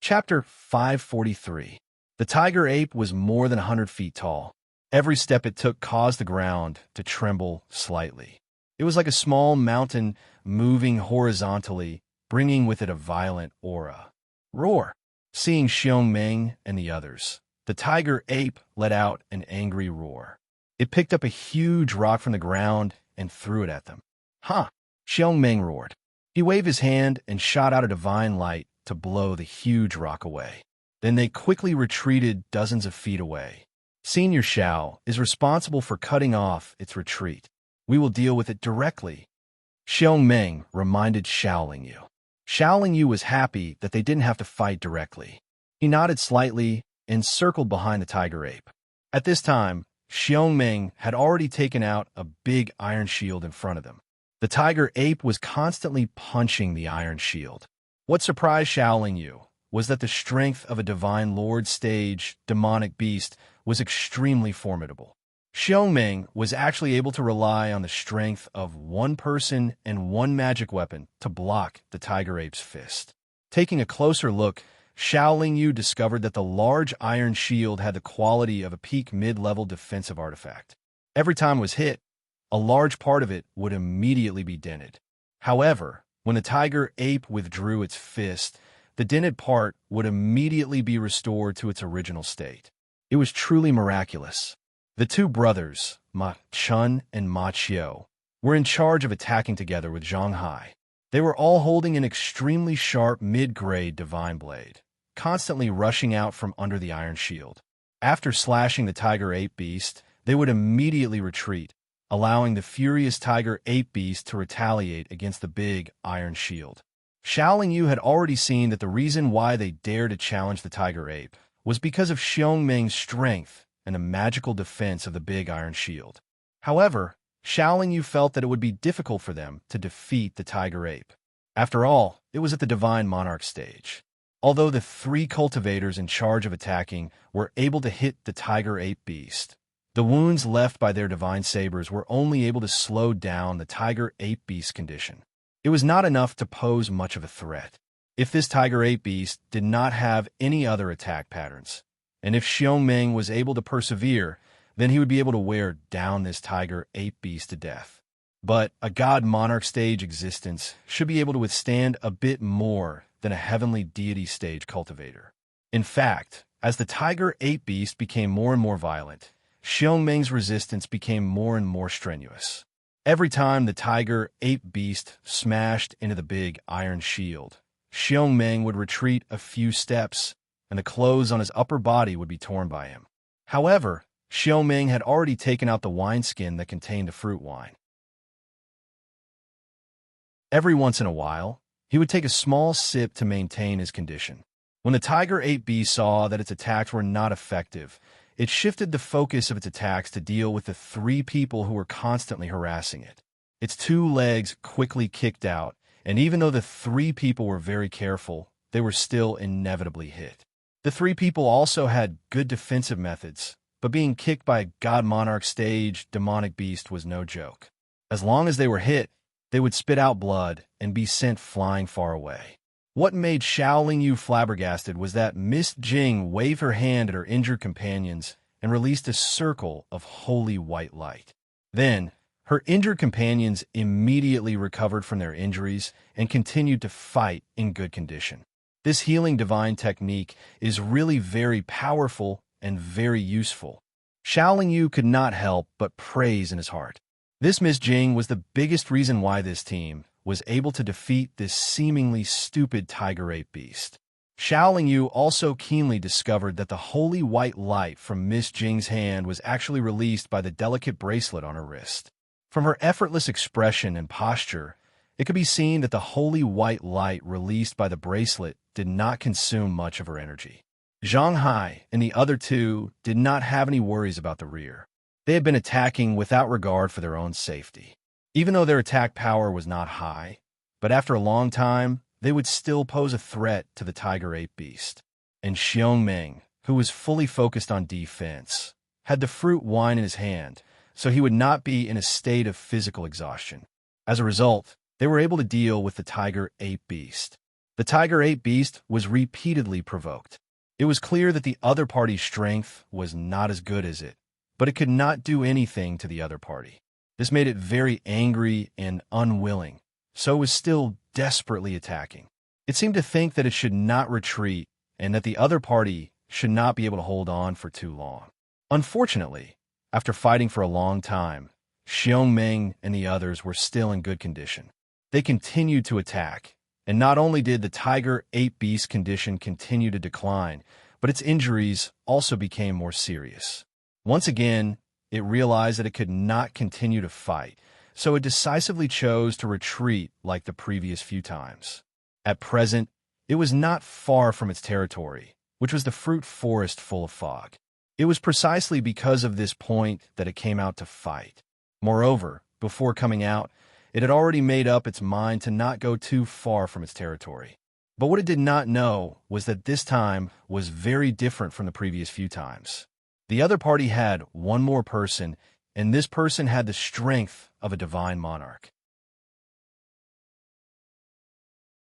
Chapter 543. The tiger ape was more than 100 feet tall. Every step it took caused the ground to tremble slightly. It was like a small mountain moving horizontally, bringing with it a violent aura. Roar! Seeing Xiong Meng and the others, the tiger ape let out an angry roar. It picked up a huge rock from the ground and threw it at them. "Huh!" Xiong Meng roared. He waved his hand and shot out a divine light to blow the huge rock away. Then they quickly retreated dozens of feet away. Senior Xiao is responsible for cutting off its retreat. We will deal with it directly. Xiong Meng reminded Xiao Yu. Xiaoling Yu was happy that they didn't have to fight directly. He nodded slightly and circled behind the tiger ape. At this time, Xiongming had already taken out a big iron shield in front of them. The tiger ape was constantly punching the iron shield. What surprised Xiaoling Yu was that the strength of a divine lord stage demonic beast was extremely formidable. Xiongming was actually able to rely on the strength of one person and one magic weapon to block the tiger ape's fist. Taking a closer look, Xiaoling Yu discovered that the large iron shield had the quality of a peak mid-level defensive artifact. Every time it was hit, a large part of it would immediately be dented. However, when the tiger ape withdrew its fist, the dented part would immediately be restored to its original state. It was truly miraculous. The two brothers, Ma Chun and Ma Qiu, were in charge of attacking together with Zhang Hai. They were all holding an extremely sharp mid-grade divine blade, constantly rushing out from under the iron shield. After slashing the tiger ape beast, they would immediately retreat, allowing the furious tiger ape beast to retaliate against the big iron shield. Xiaoling Yu had already seen that the reason why they dared to challenge the tiger ape was because of Xiongming's strength and the magical defense of the big iron shield. However, Xiaoling Yu felt that it would be difficult for them to defeat the tiger ape. After all, it was at the divine monarch stage. Although the three cultivators in charge of attacking were able to hit the tiger ape beast, the wounds left by their divine sabers were only able to slow down the tiger ape beast condition. It was not enough to pose much of a threat. If this tiger ape beast did not have any other attack patterns, and if Xiongming was able to persevere, then he would be able to wear down this tiger ape beast to death. But a god monarch stage existence should be able to withstand a bit more than a heavenly deity stage cultivator. In fact, as the tiger ape beast became more and more violent, Xiongming's resistance became more and more strenuous. Every time the tiger ape beast smashed into the big iron shield, Xiongming would retreat a few steps, and the clothes on his upper body would be torn by him. However, Xiongming had already taken out the wineskin that contained the fruit wine. Every once in a while, he would take a small sip to maintain his condition. When the tiger ape beast saw that its attacks were not effective, it shifted the focus of its attacks to deal with the three people who were constantly harassing it. Its two legs quickly kicked out, and even though the three people were very careful, they were still inevitably hit. The three people also had good defensive methods, but being kicked by a god monarch stage demonic beast was no joke. As long as they were hit, they would spit out blood and be sent flying far away. What made Xiaoling Yu flabbergasted was that Miss Jing waved her hand at her injured companions and released a circle of holy white light. Then, her injured companions immediately recovered from their injuries and continued to fight in good condition. This healing divine technique is really very powerful and very useful. Xiaoling Yu could not help but praise in his heart. This Miss Jing was the biggest reason why this team was able to defeat this seemingly stupid tiger ape beast. Xiaoling Yu also keenly discovered that the holy white light from Miss Jing's hand was actually released by the delicate bracelet on her wrist. From her effortless expression and posture, it could be seen that the holy white light released by the bracelet did not consume much of her energy. Zhang Hai and the other two did not have any worries about the rear. They had been attacking without regard for their own safety. Even though their attack power was not high, but after a long time, they would still pose a threat to the tiger ape beast. And Xiongming, who was fully focused on defense, had the fruit wine in his hand, so he would not be in a state of physical exhaustion. As a result, they were able to deal with the tiger ape beast. The tiger ape beast was repeatedly provoked. It was clear that the other party's strength was not as good as it, but it could not do anything to the other party. This made it very angry and unwilling, so it was still desperately attacking. It seemed to think that it should not retreat and that the other party should not be able to hold on for too long. Unfortunately, after fighting for a long time, Xiongming and the others were still in good condition. They continued to attack, and not only did the tiger ape beast condition continue to decline, but its injuries also became more serious. Once again, it realized that it could not continue to fight, so it decisively chose to retreat like the previous few times. At present, it was not far from its territory, which was the fruit forest full of fog. It was precisely because of this point that it came out to fight. Moreover, before coming out, it had already made up its mind to not go too far from its territory. But what it did not know was that this time was very different from the previous few times. The other party had one more person, and this person had the strength of a divine monarch.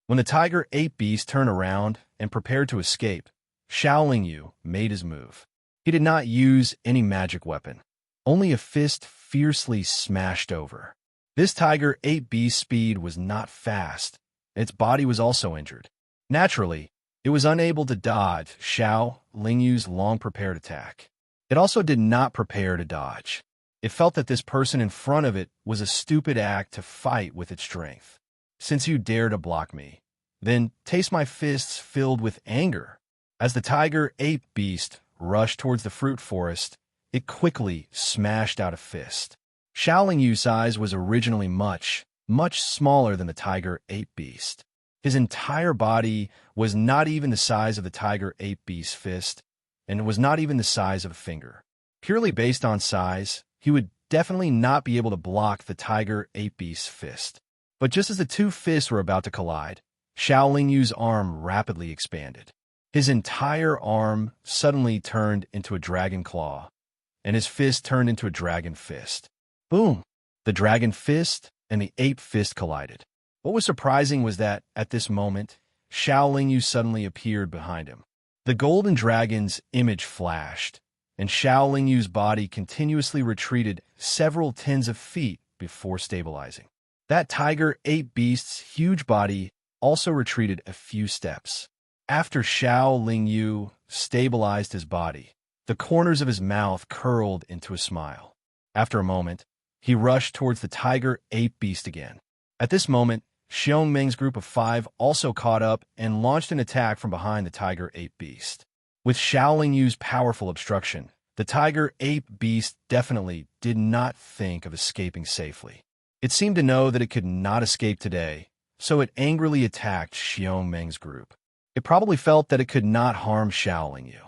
When the tiger-ape beast turned around and prepared to escape, Xiao Yu made his move. He did not use any magic weapon, only a fist fiercely smashed over. This tiger-ape beast's speed was not fast, and its body was also injured. Naturally, it was unable to dodge Xiao Yu's long-prepared attack. It also did not prepare to dodge. It felt that this person in front of it was a stupid act to fight with its strength. Since you dare to block me, then taste my fists filled with anger. As the tiger-ape beast rushed towards the fruit forest, it quickly smashed out a fist. Xiao Yu's size was originally much smaller than the tiger-ape beast. His entire body was not even the size of the tiger-ape beast's fist, and it was not even the size of a finger. Purely based on size, he would definitely not be able to block the tiger-ape beast's fist. But just as the two fists were about to collide, Xiao Yu's arm rapidly expanded. His entire arm suddenly turned into a dragon claw, and his fist turned into a dragon fist. Boom! The dragon fist and the ape fist collided. What was surprising was that, at this moment, Xiao Yu suddenly appeared behind him. The golden dragon's image flashed, and Xiao Yu's body continuously retreated several tens of feet before stabilizing. That tiger-ape beast's huge body also retreated a few steps. After Xiao Yu stabilized his body, the corners of his mouth curled into a smile. After a moment, he rushed towards the tiger-ape beast again. At this moment, Xiong Meng's group of 5 also caught up and launched an attack from behind the tiger-ape beast. With Xiao Yu's powerful obstruction, the tiger-ape beast definitely did not think of escaping safely. It seemed to know that it could not escape today, so it angrily attacked Xiong Meng's group. It probably felt that it could not harm Xiao Yu.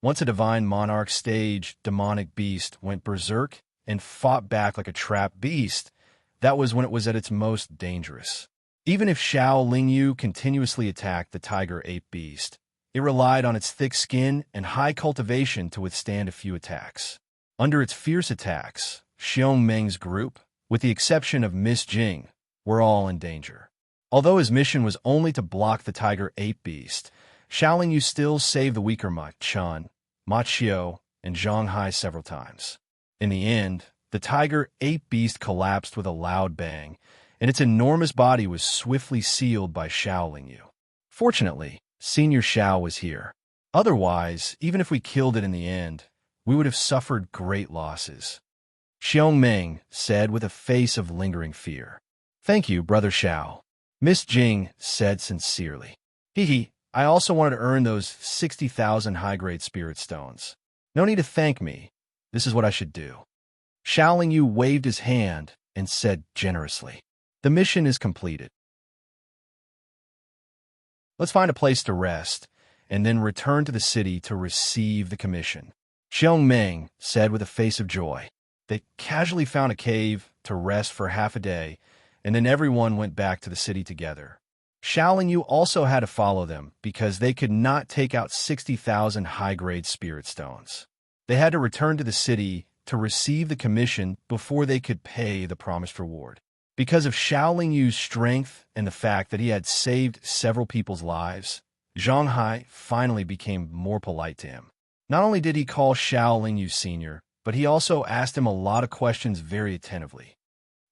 Once a divine monarch stage demonic beast went berserk and fought back like a trapped beast, that was when it was at its most dangerous. Even if Xiao Yu continuously attacked the tiger-ape beast, it relied on its thick skin and high cultivation to withstand a few attacks. Under its fierce attacks, Xiong Meng's group, with the exception of Miss Jing, were all in danger. Although his mission was only to block the tiger-ape beast, Xiao Yu still saved the weaker Ma Chun, Ma Qiu, and Zhang Hai several times. In the end, the tiger-ape beast collapsed with a loud bang, and its enormous body was swiftly sealed by Xiao Yu. Fortunately, Senior Xiao was here. Otherwise, even if we killed it in the end, we would have suffered great losses. Xiong Meng said with a face of lingering fear. Thank you, Brother Xiao. Miss Jing said sincerely. Hee, I also wanted to earn those 60,000 high-grade spirit stones. No need to thank me. This is what I should do. Xiao Yu waved his hand and said generously, the mission is completed. Let's find a place to rest, and then return to the city to receive the commission. Xiong Meng said with a face of joy. They casually found a cave to rest for half a day, and then everyone went back to the city together. Xiao Yu also had to follow them because they could not take out 60,000 high-grade spirit stones. They had to return to the city to receive the commission before they could pay the promised reward. Because of Xiao Yu's strength and the fact that he had saved several people's lives, Zhang Hai finally became more polite to him. Not only did he call Xiao Yu Senior, but he also asked him a lot of questions very attentively.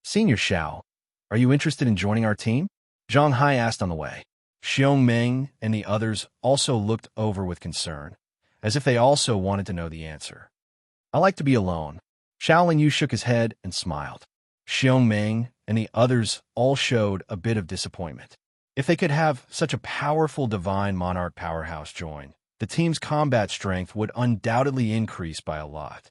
Senior Xiao, are you interested in joining our team? Zhang Hai asked on the way. Xiong Meng and the others also looked over with concern, as if they also wanted to know the answer. I like to be alone. Xiao Yu shook his head and smiled. Xiong Meng and the others all showed a bit of disappointment. If they could have such a powerful divine monarch powerhouse join, the team's combat strength would undoubtedly increase by a lot.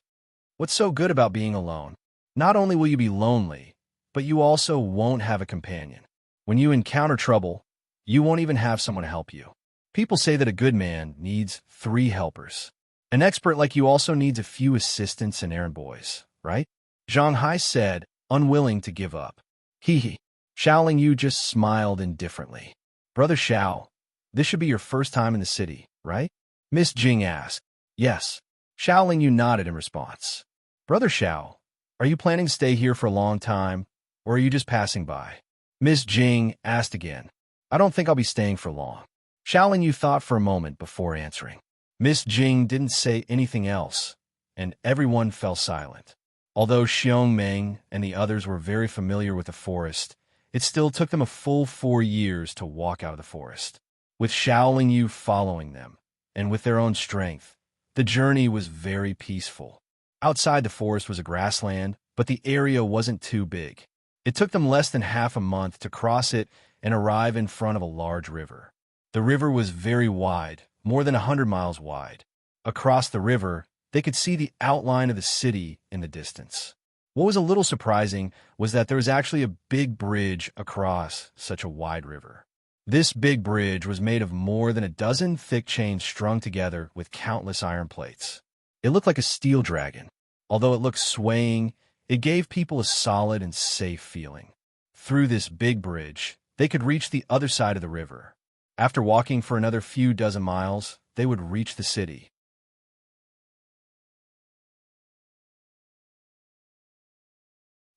What's so good about being alone? Not only will you be lonely, but you also won't have a companion. When you encounter trouble, you won't even have someone help you. People say that a good man needs 3 helpers. An expert like you also needs a few assistants and errand boys, right? Zhang Hai said, unwilling to give up. Hee hee. Xiao Yu just smiled indifferently. Brother Xiao, this should be your first time in the city, right? Miss Jing asked. Yes. Xiao Yu nodded in response. Brother Xiao, are you planning to stay here for a long time, or are you just passing by? Miss Jing asked again. I don't think I'll be staying for long. Xiao Yu thought for a moment before answering. Miss Jing didn't say anything else, and everyone fell silent. Although Xiong Meng and the others were very familiar with the forest, it still took them a full 4 years to walk out of the forest. With Xiao Yu following them, and with their own strength, the journey was very peaceful. Outside the forest was a grassland, but the area wasn't too big. It took them less than half a month to cross it and arrive in front of a large river. The river was very wide, more than 100 miles wide. Across the river, they could see the outline of the city in the distance. What was a little surprising was that there was actually a big bridge across such a wide river. This big bridge was made of more than a dozen thick chains strung together with countless iron plates. It looked like a steel dragon. Although it looked swaying, it gave people a solid and safe feeling. Through this big bridge, they could reach the other side of the river. After walking for another few dozen miles, they would reach the city.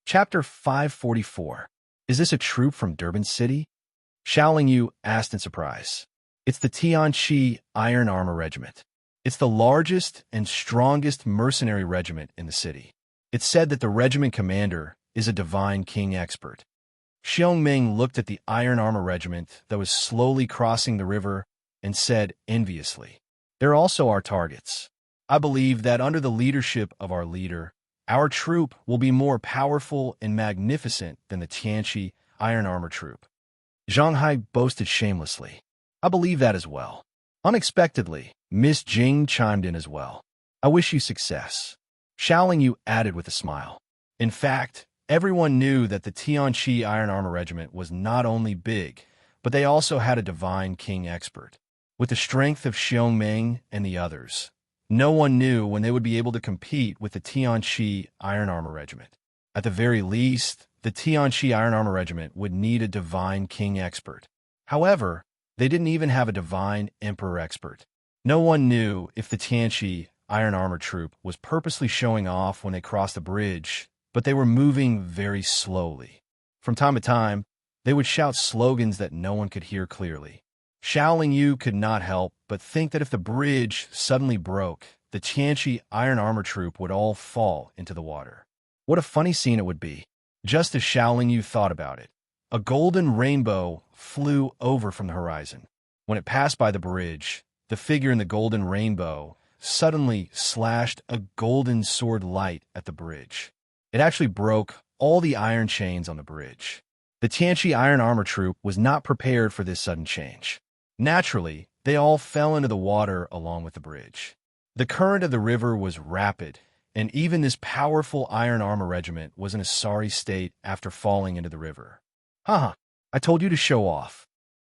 Chapter 544. Is this a troop from Durban City? Xiao Yu asked in surprise. It's the Tianqi Iron Armor Regiment. It's the largest and strongest mercenary regiment in the city. It's said that the regiment commander is a divine king expert. Xiong Ming looked at the Iron Armor Regiment that was slowly crossing the river and said enviously, they're also our targets. I believe that under the leadership of our leader, our troop will be more powerful and magnificent than the Tianqi Iron Armor troop. Zhang Hai boasted shamelessly. I believe that as well. Unexpectedly, Miss Jing chimed in as well. I wish you success. Xiao Yu added with a smile. In fact, everyone knew that the Tianqi Iron Armor Regiment was not only big, but they also had a divine king expert. With the strength of Xiong Meng and the others, no one knew when they would be able to compete with the Tianqi Iron Armor Regiment. At the very least, the Tianqi Iron Armor Regiment would need a divine king expert. However, they didn't even have a divine emperor expert. No one knew if the Tianqi Iron Armor troop was purposely showing off when they crossed the bridge, but they were moving very slowly. From time to time, they would shout slogans that no one could hear clearly. Xiao Yu could not help but think that if the bridge suddenly broke, the Tianqi Iron Armor troop would all fall into the water. What a funny scene it would be. Just as Xiao Yu thought about it, a golden rainbow flew over from the horizon. When it passed by the bridge, the figure in the golden rainbow suddenly slashed a golden sword light at the bridge. It actually broke all the iron chains on the bridge. The Tianqi Iron Armor troop was not prepared for this sudden change. Naturally, they all fell into the water along with the bridge. The current of the river was rapid, and even this powerful Iron Armor Regiment was in a sorry state after falling into the river. Haha, I told you to show off.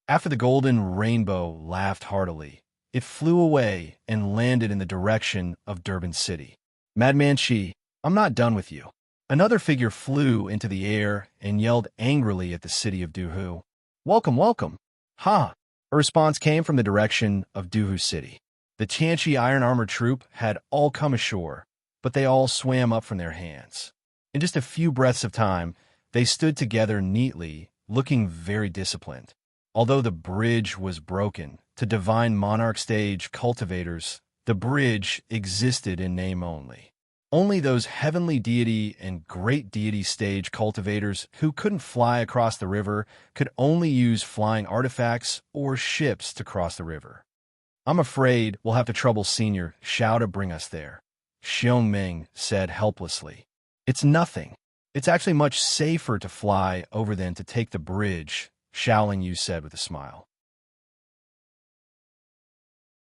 After the golden rainbow laughed heartily, it flew away and landed in the direction of Durban City. Madman Shi, I'm not done with you. Another figure flew into the air and yelled angrily at the city of Duhu. Welcome, welcome. Ha! A response came from the direction of Duhu City. The Tianqi Iron Armor troop had all come ashore, but they all swam up from their hands. In just a few breaths of time, they stood together neatly, looking very disciplined. Although the bridge was broken, to divine monarch stage cultivators, the bridge existed in name only. Only those heavenly deity and great deity stage cultivators who couldn't fly across the river could only use flying artifacts or ships to cross the river. I'm afraid we'll have to trouble Senior Xiao to bring us there, Xiong Ming said helplessly. It's nothing. It's actually much safer to fly over than to take the bridge, Xiao Yu said with a smile.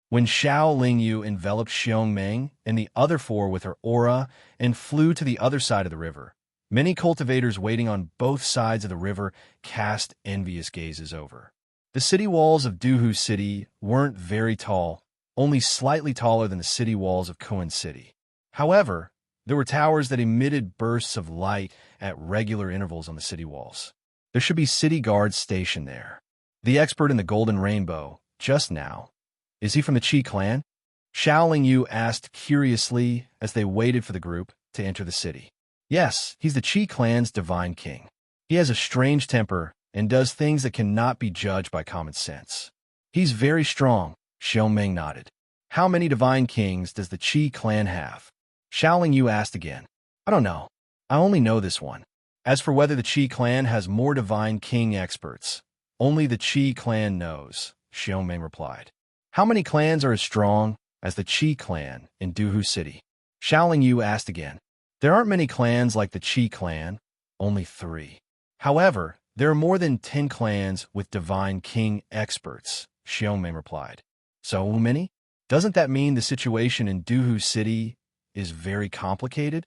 When Xiao Yu enveloped Xiong Meng and the other 4 with her aura and flew to the other side of the river, many cultivators waiting on both sides of the river cast envious gazes over. The city walls of Duhu City weren't very tall, only slightly taller than the city walls of Kuan City. However, there were towers that emitted bursts of light at regular intervals on the city walls. There should be city guards stationed there. The expert in the Golden Rainbow, just now. Is he from the Qi clan? Xiao Lingyu asked curiously as they waited for the group to enter the city. Yes, he's the Qi clan's divine king. He has a strange temper and does things that cannot be judged by common sense. He's very strong, Xiao Meng nodded. How many divine kings does the Qi clan have? Xiao Lingyu asked again. I don't know. I only know this one. As for whether the Qi clan has more divine king experts, only the Qi clan knows, Xiao Meng replied. How many clans are as strong as the Qi clan in Duhu City? Xiao Lingyu asked again. There aren't many clans like the Qi clan, only 3. However, there are more than 10 clans with divine king experts, Xiao Meng replied. So many? Doesn't that mean the situation in Duhu City is very complicated?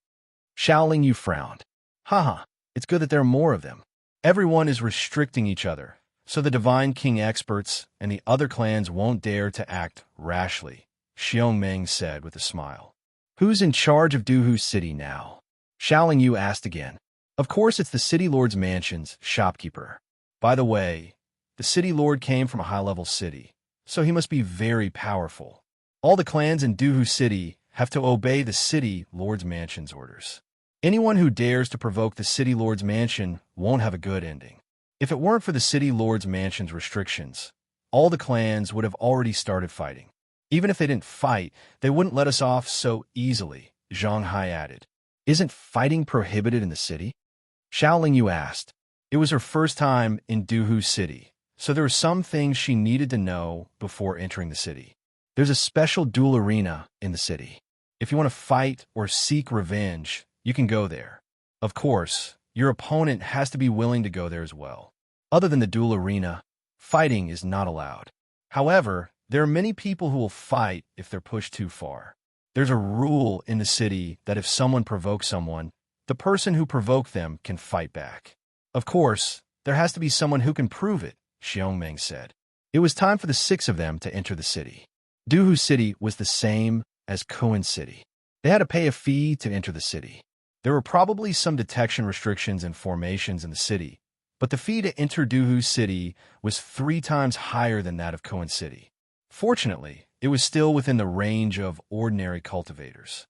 Xiao Lingyu frowned. Haha, it's good that there are more of them. Everyone is restricting each other, so the divine king experts and the other clans won't dare to act rashly, Xiao Meng said with a smile. Who's in charge of Duhu City now? Xiao Lingyu asked again. Of course it's the city lord's mansion's shopkeeper. By the way, the city lord came from a high-level city, so he must be very powerful. All the clans in Duhu City have to obey the city lord's mansion's orders. Anyone who dares to provoke the city lord's mansion won't have a good ending. If it weren't for the city lord's mansion's restrictions, all the clans would have already started fighting. Even if they didn't fight, they wouldn't let us off so easily, Zhang Hai added. Isn't fighting prohibited in the city? Xiao Lingyu asked. It was her first time in Duhu City, so there were some things she needed to know before entering the city. There's a special duel arena in the city. If you want to fight or seek revenge, you can go there. Of course, your opponent has to be willing to go there as well. Other than the duel arena, fighting is not allowed. However, there are many people who will fight if they're pushed too far. There's a rule in the city that if someone provokes someone, the person who provoked them can fight back. Of course, there has to be someone who can prove it, Xiao Meng said. It was time for the 6 of them to enter the city. Duhu City was the same as Kuan City. They had to pay a fee to enter the city. There were probably some detection restrictions and formations in the city, but the fee to enter Duhu City was 3 times higher than that of Kuan City. Fortunately, it was still within the range of ordinary cultivators.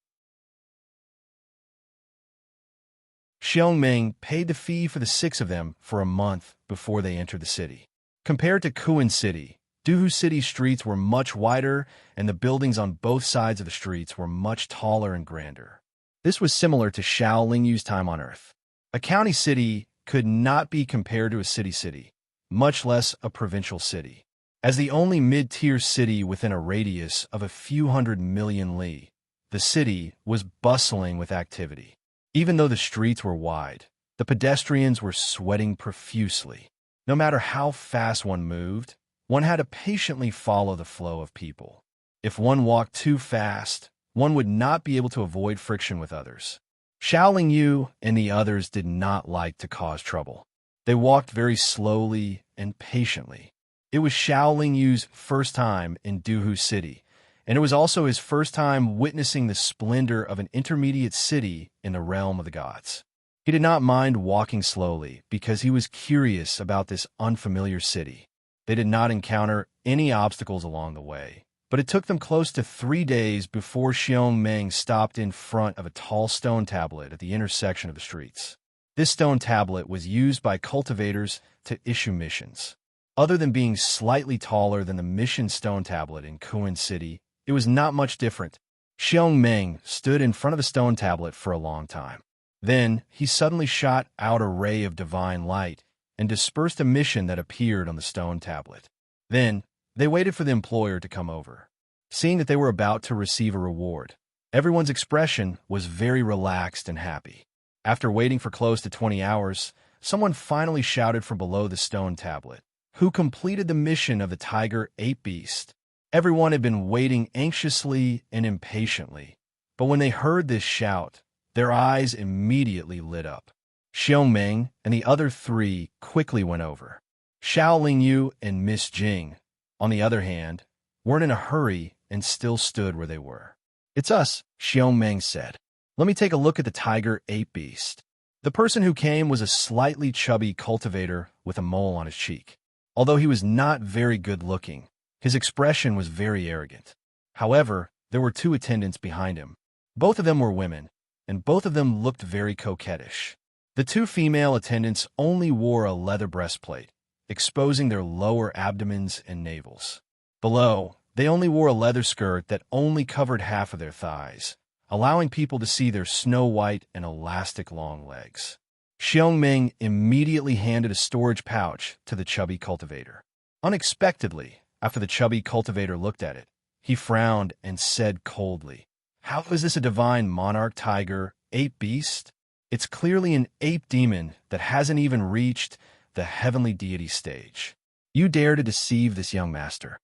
Xiao Meng paid the fee for the 6 of them for a month before they entered the city. Compared to Kuan City, Duhu City's streets were much wider, and the buildings on both sides of the streets were much taller and grander. This was similar to Xiao Lingyu's time on Earth. A county city could not be compared to a city, much less a provincial city. As the only mid-tier city within a radius of a few 100 million li, the city was bustling with activity. Even though the streets were wide, the pedestrians were sweating profusely. No matter how fast one moved, one had to patiently follow the flow of people. If one walked too fast, one would not be able to avoid friction with others. Xiao Lingyu and the others did not like to cause trouble. They walked very slowly and patiently. It was Xiao Lingyu's first time in Duhu City, and it was also his first time witnessing the splendor of an intermediate city in the realm of the gods. He did not mind walking slowly because he was curious about this unfamiliar city. They did not encounter any obstacles along the way, but it took them close to 3 days before Xiao Meng stopped in front of a tall stone tablet at the intersection of the streets. This stone tablet was used by cultivators to issue missions. Other than being slightly taller than the mission stone tablet in Kuan City, it was not much different. Xiao Meng stood in front of the stone tablet for a long time. Then he suddenly shot out a ray of divine light and dispersed a mission that appeared on the stone tablet. Then they waited for the employer to come over. Seeing that they were about to receive a reward, everyone's expression was very relaxed and happy. After waiting for close to 20 hours, someone finally shouted from below the stone tablet, "Who completed the mission of the tiger ape beast?" Everyone had been waiting anxiously and impatiently, but when they heard this shout, their eyes immediately lit up. Xiao Meng and the other 3 quickly went over. Xiao Lingyu and Miss Jing, on the other hand, weren't in a hurry and still stood where they were. "It's us," Xiongmeng said. "Let me take a look at the tiger ape beast." The person who came was a slightly chubby cultivator with a mole on his cheek. Although he was not very good-looking, his expression was very arrogant. However, there were two attendants behind him. Both of them were women, and both of them looked very coquettish. The two female attendants only wore a leather breastplate, exposing their lower abdomens and navels. Below, they only wore a leather skirt that only covered half of their thighs, allowing people to see their snow-white and elastic long legs. Xiongmeng immediately handed a storage pouch to the chubby cultivator. Unexpectedly, after the chubby cultivator looked at it, he frowned and said coldly, "How is this a divine monarch tiger, ape beast? It's clearly an ape demon that hasn't even reached the heavenly deity stage. You dare to deceive this young master.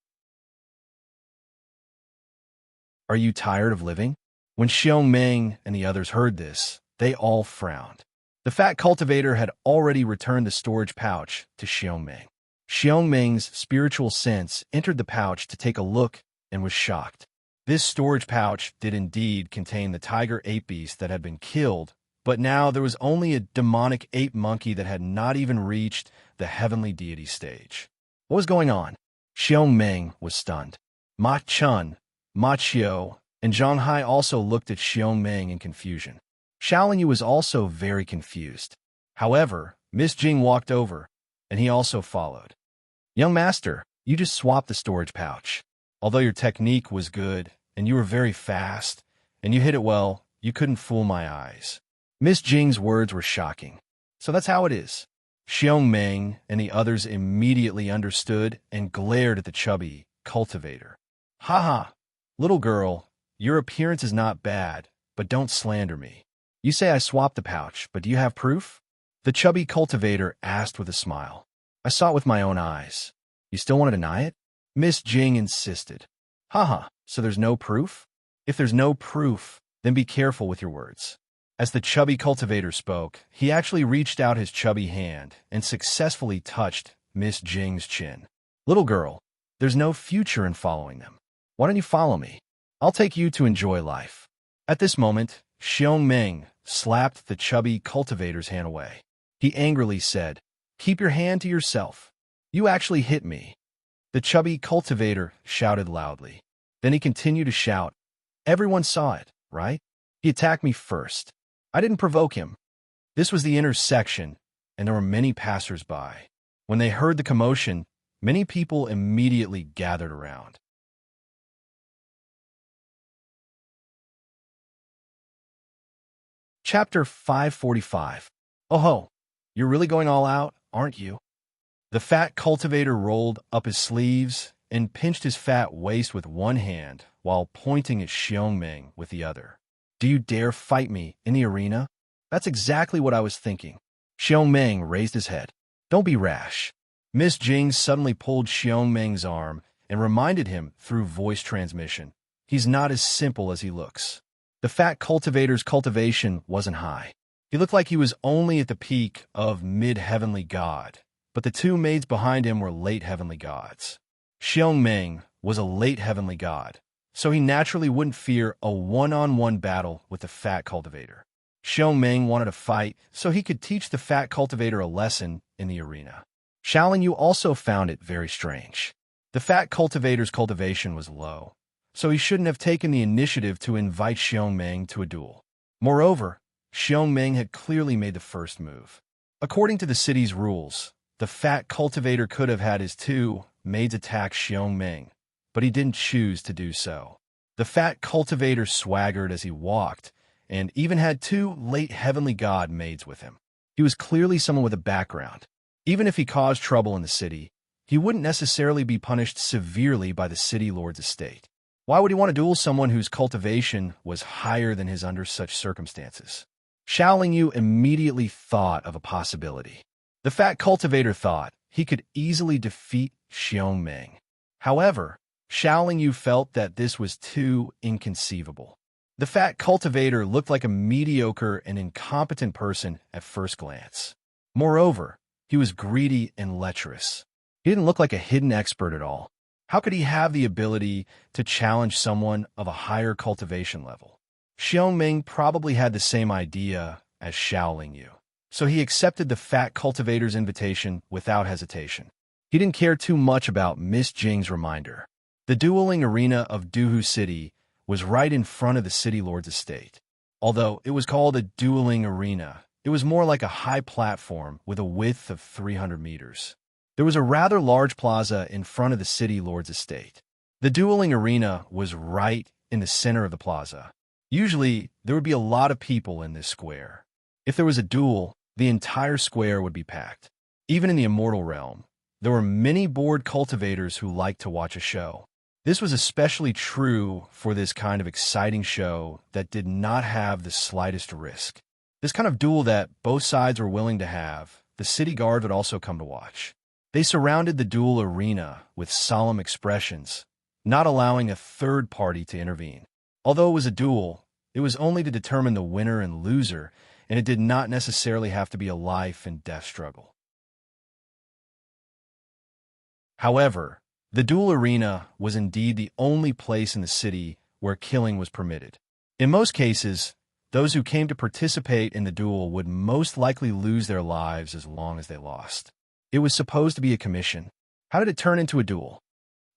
Are you tired of living?" When Xiongmeng and the others heard this, they all frowned. The fat cultivator had already returned the storage pouch to Xiongmeng. Xiongmeng's spiritual sense entered the pouch to take a look and was shocked. This storage pouch did indeed contain the tiger ape beast that had been killed, but now there was only a demonic ape monkey that had not even reached the heavenly deity stage. What was going on? Xiongmeng was stunned. Ma Chun, Ma Qiu, and Zhang Hai also looked at Xiongmeng in confusion. Xiaolingyu was also very confused. However, Miss Jing walked over, and he also followed. "Young master, you just swapped the storage pouch. Although your technique was good, and you were very fast, and you hit it well, you couldn't fool my eyes." Miss Jing's words were shocking. So that's how it is. Xiongmeng and the others immediately understood and glared at the chubby cultivator. "Ha ha, little girl, your appearance is not bad, but don't slander me. You say I swapped the pouch, but do you have proof?" The chubby cultivator asked with a smile. "I saw it with my own eyes. You still want to deny it?" Miss Jing insisted. "Haha, so there's no proof? If there's no proof, then be careful with your words." As the chubby cultivator spoke, he actually reached out his chubby hand and successfully touched Miss Jing's chin. "Little girl, there's no future in following them. Why don't you follow me? I'll take you to enjoy life." At this moment, Xiongmeng slapped the chubby cultivator's hand away. He angrily said, "Keep your hand to yourself. You actually hit me." The chubby cultivator shouted loudly. Then he continued to shout, "Everyone saw it, right? He attacked me first. I didn't provoke him." This was the intersection, and there were many passers-by. When they heard the commotion, many people immediately gathered around. Chapter 545. "Oh ho, you're really going all out, aren't you?" The fat cultivator rolled up his sleeves and pinched his fat waist with one hand while pointing at Xiongmeng with the other. "Do you dare fight me in the arena?" "That's exactly what I was thinking." Xiongmeng raised his head. "Don't be rash." Miss Jing suddenly pulled Xiongmeng's arm and reminded him through voice transmission, "He's not as simple as he looks." The fat cultivator's cultivation wasn't high. He looked like he was only at the peak of mid-heavenly god, but the two maids behind him were late heavenly gods. Xiongmeng was a late heavenly god, so he naturally wouldn't fear a one-on-one battle with the fat cultivator. Xiongmeng wanted to fight so he could teach the fat cultivator a lesson in the arena. Xiaolingyu also found it very strange. The fat cultivator's cultivation was low, so he shouldn't have taken the initiative to invite Xiongmeng to a duel. Moreover, Xiongmeng had clearly made the first move. According to the city's rules, the fat cultivator could have had his two maids attack Xiongmeng, but he didn't choose to do so. The fat cultivator swaggered as he walked, and even had two late heavenly god maids with him. He was clearly someone with a background. Even if he caused trouble in the city, he wouldn't necessarily be punished severely by the city lord's estate. Why would he want to duel someone whose cultivation was higher than his under such circumstances? Xiaolingyu immediately thought of a possibility. The fat cultivator thought he could easily defeat Xiongmeng. However, Xiaolingyu felt that this was too inconceivable. The fat cultivator looked like a mediocre and incompetent person at first glance. Moreover, He was greedy and lecherous. He didn't look like a hidden expert at all. How could he have the ability to challenge someone of a higher cultivation level? Xiongming probably had the same idea as Xiaoling Yu, so he accepted the fat cultivator's invitation without hesitation. He didn't care too much about Miss Jing's reminder. The dueling arena of Duhu City was right in front of the city lord's estate. Although it was called a dueling arena, it was more like a high platform with a width of 300 meters. There was a rather large plaza in front of the city lord's estate. The dueling arena was right in the center of the plaza. Usually, there would be a lot of people in this square. If there was a duel, the entire square would be packed. Even in the immortal realm, there were many bored cultivators who liked to watch a show. This was especially true for this kind of exciting show that did not have the slightest risk. This kind of duel that both sides were willing to have, the city guard would also come to watch. They surrounded the duel arena with solemn expressions, not allowing a third party to intervene. Although it was a duel, it was only to determine the winner and loser, and it did not necessarily have to be a life and death struggle. However, the duel arena was indeed the only place in the city where killing was permitted. In most cases, those who came to participate in the duel would most likely lose their lives as long as they lost. It was supposed to be a commission. How did it turn into a duel?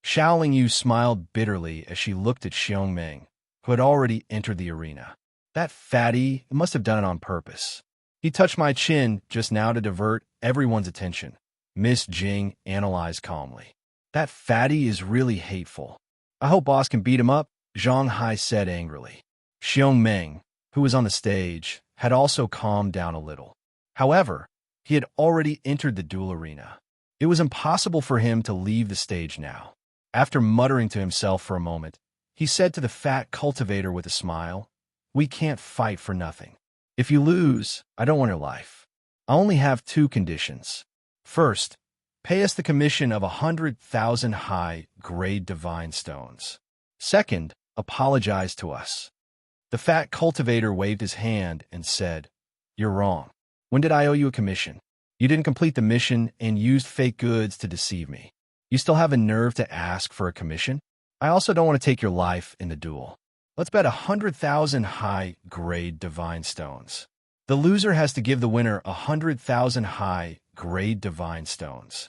Xiaoling Yu smiled bitterly as she looked at Xiongming, who had already entered the arena. That fatty must have done it on purpose. He touched my chin just now to divert everyone's attention. Miss Jing analyzed calmly. That fatty is really hateful. I hope boss can beat him up, Zhang Hai said angrily. Xiongming, who was on the stage, had also calmed down a little. However, he had already entered the duel arena. It was impossible for him to leave the stage now. After muttering to himself for a moment, he said to the fat cultivator with a smile, "We can't fight for nothing. If you lose, I don't want your life. I only have two conditions. First, pay us the commission of 100,000 high-grade divine stones. Second, apologize to us." The fat cultivator waved his hand and said, "You're wrong. When did I owe you a commission? You didn't complete the mission and used fake goods to deceive me. You still have a nerve to ask for a commission? I also don't want to take your life in the duel. Let's bet 100,000 high-grade divine stones. The loser has to give the winner 100,000 high-grade divine stones."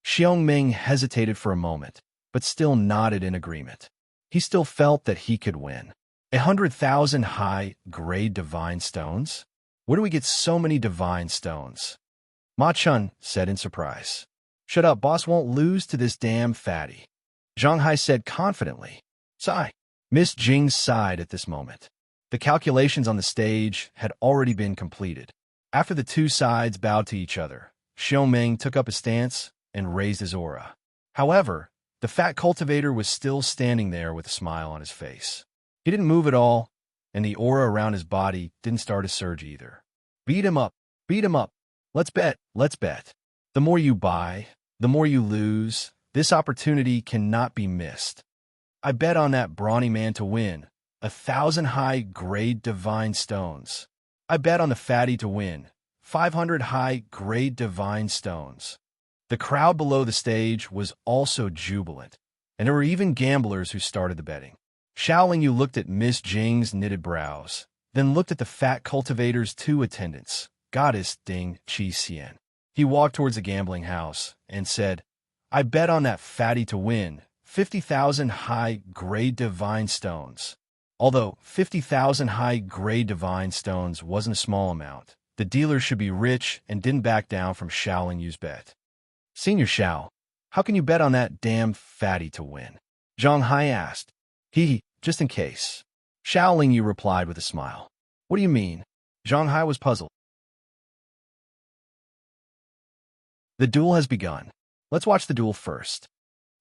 Xiongming hesitated for a moment, but still nodded in agreement. He still felt that he could win. 100,000 high-grade divine stones? Where do we get so many divine stones? Ma Chun said in surprise. "Shut up, boss won't lose to this damn fatty," Zhang Hai said confidently. Sigh. Miss Jing sighed at this moment. The calculations on the stage had already been completed. After the two sides bowed to each other, Xiongming took up a stance and raised his aura. However, the fat cultivator was still standing there with a smile on his face. He didn't move at all, and the aura around his body didn't start to surge either. Beat him up. Beat him up. Let's bet. Let's bet. The more you buy, the more you lose. This opportunity cannot be missed. I bet on that brawny man to win. 1,000 high-grade divine stones. I bet on the fatty to win. 500 high-grade divine stones. The crowd below the stage was also jubilant, and there were even gamblers who started the betting. Xiaoling Yu looked at Miss Jing's knitted brows, then looked at the fat cultivator's two attendants, Goddess Ding Qi Xian. He walked towards the gambling house and said, "I bet on that fatty to win 50,000 high-grade divine stones." Although 50,000 high-grade divine stones wasn't a small amount, the dealer should be rich and didn't back down from Xiaoling Yu's bet. "Senior Xiao, how can you bet on that damn fatty to win?" Zhang Hai asked. Just in case." Xiaoling Yu replied with a smile. "What do you mean?" Zhang Hai was puzzled. "The duel has begun. Let's watch the duel first."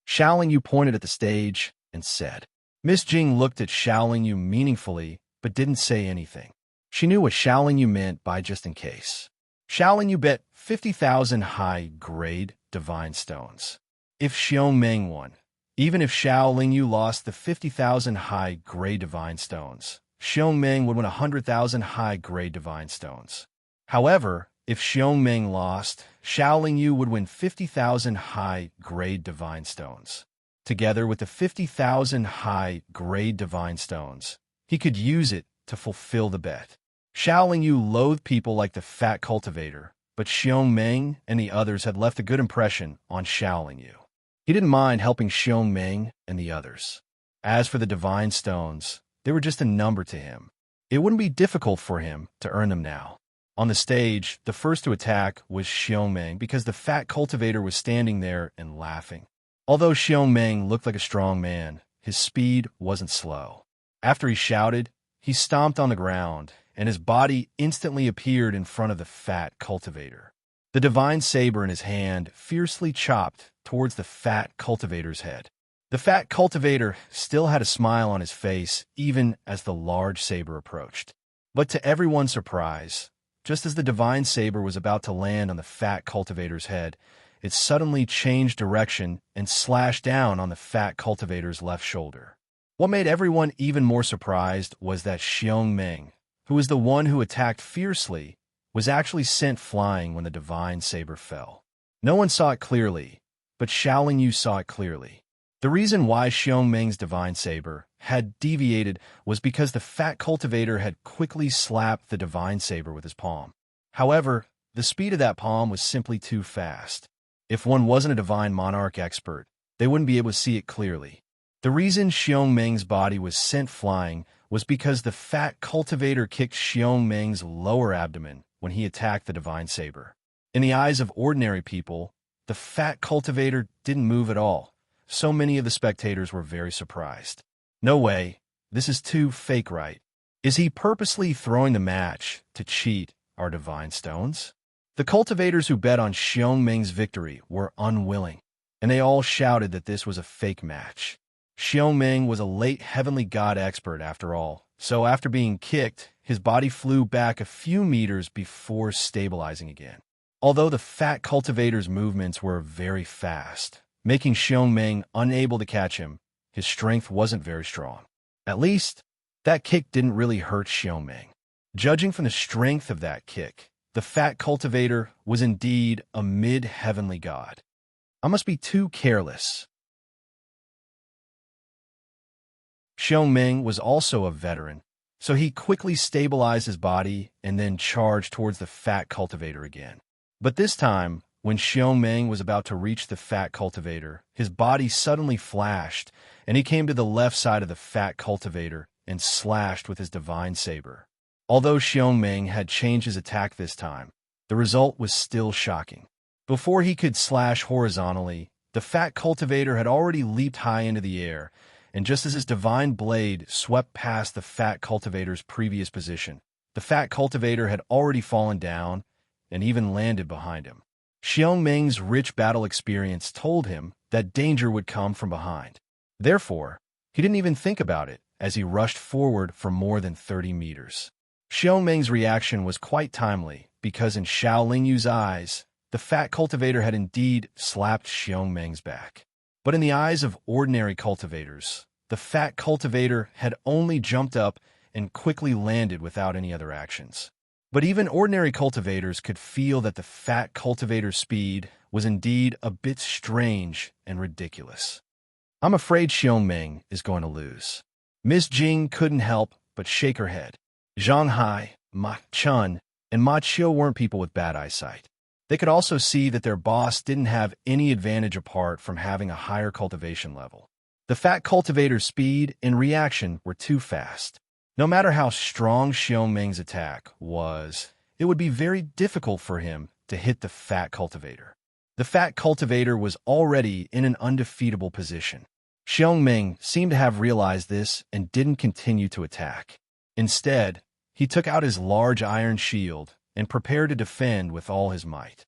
Xiaoling Yu pointed at the stage and said. Miss Jing looked at Xiaoling Yu meaningfully, but didn't say anything. She knew what Xiaoling Yu meant by just in case. Xiaoling Yu bet 50,000 high-grade divine stones. If Xiongming won, even if Xiaoling Yu lost the 50,000 high-grade divine stones, Xiongming would win 100,000 high-grade divine stones. However, If Xiongming lost, Xiaolingyu would win 50,000 high-grade divine stones. Together with the 50,000 high-grade divine stones, he could use it to fulfill the bet. Xiaolingyu loathed people like the fat cultivator, but Xiongming and the others had left a good impression on Xiaolingyu. He didn't mind helping Xiongming and the others. As for the divine stones, they were just a number to him. It wouldn't be difficult for him to earn them now. On the stage, the first to attack was Xiongming because the fat cultivator was standing there and laughing. Although Xiongming looked like a strong man, his speed wasn't slow. After he shouted, he stomped on the ground, and his body instantly appeared in front of the fat cultivator. The divine saber in his hand fiercely chopped towards the fat cultivator's head. The fat cultivator still had a smile on his face even as the large saber approached. But to everyone's surprise, just as the divine saber was about to land on the fat cultivator's head, it suddenly changed direction and slashed down on the fat cultivator's left shoulder. What made everyone even more surprised was that Xiongming, who was the one who attacked fiercely, was actually sent flying when the divine saber fell. No one saw it clearly, but Xiaolingyu saw it clearly. The reason why Xiongming's divine saber had deviated was because the fat cultivator had quickly slapped the divine saber with his palm. However, the speed of that palm was simply too fast. If one wasn't a divine monarch expert, they wouldn't be able to see it clearly. The reason Xiongming's body was sent flying was because the fat cultivator kicked Xiongming's lower abdomen when he attacked the divine saber. In the eyes of ordinary people, the fat cultivator didn't move at all. So many of the spectators were very surprised. No way, this is too fake, right? Is he purposely throwing the match to cheat our divine stones? The cultivators who bet on Xiongming's victory were unwilling, and they all shouted that this was a fake match. Xiongming was a late heavenly god expert after all, so after being kicked, his body flew back a few meters before stabilizing again. Although the fat cultivator's movements were very fast, making Xiongming unable to catch him, his strength wasn't very strong. At least, that kick didn't really hurt Xiongming. Judging from the strength of that kick, the fat cultivator was indeed a mid-heavenly god. I must be too careless. Xiongming was also a veteran, so he quickly stabilized his body and then charged towards the fat cultivator again. But this time, when Xiongming was about to reach the fat cultivator, his body suddenly flashed, and he came to the left side of the fat cultivator and slashed with his divine saber. Although Xiongming had changed his attack this time, the result was still shocking. Before he could slash horizontally, the fat cultivator had already leaped high into the air, and just as his divine blade swept past the fat cultivator's previous position, the fat cultivator had already fallen down and even landed behind him. Xiongming's rich battle experience told him that danger would come from behind. Therefore, he didn't even think about it as he rushed forward for more than 30 meters. Xiongming's reaction was quite timely because in Xiaolingyu's eyes, the fat cultivator had indeed slapped Xiongming's back. But in the eyes of ordinary cultivators, the fat cultivator had only jumped up and quickly landed without any other actions. But even ordinary cultivators could feel that the fat cultivator's speed was indeed a bit strange and ridiculous. I'm afraid Xiongming is going to lose. Miss Jing couldn't help but shake her head. Zhang Hai, Ma Chun, and Ma Qiu weren't people with bad eyesight. They could also see that their boss didn't have any advantage apart from having a higher cultivation level. The fat cultivator's speed and reaction were too fast. No matter how strong Xiongming's attack was, it would be very difficult for him to hit the fat cultivator. The fat cultivator was already in an undefeatable position. Xiongming seemed to have realized this and didn't continue to attack. Instead, he took out his large iron shield and prepared to defend with all his might.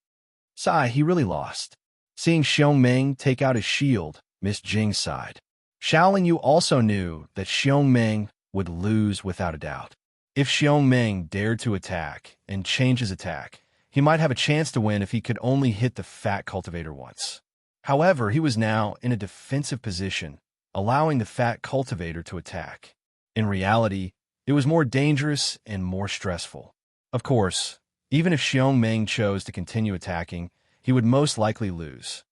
Sigh, he really lost. Seeing Xiongming take out his shield, Miss Jing sighed. Xiaolingyu also knew that Xiongming would lose without a doubt. If Xiongming dared to attack and change his attack, he might have a chance to win if he could only hit the fat cultivator once. However, he was now in a defensive position, allowing the fat cultivator to attack. In reality, it was more dangerous and more stressful. Of course, Even if Xiong Meng chose to continue attacking, he would most likely lose.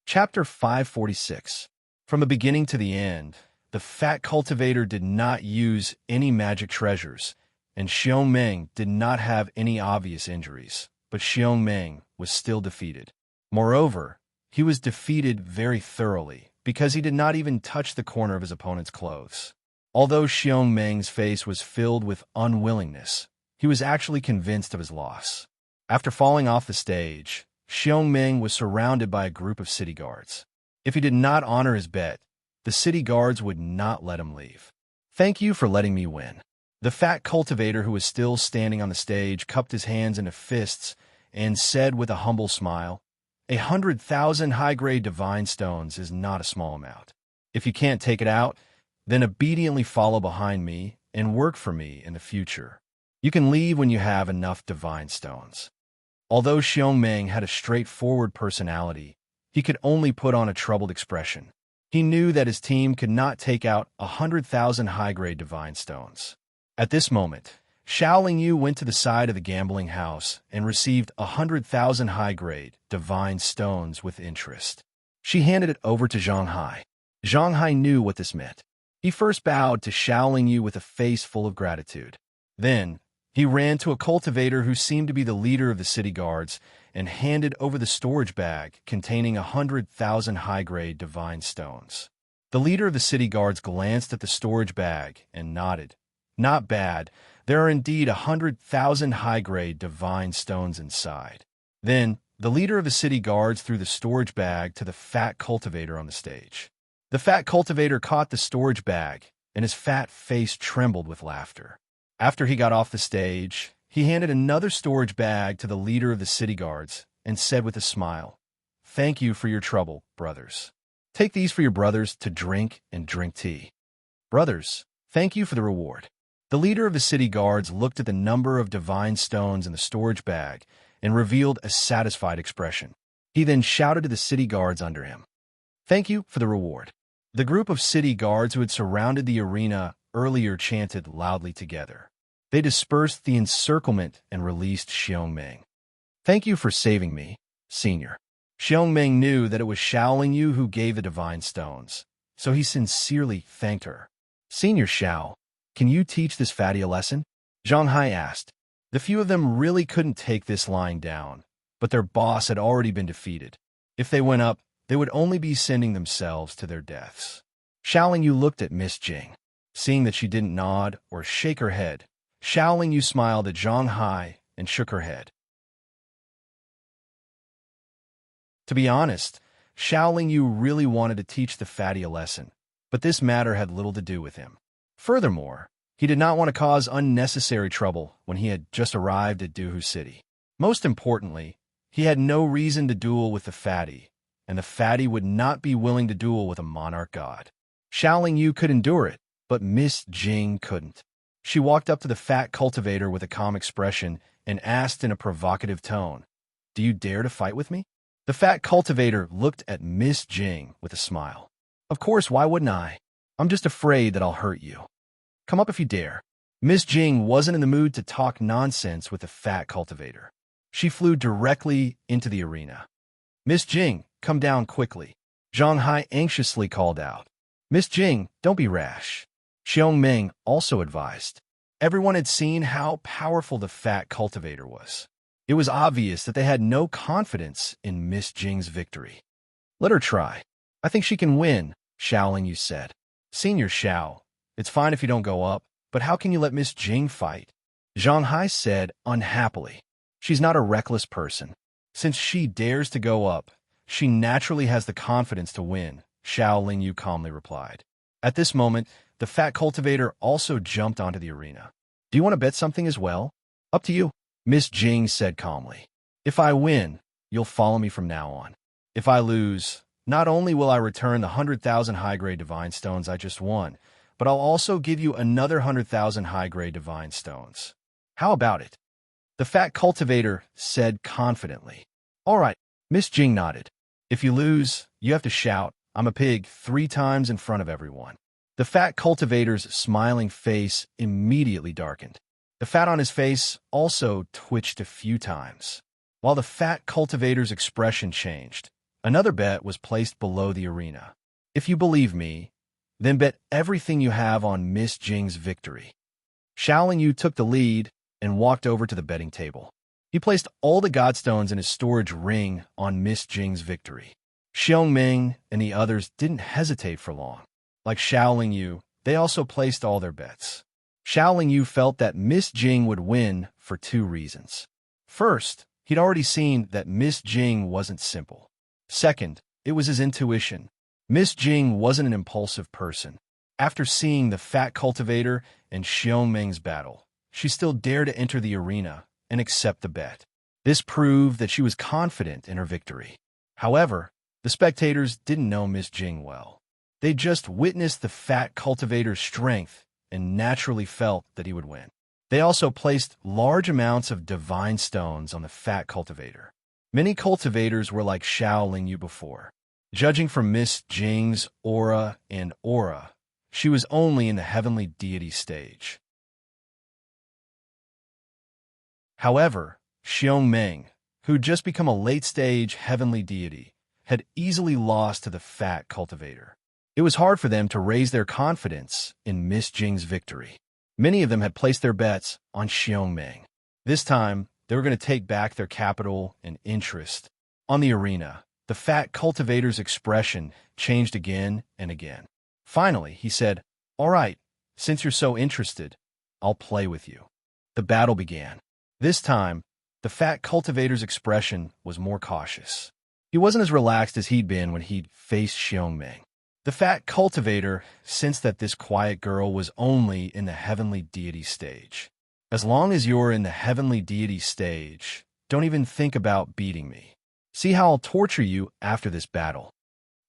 Chapter 546. From the beginning to the end, the fat cultivator did not use any magic treasures, and Xiong Meng did not have any obvious injuries, but Xiong Meng was still defeated. Moreover, he was defeated very thoroughly, because he did not even touch the corner of his opponent's clothes. Although Xiong Meng's face was filled with unwillingness, he was actually convinced of his loss. After falling off the stage, Xiong Meng was surrounded by a group of city guards. If he did not honor his bet, the city guards would not let him leave. "Thank you for letting me win." The fat cultivator, who was still standing on the stage, cupped his hands into fists and said with a humble smile, 100,000 high-grade divine stones is not a small amount. If you can't take it out, then obediently follow behind me and work for me in the future. You can leave when you have enough divine stones. Although Xiong Meng had a straightforward personality, he could only put on a troubled expression. He knew that his team could not take out 100,000 high-grade divine stones. At this moment, Xiao Yu went to the side of the gambling house and received 100,000 high-grade divine stones with interest. She handed it over to Zhang Hai. Zhang Hai knew what this meant. He first bowed to Xiao Yu with a face full of gratitude. Then, he ran to a cultivator who seemed to be the leader of the city guards and handed over the storage bag containing 100,000 high-grade divine stones. The leader of the city guards glanced at the storage bag and nodded. "Not bad. There are indeed 100,000 high-grade divine stones inside." Then, the leader of the city guards threw the storage bag to the fat cultivator on the stage. The fat cultivator caught the storage bag, and his fat face trembled with laughter. After he got off the stage, he handed another storage bag to the leader of the city guards and said with a smile, "Thank you for your trouble, brothers. Take these for your brothers to drink and drink tea. Brothers, thank you for the reward." The leader of the city guards looked at the number of divine stones in the storage bag and revealed a satisfied expression. He then shouted to the city guards under him, "Thank you for the reward." The group of city guards who had surrounded the arena earlier chanted loudly together. They dispersed the encirclement and released Xiong Meng. "Thank you for saving me, Senior." Xiong Meng knew that it was Xiao Yu who gave the divine stones, so he sincerely thanked her. "Senior Xiao, can you teach this fatty a lesson?" Zhang Hai asked. The few of them really couldn't take this lying down, but their boss had already been defeated. If they went up, they would only be sending themselves to their deaths. Xiao Yu looked at Miss Jing. Seeing that she didn't nod or shake her head, Xiao Yu smiled at Zhang Hai and shook her head. To be honest, Xiao Yu really wanted to teach the fatty a lesson, but this matter had little to do with him. Furthermore, he did not want to cause unnecessary trouble when he had just arrived at Duhu City. Most importantly, he had no reason to duel with the fatty, and the fatty would not be willing to duel with a monarch god. Xiao Yu could endure it, but Miss Jing couldn't. She walked up to the fat cultivator with a calm expression and asked in a provocative tone, "Do you dare to fight with me?" The fat cultivator looked at Miss Jing with a smile. "Of course, why wouldn't I? I'm just afraid that I'll hurt you. Come up if you dare." Miss Jing wasn't in the mood to talk nonsense with the fat cultivator. She flew directly into the arena. "Miss Jing, come down quickly," Zhang Hai anxiously called out. "Miss Jing, don't be rash," Xiong Meng also advised. Everyone had seen how powerful the fat cultivator was. It was obvious that they had no confidence in Miss Jing's victory. "Let her try. I think she can win," Xiao Yu said. "Senior Xiao, it's fine if you don't go up, but how can you let Miss Jing fight?" Zhang Hai said unhappily. "She's not a reckless person. Since she dares to go up, she naturally has the confidence to win," Xiao Yu calmly replied. At this moment, the fat cultivator also jumped onto the arena. "Do you want to bet something as well?" "Up to you," Miss Jing said calmly. "If I win, you'll follow me from now on. If I lose, not only will I return the 100,000 high-grade divine stones I just won, but I'll also give you another 100,000 high-grade divine stones. How about it?" The fat cultivator said confidently. "All right," Miss Jing nodded. "If you lose, you have to shout, 'I'm a pig,' 3 times in front of everyone." The fat cultivator's smiling face immediately darkened. The fat on his face also twitched a few times. While the fat cultivator's expression changed, another bet was placed below the arena. If you believe me, then bet everything you have on Miss Jing's victory. Xiaoling Yu took the lead and walked over to the betting table. He placed all the godstones in his storage ring on Miss Jing's victory. Xiong Ming and the others didn't hesitate for long. Like Xiaoling Yu, they also placed all their bets. Xiaoling Yu felt that Miss Jing would win for two reasons. First, he'd already seen that Miss Jing wasn't simple. Second, it was his intuition. Miss Jing wasn't an impulsive person. After seeing the fat cultivator and Xiong Ming's battle, she still dared to enter the arena and accept the bet. This proved that she was confident in her victory. However, the spectators didn't know Miss Jing well. They just witnessed the fat cultivator's strength and naturally felt that he would win. They also placed large amounts of divine stones on the fat cultivator. Many cultivators were like Xiaoling Yu before. Judging from Miss Jing's aura, she was only in the heavenly deity stage. However, Xiong Ming, who'd just become a late-stage heavenly deity, had easily lost to the fat cultivator. It was hard for them to raise their confidence in Miss Jing's victory. Many of them had placed their bets on Xiong Ming. This time, they were going to take back their capital and interest. On the arena, the fat cultivator's expression changed again and again. Finally, he said, "All right, since you're so interested, I'll play with you." The battle began. This time, the fat cultivator's expression was more cautious. He wasn't as relaxed as he'd been when he'd faced Xiong Ming. The fat cultivator sensed that this quiet girl was only in the heavenly deity stage. As long as you're in the heavenly deity stage, don't even think about beating me. See how I'll torture you after this battle.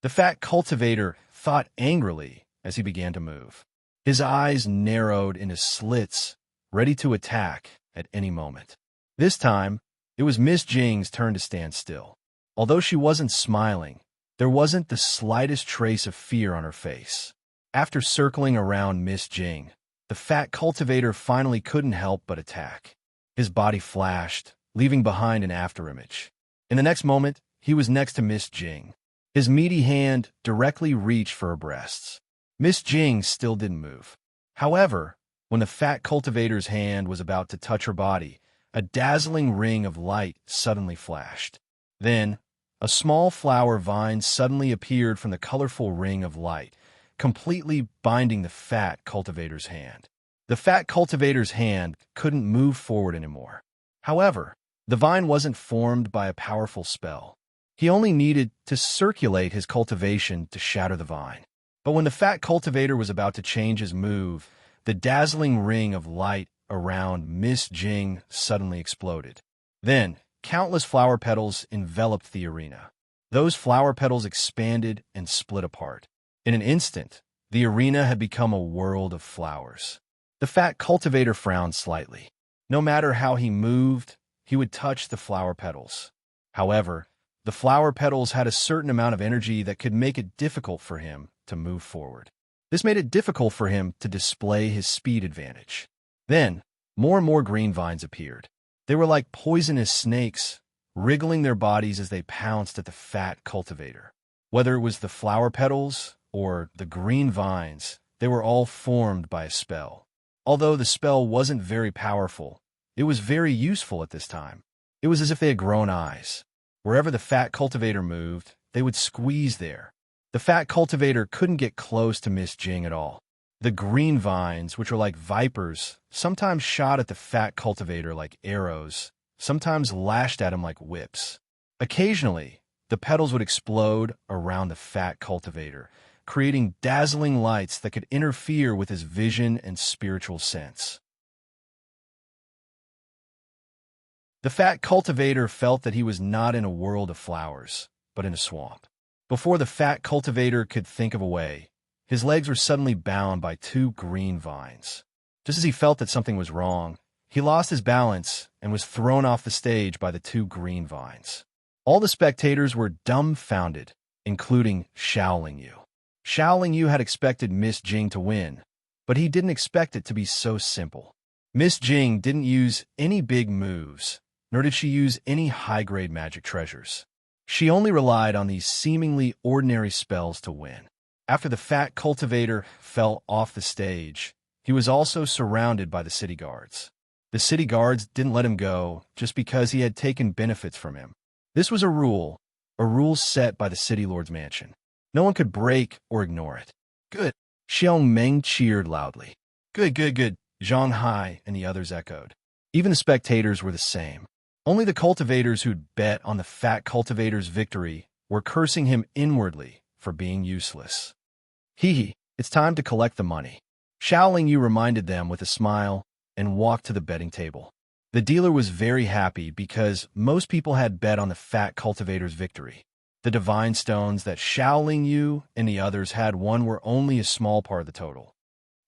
The fat cultivator thought angrily as he began to move. His eyes narrowed into slits, ready to attack at any moment. This time, it was Miss Jing's turn to stand still. Although she wasn't smiling, there wasn't the slightest trace of fear on her face. After circling around Miss Jing, the fat cultivator finally couldn't help but attack. His body flashed, leaving behind an afterimage. In the next moment, he was next to Miss Jing. His meaty hand directly reached for her breasts. Miss Jing still didn't move. However, when the fat cultivator's hand was about to touch her body, a dazzling ring of light suddenly flashed. Then, a small flower vine suddenly appeared from the colorful ring of light, completely binding the fat cultivator's hand. The fat cultivator's hand couldn't move forward anymore. However, the vine wasn't formed by a powerful spell. He only needed to circulate his cultivation to shatter the vine. But when the fat cultivator was about to change his move, the dazzling ring of light around Miss Jing suddenly exploded. Then, countless flower petals enveloped the arena. Those flower petals expanded and split apart. In an instant, the arena had become a world of flowers. The fat cultivator frowned slightly. No matter how he moved, he would touch the flower petals. However, the flower petals had a certain amount of energy that could make it difficult for him to move forward. This made it difficult for him to display his speed advantage. Then, more and more green vines appeared. They were like poisonous snakes, wriggling their bodies as they pounced at the fat cultivator. Whether it was the flower petals or the green vines, they were all formed by a spell. Although the spell wasn't very powerful, it was very useful at this time. It was as if they had grown eyes. Wherever the fat cultivator moved, they would squeeze there. The fat cultivator couldn't get close to Miss Jing at all. The green vines, which were like vipers, sometimes shot at the fat cultivator like arrows, sometimes lashed at him like whips. Occasionally, the petals would explode around the fat cultivator, creating dazzling lights that could interfere with his vision and spiritual sense. The fat cultivator felt that he was not in a world of flowers, but in a swamp. Before the fat cultivator could think of a way, his legs were suddenly bound by two green vines. Just as he felt that something was wrong, he lost his balance and was thrown off the stage by the two green vines. All the spectators were dumbfounded, including Xiaoling Yu. Xiao Yu had expected Miss Jing to win, but he didn't expect it to be so simple. Miss Jing didn't use any big moves, nor did she use any high-grade magic treasures. She only relied on these seemingly ordinary spells to win. After the fat cultivator fell off the stage, he was also surrounded by the city guards. The city guards didn't let him go just because he had taken benefits from him. This was a rule set by the city lord's mansion. No one could break or ignore it. Good. Xiao Meng cheered loudly. Good, good, good. Zhang Hai and the others echoed. Even the spectators were the same. Only the cultivators who'd bet on the fat cultivator's victory were cursing him inwardly for being useless. Hee, it's time to collect the money. Xiao Yu reminded them with a smile and walked to the betting table. The dealer was very happy because most people had bet on the fat cultivator's victory. The divine stones that Xiao Yu and the others had won were only a small part of the total.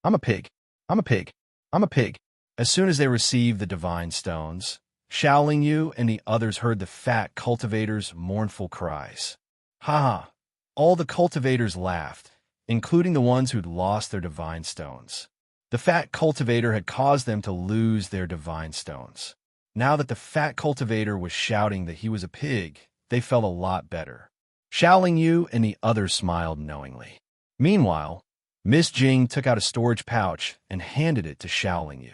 I'm a pig. I'm a pig. I'm a pig. As soon as they received the divine stones, Xiao Yu and the others heard the fat cultivator's mournful cries. Ha ha! All the cultivators laughed, including the ones who'd lost their divine stones. The fat cultivator had caused them to lose their divine stones. Now that the fat cultivator was shouting that he was a pig, they felt a lot better. Xiao Yu and the others smiled knowingly. Meanwhile, Miss Jing took out a storage pouch and handed it to Xiao Yu.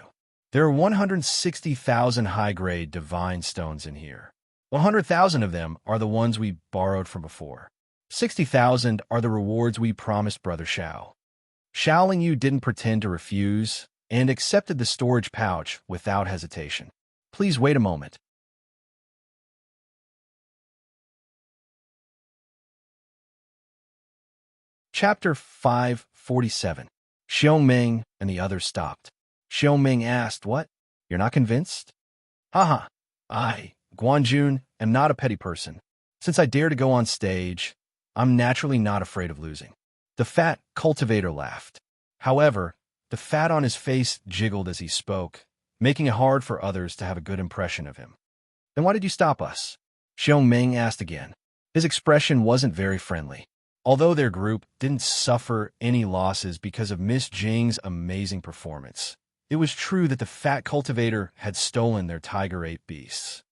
There are 160,000 high-grade divine stones in here. 100,000 of them are the ones we borrowed from before. 60,000 are the rewards we promised Brother Xiao. Xiao Yu didn't pretend to refuse and accepted the storage pouch without hesitation. Please wait a moment. Chapter 547. Xiao Meng and the others stopped. Xiao Meng asked, "What? You're not convinced?" Haha. I, Guanjun, am not a petty person. Since I dare to go on stage, I'm naturally not afraid of losing. The fat cultivator laughed. However, the fat on his face jiggled as he spoke, making it hard for others to have a good impression of him. Then why did you stop us? Xiao Meng asked again. His expression wasn't very friendly. Although their group didn't suffer any losses because of Miss Jing's amazing performance, it was true that the fat cultivator had stolen their tiger-ape beasts.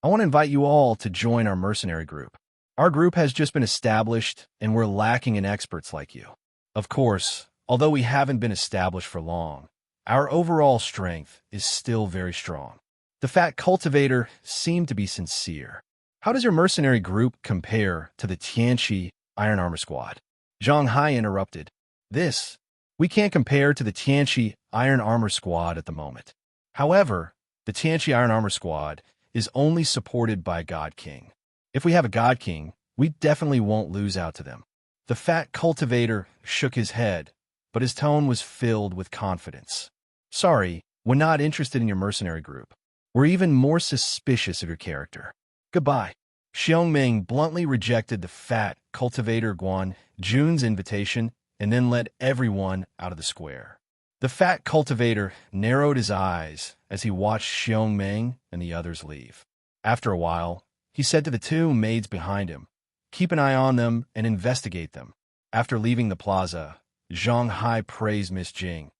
I want to invite you all to join our mercenary group. Our group has just been established, and we're lacking in experts like you. Of course, although we haven't been established for long, our overall strength is still very strong. The fat cultivator seemed to be sincere. How does your mercenary group compare to the Tianqi Iron Armor Squad? Zhang Hai interrupted. We can't compare to the Tianqi Iron Armor Squad at the moment. However, the Tianqi Iron Armor Squad is only supported by a God King. If we have a God King, we definitely won't lose out to them. The fat cultivator shook his head, but his tone was filled with confidence. Sorry, we're not interested in your mercenary group. We're even more suspicious of your character. Goodbye. Xiao Meng bluntly rejected the fat cultivator Guan Jun's invitation and then led everyone out of the square. The fat cultivator narrowed his eyes as he watched Xiao Meng and the others leave. After a while, he said to the two maids behind him, "Keep an eye on them and investigate them." After leaving the plaza, Zhang Hai praised Miss Jing.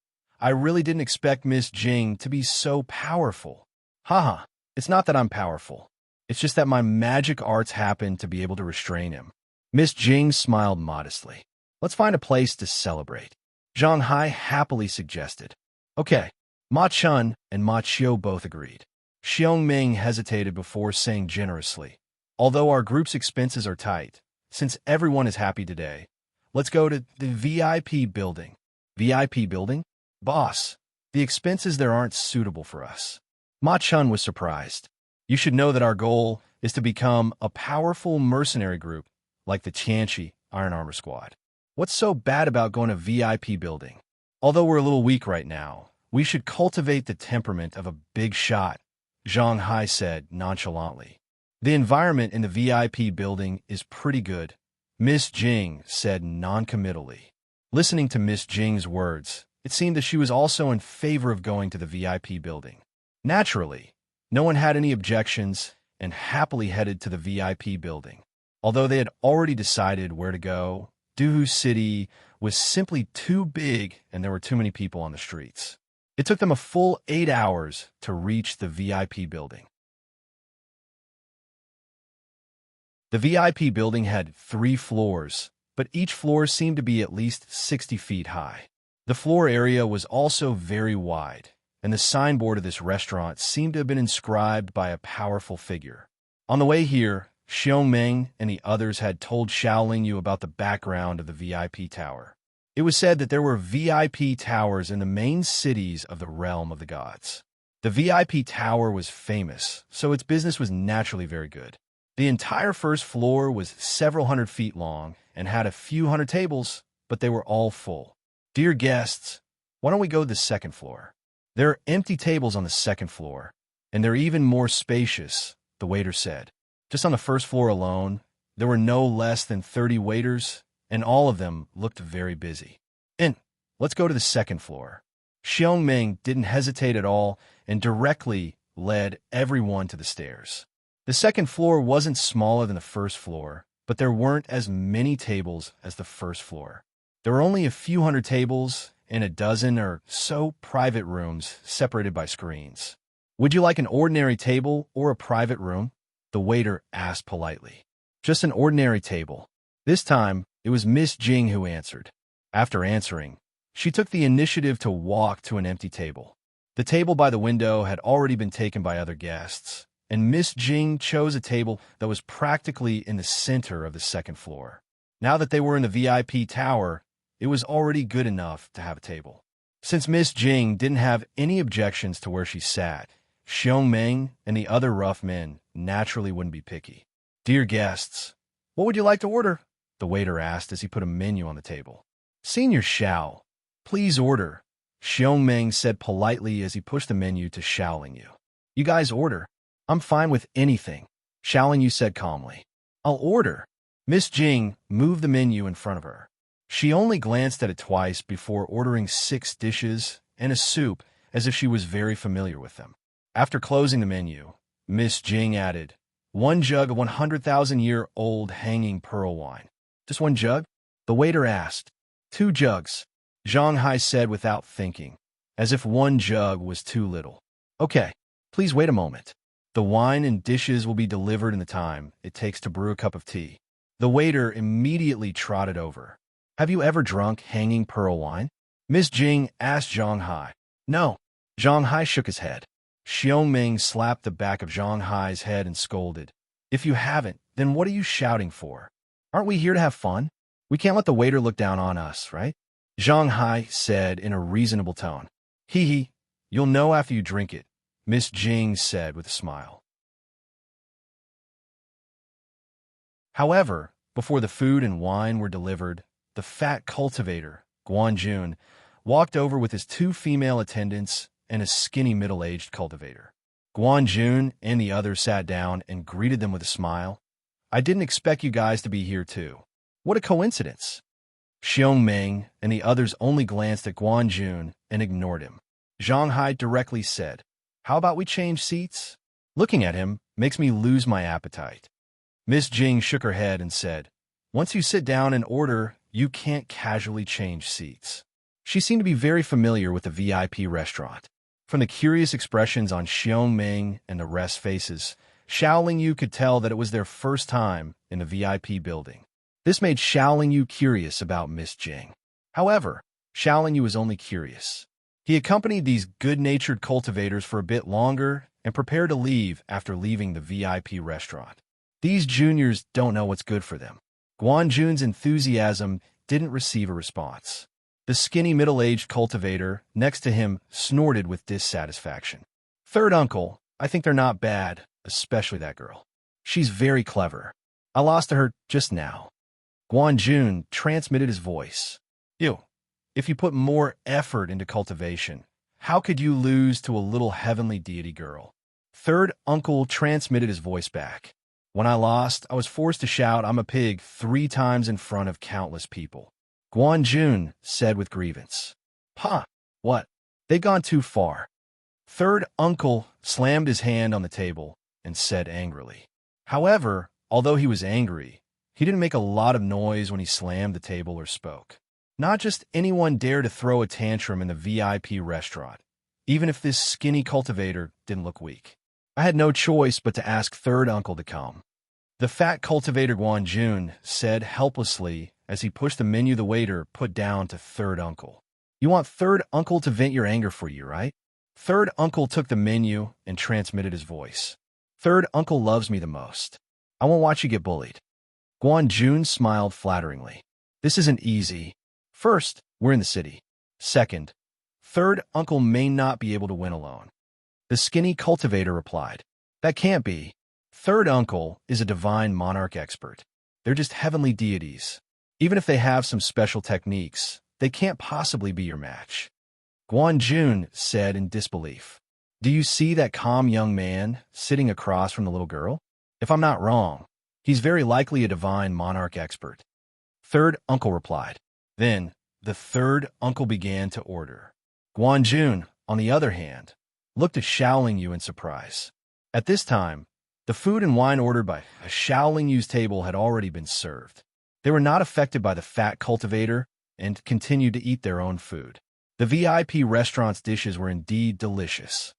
I really didn't expect Miss Jing to be so powerful. Haha, it's not that I'm powerful. It's just that my magic arts happen to be able to restrain him. Miss Jing smiled modestly. Let's find a place to celebrate. Zhang Hai happily suggested. Okay, Ma Chun and Ma Qiu both agreed. Xiao Meng hesitated before saying generously, although our group's expenses are tight, since everyone is happy today, let's go to the VIP building. VIP building? Boss, the expenses there aren't suitable for us. Ma Chun was surprised. You should know that our goal is to become a powerful mercenary group like the Tianqi Iron Armor Squad. What's so bad about going to VIP building? Although we're a little weak right now, we should cultivate the temperament of a big shot, Zhang Hai said nonchalantly. The environment in the VIP building is pretty good, Miss Jing said noncommittally. Listening to Miss Jing's words, it seemed that she was also in favor of going to the VIP building. Naturally, no one had any objections and happily headed to the VIP building. Although they had already decided where to go, Duhu City was simply too big and there were too many people on the streets. It took them a full 8 hours to reach the VIP building. The VIP building had 3 floors, but each floor seemed to be at least 60 feet high. The floor area was also very wide, and the signboard of this restaurant seemed to have been inscribed by a powerful figure. On the way here, Xiongmeng and the others had told Xiaoling about the background of the VIP tower. It was said that there were VIP towers in the main cities of the realm of the gods. The VIP tower was famous, so its business was naturally very good. The entire first floor was several hundred feet long and had a few hundred tables, but they were all full. Dear guests, why don't we go to the second floor? There are empty tables on the second floor, and they're even more spacious, the waiter said. Just on the first floor alone, there were no less than 30 waiters, and all of them looked very busy. And let's go to the second floor. Xiongmeng didn't hesitate at all and directly led everyone to the stairs. The second floor wasn't smaller than the first floor, but there weren't as many tables as the first floor. There were only a few hundred tables and a dozen or so private rooms separated by screens. Would you like an ordinary table or a private room? The waiter asked politely. Just an ordinary table. This time, it was Miss Jing who answered. After answering, she took the initiative to walk to an empty table. The table by the window had already been taken by other guests, and Miss Jing chose a table that was practically in the center of the second floor. Now that they were in the VIP tower, it was already good enough to have a table. Since Miss Jing didn't have any objections to where she sat, Xiongmeng and the other rough men naturally wouldn't be picky. Dear guests, what would you like to order? The waiter asked as he put a menu on the table. Senior Xiao, please order, Xiongmeng said politely as he pushed the menu to Xiaoling Yu. You guys order. I'm fine with anything, Xiaoling Yu said calmly. I'll order. Miss Jing moved the menu in front of her. She only glanced at it twice before ordering 6 dishes and a soup as if she was very familiar with them. After closing the menu, Miss Jing added, 1 jug of 100,000-year-old hanging pearl wine. Just 1 jug? The waiter asked. 2 jugs, Zhang Hai said without thinking, as if 1 jug was too little. Okay, please wait a moment. The wine and dishes will be delivered in the time it takes to brew a cup of tea. The waiter immediately trotted over. Have you ever drunk hanging pearl wine? Miss Jing asked Zhang Hai. No. Zhang Hai shook his head. Xiongmeng slapped the back of Zhang Hai's head and scolded. If you haven't, then what are you shouting for? Aren't we here to have fun? We can't let the waiter look down on us, right? Zhang Hai said in a reasonable tone. Hee hee, you'll know after you drink it, Miss Jing said with a smile. However, before the food and wine were delivered, the fat cultivator, Guanjun, walked over with his 2 female attendants and a skinny middle-aged cultivator. Guanjun and the others sat down and greeted them with a smile. I didn't expect you guys to be here too. What a coincidence. Xiongmeng and the others only glanced at Guanjun and ignored him. Zhang Hai directly said, How about we change seats? Looking at him makes me lose my appetite. Miss Jing shook her head and said, Once you sit down and order, you can't casually change seats. She seemed to be very familiar with the VIP restaurant. From the curious expressions on Xiongmeng and the rest's faces, Xiaoling Yu could tell that it was their first time in the VIP building. This made Xiaoling Yu curious about Miss Jing. However, Xiaoling Yu was only curious. He accompanied these good-natured cultivators for a bit longer and prepared to leave after leaving the VIP restaurant. These juniors don't know what's good for them. Guanjun's enthusiasm didn't receive a response. The skinny middle-aged cultivator next to him snorted with dissatisfaction. Third uncle, I think they're not bad, especially that girl. She's very clever. I lost to her just now. Guanjun transmitted his voice. Ew, if you put more effort into cultivation, how could you lose to a little heavenly deity girl? Third uncle transmitted his voice back. When I lost, I was forced to shout, I'm a pig 3 times in front of countless people. Guanjun said with grievance. Huh, what? They've gone too far. Third uncle slammed his hand on the table and said angrily. However, although he was angry, He didn't make a lot of noise when he slammed the table or spoke. Not just anyone dared to throw a tantrum in the VIP restaurant, even if this skinny cultivator didn't look weak. I had no choice but to ask third uncle to come. The fat cultivator Guanjun said helplessly as he pushed the menu the waiter put down to third uncle. You want third uncle to vent your anger for you, right? Third uncle took the menu and transmitted his voice. Third uncle loves me the most. I won't watch you get bullied. Guanjun smiled flatteringly. This isn't easy. First, we're in the city. Second, third uncle may not be able to win alone. The skinny cultivator replied, That can't be. Third uncle is a divine monarch expert. They're just heavenly deities. Even if they have some special techniques, they can't possibly be your match. Guanjun said in disbelief. Do you see that calm young man sitting across from the little girl? If I'm not wrong, he's very likely a divine monarch expert. Third uncle replied. Then, the third uncle began to order. Guanjun, on the other hand, looked at Shaoling Yu in surprise. At this time, the food and wine ordered by Shaoling Yu's table had already been served. They were not affected by the fat cultivator and continued to eat their own food. The VIP restaurant's dishes were indeed delicious.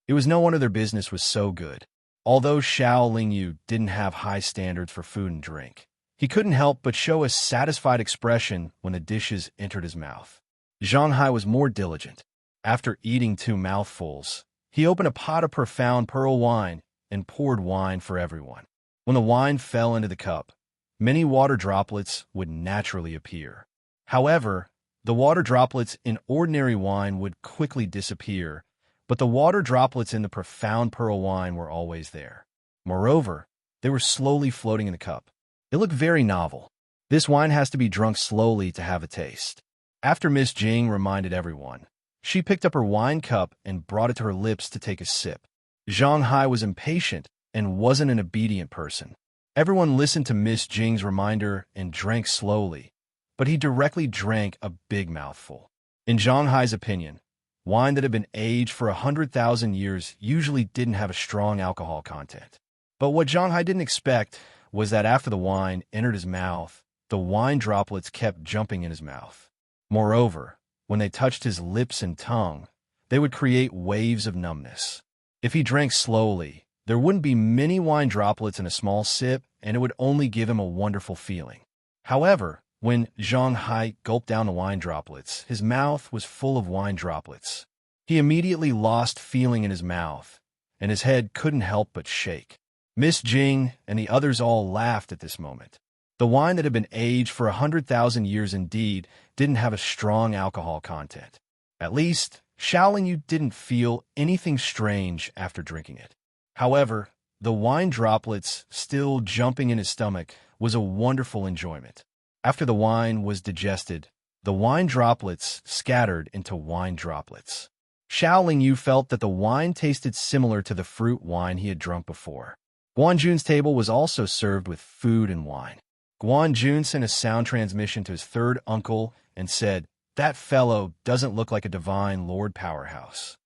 It was no wonder their business was so good. Although Shaoling Yu didn't have high standards for food and drink, he couldn't help but show a satisfied expression when the dishes entered his mouth. Zhang Hai was more diligent. After eating 2 mouthfuls, he opened a pot of profound pearl wine and poured wine for everyone. When the wine fell into the cup, many water droplets would naturally appear. However, the water droplets in ordinary wine would quickly disappear, but the water droplets in the profound pearl wine were always there. Moreover, they were slowly floating in the cup. It looked very novel. This wine has to be drunk slowly to have a taste. After Miss Jing reminded everyone, she picked up her wine cup and brought it to her lips to take a sip. Zhang Hai was impatient and wasn't an obedient person. Everyone listened to Miss Jing's reminder and drank slowly, but he directly drank a big mouthful. In Zhang Hai's opinion, wine that had been aged for 100,000 years usually didn't have a strong alcohol content. But what Zhang Hai didn't expect was that after the wine entered his mouth, the wine droplets kept jumping in his mouth. Moreover, when they touched his lips and tongue, they would create waves of numbness. If he drank slowly, there wouldn't be many wine droplets in a small sip, and it would only give him a wonderful feeling. However, when Zhang Hai gulped down the wine droplets, his mouth was full of wine droplets. He immediately lost feeling in his mouth, and his head couldn't help but shake. Miss Jing and the others all laughed at this moment. The wine that had been aged for 100,000 years indeed didn't have a strong alcohol content. At least, Shaoling Yu didn't feel anything strange after drinking it. However, the wine droplets still jumping in his stomach was a wonderful enjoyment. After the wine was digested, the wine droplets scattered into wine droplets. Shaoling Yu felt that the wine tasted similar to the fruit wine he had drunk before. Guanjun's table was also served with food and wine. Guanjun sent a sound transmission to his third uncle and said, That fellow doesn't look like a divine lord powerhouse.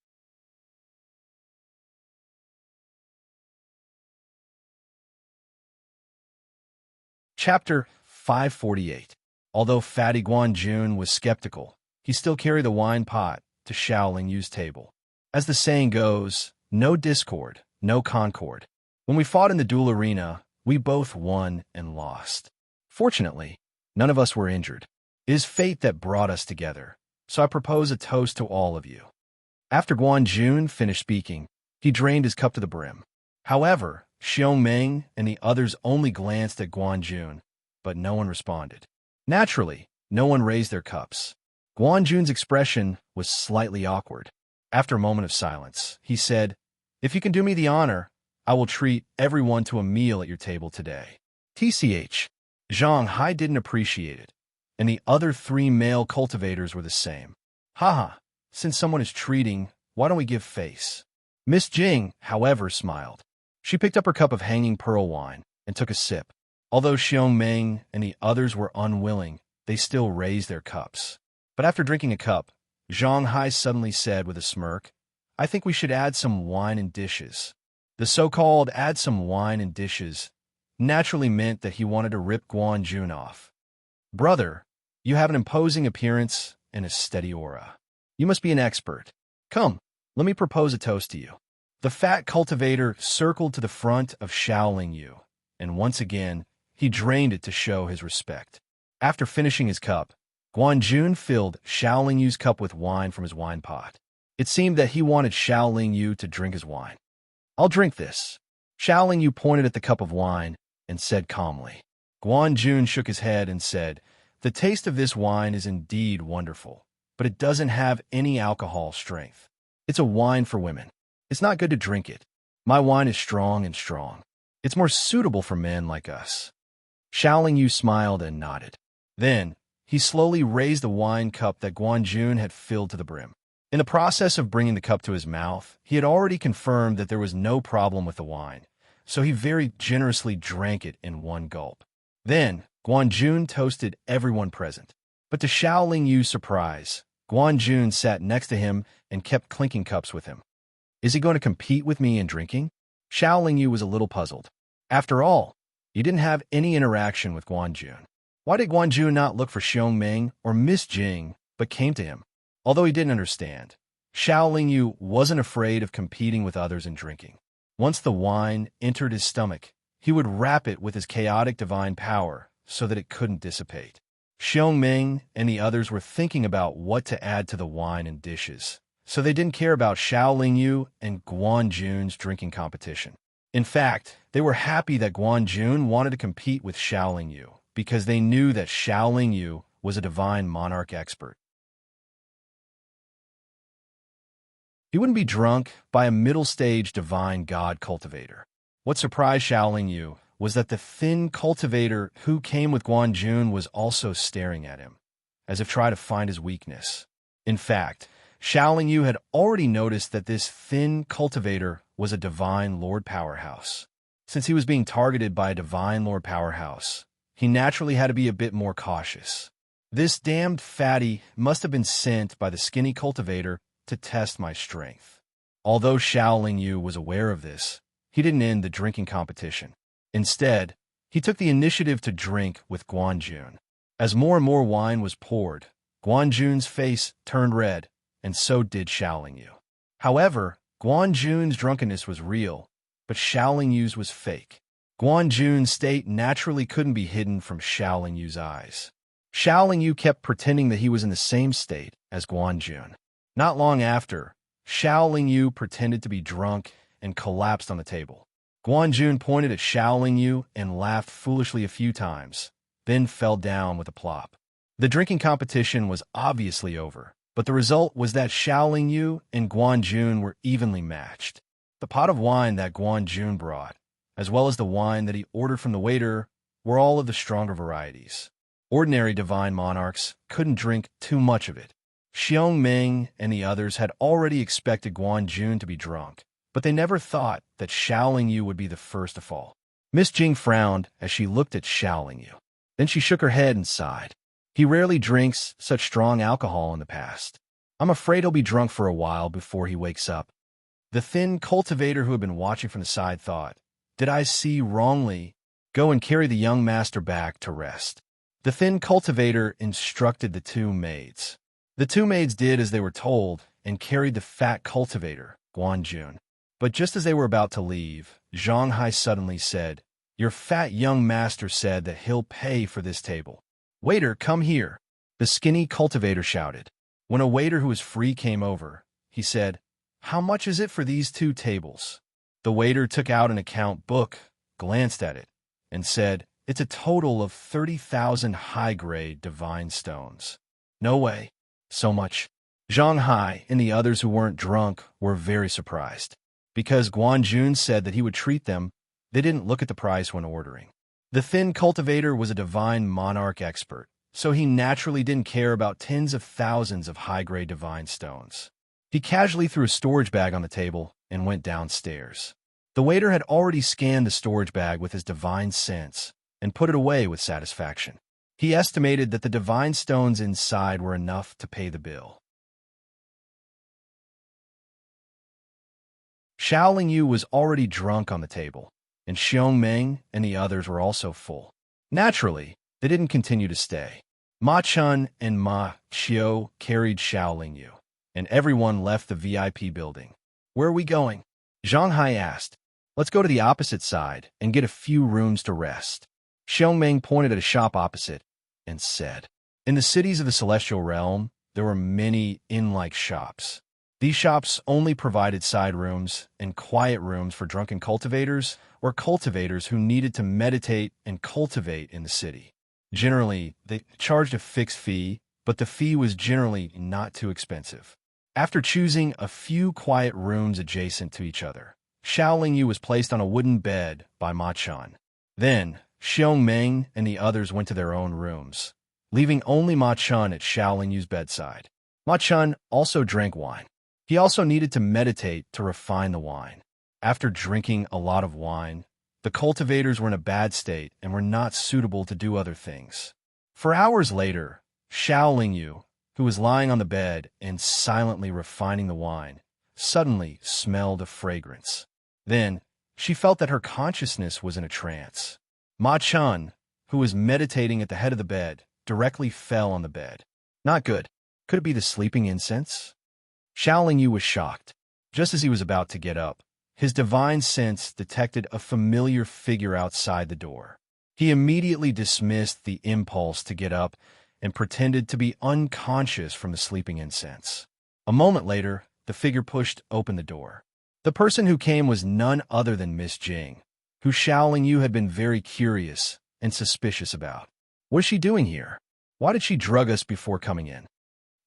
Chapter 548. Although Fatty Guanjun was skeptical, he still carried the wine pot to Shaoling Yu's table. As the saying goes, no discord, no concord. When we fought in the duel arena, we both won and lost. Fortunately, none of us were injured. It is fate that brought us together, so I propose a toast to all of you. After Guanjun finished speaking, he drained his cup to the brim. However, Xiongmeng and the others only glanced at Guanjun, but no one responded. Naturally, no one raised their cups. Guanjun's expression was slightly awkward. After a moment of silence, he said, If you can do me the honor, I will treat everyone to a meal at your table today. TCH. Zhang Hai didn't appreciate it, and the other 3 male cultivators were the same. Haha, since someone is treating, why don't we give face? Miss Jing, however, smiled. She picked up her cup of hanging pearl wine and took a sip. Although Xiongmeng and the others were unwilling, they still raised their cups. But after drinking a cup, Zhang Hai suddenly said with a smirk, I think we should add some wine and dishes. The so-called add some wine and dishes naturally meant that he wanted to rip Guan off. Brother, you have an imposing appearance and a steady aura. You must be an expert. Come, let me propose a toast to you. The fat cultivator circled to the front of Shaoling Yu, and once again, he drained it to show his respect. After finishing his cup, Guan filled Shaoling Yu's cup with wine from his wine pot. It seemed that he wanted Shaoling Yu to drink his wine. I'll drink this. Shaoling Yu pointed at the cup of wine and said calmly. Guan shook his head and said, the taste of this wine is indeed wonderful, but it doesn't have any alcohol strength. It's a wine for women. It's not good to drink it. My wine is strong and strong. It's more suitable for men like us. Shaoling Yu smiled and nodded. Then, he slowly raised the wine cup that Guan had filled to the brim. In the process of bringing the cup to his mouth, he had already confirmed that there was no problem with the wine, so he very generously drank it in one gulp. Then, Guan toasted everyone present. But to Shaoling Yu's surprise, Guan sat next to him and kept clinking cups with him. Is he going to compete with me in drinking? Shaoling Yu was a little puzzled. After all, he didn't have any interaction with Guan. Why did Guan not look for Xiong Ming or Miss Jing, but came to him? Although he didn't understand, Shaoling Yu wasn't afraid of competing with others in drinking. Once the wine entered his stomach, he would wrap it with his chaotic divine power so that it couldn't dissipate. Xiong Ming and the others were thinking about what to add to the wine and dishes, so they didn't care about Shaoling Yu and Guan drinking competition. In fact, they were happy that Guan wanted to compete with Shaoling Yu because they knew that Shaoling Yu was a divine monarch expert. He wouldn't be drunk by a middle-stage divine god cultivator. What surprised Shaoling Yu was that the thin cultivator who came with Guan was also staring at him, as if trying to find his weakness. In fact, Shaoling Yu had already noticed that this thin cultivator was a divine lord powerhouse. Since he was being targeted by a divine lord powerhouse, he naturally had to be a bit more cautious. This damned fatty must have been sent by the skinny cultivator to test my strength. Although Shaoling Yu was aware of this, he didn't end the drinking competition. Instead, he took the initiative to drink with Guan. As more and more wine was poured, Guan face turned red, and so did Shaoling Yu. However, Guan drunkenness was real, but Shaoling Yu's was fake. Guan state naturally couldn't be hidden from Shaoling Yu's eyes. Shaoling Yu kept pretending that he was in the same state as Guan. Not long after, Shaoling Yu pretended to be drunk and collapsed on the table. Guan pointed at Shaoling Yu and laughed foolishly a few times, then fell down with a plop. The drinking competition was obviously over, but the result was that Shaoling Yu and Guan were evenly matched. The pot of wine that Guan brought, as well as the wine that he ordered from the waiter, were all of the stronger varieties. Ordinary divine monarchs couldn't drink too much of it. Xiong Ming and the others had already expected Guan to be drunk, but they never thought that Shaoling Yu would be the first to fall. Miss Jing frowned as she looked at Shaoling Yu. Then she shook her head and sighed. He rarely drinks such strong alcohol in the past. I'm afraid he'll be drunk for a while before he wakes up. The thin cultivator who had been watching from the side thought, did I see wrongly? Go and carry the young master back to rest. The thin cultivator instructed the two maids. The two maids did as they were told and carried the fat cultivator, Guan. But just as they were about to leave, Zhang Hai suddenly said, your fat young master said that he'll pay for this table. Waiter, come here. The skinny cultivator shouted. When a waiter who was free came over, he said, how much is it for these 2 tables? The waiter took out an account book, glanced at it, and said, it's a total of 30,000 high-grade divine stones. No way. So much. Zhang Hai and the others who weren't drunk were very surprised. Because Guan said that he would treat them, they didn't look at the price when ordering. The thin cultivator was a divine monarch expert, so he naturally didn't care about tens of thousands of high-grade divine stones. He casually threw a storage bag on the table and went downstairs. The waiter had already scanned the storage bag with his divine sense and put it away with satisfaction. He estimated that the divine stones inside were enough to pay the bill. Xiao Yu was already drunk on the table, and Xiong Meng and the others were also full. Naturally, they didn't continue to stay. Ma Chun and Ma Xiao carried Xiao Yu, and everyone left the VIP building. "Where are we going?" Zhang Hai asked. "Let's go to the opposite side and get a few rooms to rest." Xiong Meng pointed at a shop opposite and said, "In the cities of the Celestial Realm, there were many inn-like shops. These shops only provided side rooms and quiet rooms for drunken cultivators or cultivators who needed to meditate and cultivate in the city. Generally, they charged a fixed fee, but the fee was generally not too expensive. After choosing a few quiet rooms adjacent to each other, Xiao Yu was placed on a wooden bed by Ma Chan. Then, Xiong Meng and the others went to their own rooms, leaving only Ma Chun at Xiao Yu's bedside. Ma Chun also drank wine. He also needed to meditate to refine the wine. After drinking a lot of wine, the cultivators were in a bad state and were not suitable to do other things. For hours later, Xiao Yu, who was lying on the bed and silently refining the wine, suddenly smelled a fragrance. Then, she felt that her consciousness was in a trance. Ma Chun, who was meditating at the head of the bed, directly fell on the bed. Not good. Could it be the sleeping incense? Xiao Yu was shocked. Just as he was about to get up, his divine sense detected a familiar figure outside the door. He immediately dismissed the impulse to get up and pretended to be unconscious from the sleeping incense. A moment later, the figure pushed open the door. The person who came was none other than Miss Jing, who Xiao Yu had been very curious and suspicious about. What is she doing here? Why did she drug us before coming in?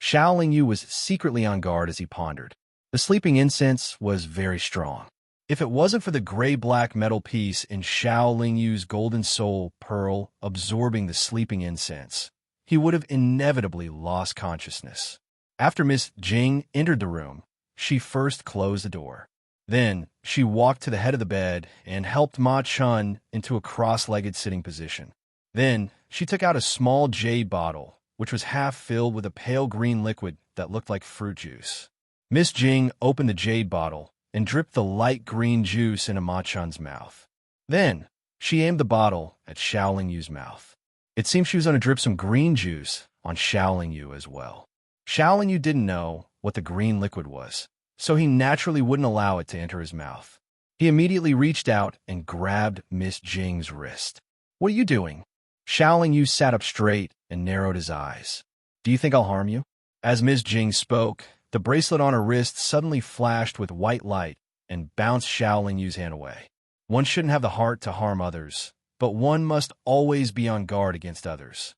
Xiao Yu was secretly on guard as he pondered. The sleeping incense was very strong. If it wasn't for the gray-black metal piece in Xiao Yu's golden soul pearl absorbing the sleeping incense, he would have inevitably lost consciousness. After Miss Jing entered the room, she first closed the door. Then, she walked to the head of the bed and helped Ma Chun into a cross-legged sitting position. Then, she took out a small jade bottle, which was half filled with a pale green liquid that looked like fruit juice. Miss Jing opened the jade bottle and dripped the light green juice into Ma Chun's mouth. Then, she aimed the bottle at Xiao Yu's mouth. It seemed she was going to drip some green juice on Xiao Yu as well. Xiao Yu didn't know what the green liquid was, so he naturally wouldn't allow it to enter his mouth. He immediately reached out and grabbed Miss Jing's wrist. "What are you doing?" Xiao Yu sat up straight and narrowed his eyes. "Do you think I'll harm you?" As Miss Jing spoke, the bracelet on her wrist suddenly flashed with white light and bounced Xiao Yu's hand away. One shouldn't have the heart to harm others, but one must always be on guard against others.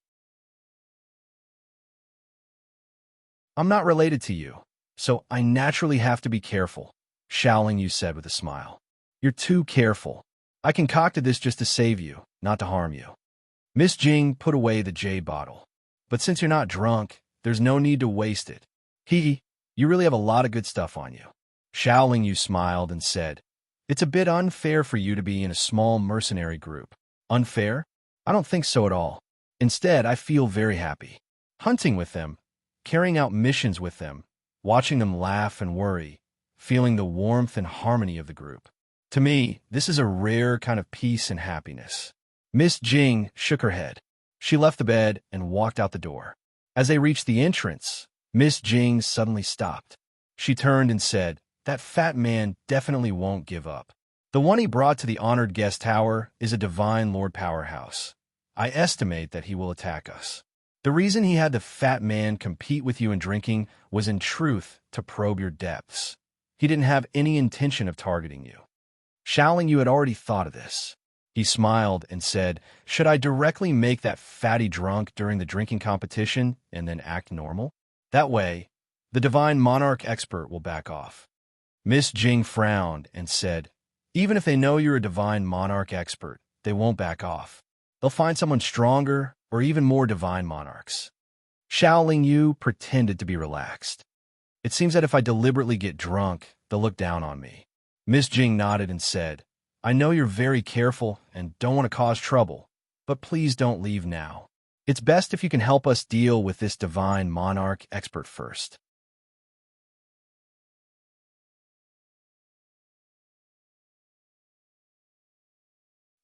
"I'm not related to you, so I naturally have to be careful," Xiao Yu said with a smile. "You're too careful. I concocted this just to save you, not to harm you." Miss Jing put away the jade bottle. "But since you're not drunk, there's no need to waste it. You really have a lot of good stuff on you." Xiao Yu smiled and said, "It's a bit unfair for you to be in a small mercenary group." "Unfair? I don't think so at all. Instead, I feel very happy. Hunting with them, carrying out missions with them, watching them laugh and worry, feeling the warmth and harmony of the group. To me, this is a rare kind of peace and happiness." Miss Jing shook her head. She left the bed and walked out the door. As they reached the entrance, Miss Jing suddenly stopped. She turned and said, "That fat man definitely won't give up. The one he brought to the honored guest tower is a divine Lord Powerhouse. I estimate that he will attack us. The reason he had the fat man compete with you in drinking was in truth to probe your depths. He didn't have any intention of targeting you." Xiao Yu had already thought of this. He smiled and said, "Should I directly make that fatty drunk during the drinking competition and then act normal? That way, the divine monarch expert will back off." Miss Jing frowned and said, "Even if they know you're a divine monarch expert, they won't back off. They'll find someone stronger or even more divine monarchs." Xiao Yu pretended to be relaxed. "It seems that if I deliberately get drunk, they'll look down on me." Miss Jing nodded and said, "I know you're very careful and don't want to cause trouble, but please don't leave now. It's best if you can help us deal with this divine monarch expert first."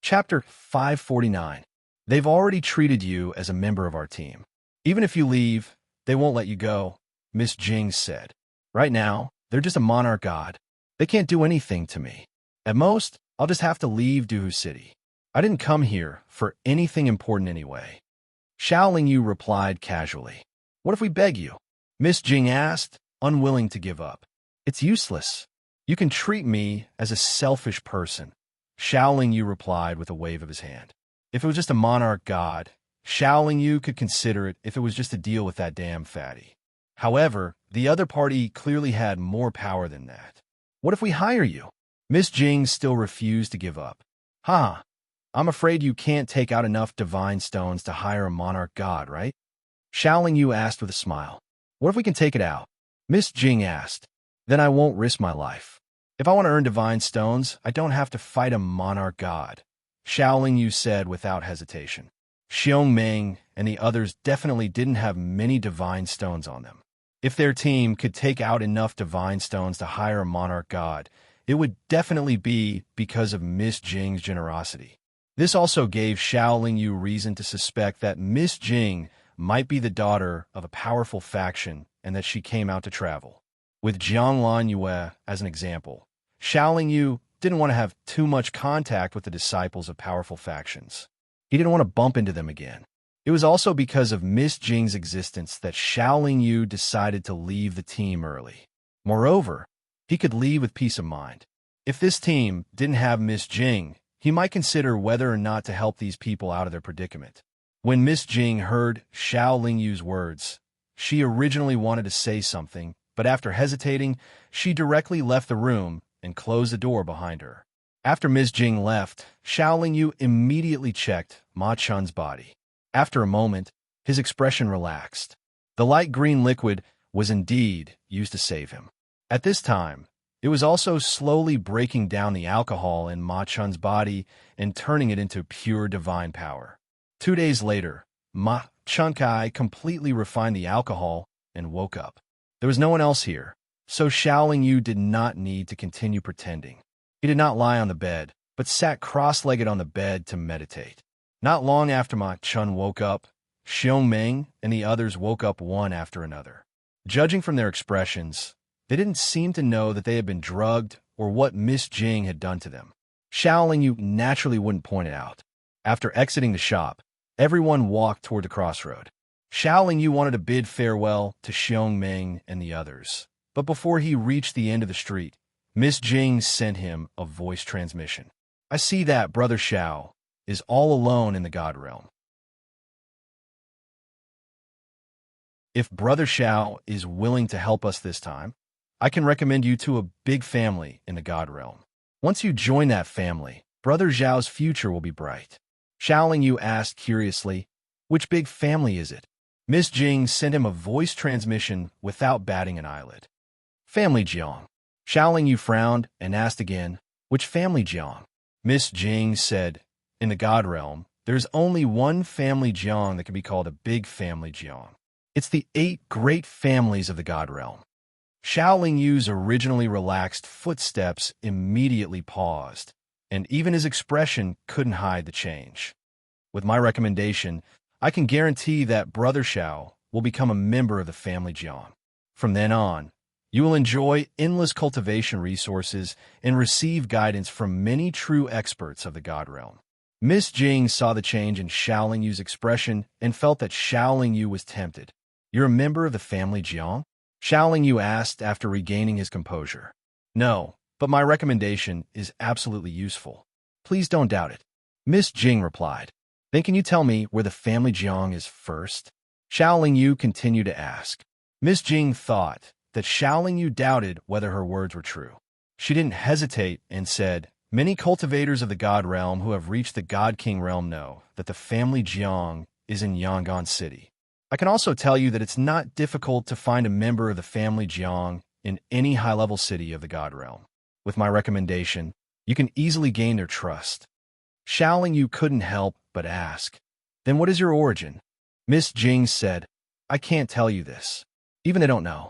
Chapter 549. They've already treated you as a member of our team. Even if you leave, they won't let you go, Miss Jing said. Right now, they're just a monarch god. They can't do anything to me. At most, I'll just have to leave Duhu City. I didn't come here for anything important anyway. Xiaoling Yu replied casually. What if we beg you? Miss Jing asked, unwilling to give up. It's useless. You can treat me as a selfish person. Xiaoling Yu replied with a wave of his hand. If it was just a monarch god, Xiaoling Yu could consider it if it was just to deal with that damn fatty. However, the other party clearly had more power than that. What if we hire you? Miss Jing still refused to give up. I'm afraid you can't take out enough divine stones to hire a monarch god, right? Xiaoling Yu asked with a smile. What if we can take it out? Miss Jing asked. Then I won't risk my life. If I want to earn divine stones, I don't have to fight a monarch god, Xiaoling Yu said without hesitation. Xiong Ming and the others definitely didn't have many divine stones on them. If their team could take out enough divine stones to hire a monarch god, it would definitely be because of Miss Jing's generosity. This also gave Xiaoling Yu reason to suspect that Miss Jing might be the daughter of a powerful faction and that she came out to travel. With Jianglan Yue as an example, Xiaoling Yu didn't want to have too much contact with the disciples of powerful factions. He didn't want to bump into them again. It was also because of Miss Jing's existence that Xiaoling Yu decided to leave the team early. Moreover, he could leave with peace of mind. If this team didn't have Miss Jing, he might consider whether or not to help these people out of their predicament. When Miss Jing heard Xiaoling Yu's words, she originally wanted to say something, but after hesitating, she directly left the room and closed the door behind her. After Miss Jing left, Xiaoling Yu immediately checked Ma Chun's body. After a moment, his expression relaxed. The light green liquid was indeed used to save him. At this time, it was also slowly breaking down the alcohol in Ma Chun's body and turning it into pure divine power. 2 days later, Ma Chunkai completely refined the alcohol and woke up. There was no one else here, so Xiaoling Yu did not need to continue pretending. He did not lie on the bed, but sat cross-legged on the bed to meditate. Not long after Ma Chun woke up, Xiong Ming and the others woke up one after another. Judging from their expressions, they didn't seem to know that they had been drugged or what Miss Jing had done to them. Xiaoling Yu naturally wouldn't point it out. After exiting the shop, everyone walked toward the crossroad. Xiaoling Yu wanted to bid farewell to Xiong Ming and the others, but before he reached the end of the street, Miss Jing sent him a voice transmission. I see that Brother Xiao is all alone in the God realm. If Brother Xiao is willing to help us this time, I can recommend you to a big family in the God realm. Once you join that family, Brother Xiao's future will be bright. Xiaoling Yu asked curiously, which big family is it? Miss Jing sent him a voice transmission without batting an eyelid. Family Jiang. Xiaoling Yu frowned and asked again, which family Jiang? Miss Jing said, in the God realm, there's only one family Jiang that can be called a big family Jiang. It's the 8 great families of the God realm. Xiaoling Yu's originally relaxed footsteps immediately paused, and even his expression couldn't hide the change. With my recommendation, I can guarantee that Brother Xiao will become a member of the family Jiang. From then on, you will enjoy endless cultivation resources and receive guidance from many true experts of the God realm. Miss Jing saw the change in Xiaoling Yu's expression and felt that Xiaoling Yu was tempted. You're a member of the family Jiang? Xiaoling Yu asked after regaining his composure. No, but my recommendation is absolutely useful. Please don't doubt it. Miss Jing replied. Then can you tell me where the family Jiang is first? Xiaoling Yu continued to ask. Miss Jing thought that Xiaoling Yu doubted whether her words were true. She didn't hesitate and said, many cultivators of the God realm who have reached the God King realm know that the family Jiang is in Yangon City. I can also tell you that it's not difficult to find a member of the family Jiang in any high-level city of the God realm. With my recommendation, you can easily gain their trust. Xiaoling Yu couldn't help but ask, then what is your origin? Miss Jing said, I can't tell you this. Even I don't know.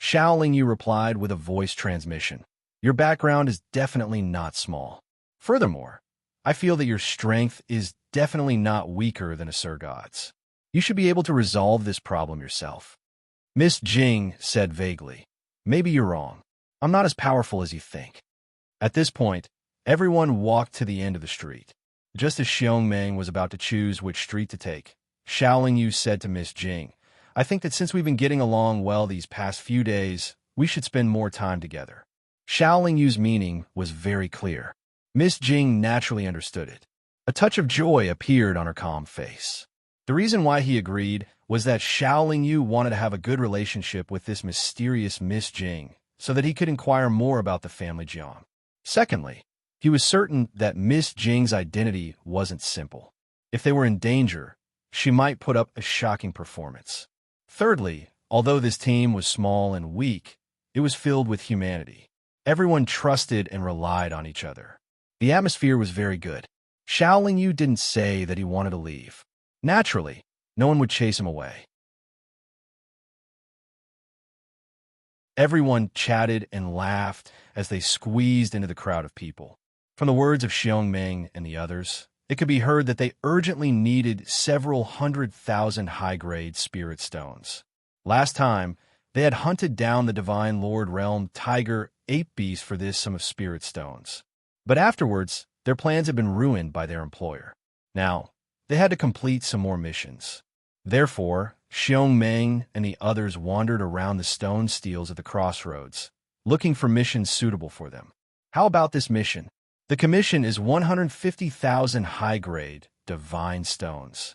Xiaoling Yu replied with a voice transmission. Your background is definitely not small. Furthermore, I feel that your strength is definitely not weaker than a Sir God's. You should be able to resolve this problem yourself. Miss Jing said vaguely, maybe you're wrong. I'm not as powerful as you think. At this point, everyone walked to the end of the street. Just as Xiongmeng was about to choose which street to take, Xiaoling Yu said to Miss Jing, I think that since we've been getting along well these past few days, we should spend more time together. Xiaoling Yu's meaning was very clear. Miss Jing naturally understood it. A touch of joy appeared on her calm face. The reason why he agreed was that Xiaoling Yu wanted to have a good relationship with this mysterious Miss Jing so that he could inquire more about the family Jiang. Secondly, he was certain that Miss Jing's identity wasn't simple. If they were in danger, she might put up a shocking performance. Thirdly, although this team was small and weak, it was filled with humanity. Everyone trusted and relied on each other. The atmosphere was very good. Xiaoling Yu didn't say that he wanted to leave. Naturally, no one would chase him away. Everyone chatted and laughed as they squeezed into the crowd of people. From the words of Xiongmeng and the others, it could be heard that they urgently needed several 100,000 high-grade spirit stones. Last time, they had hunted down the Divine Lord Realm Tiger Ape Beast for this sum of spirit stones. But afterwards, their plans had been ruined by their employer. Now, they had to complete some more missions. Therefore, Xiongmeng and the others wandered around the stone steels at the crossroads, looking for missions suitable for them. How about this mission? The commission is 150,000 high-grade divine stones.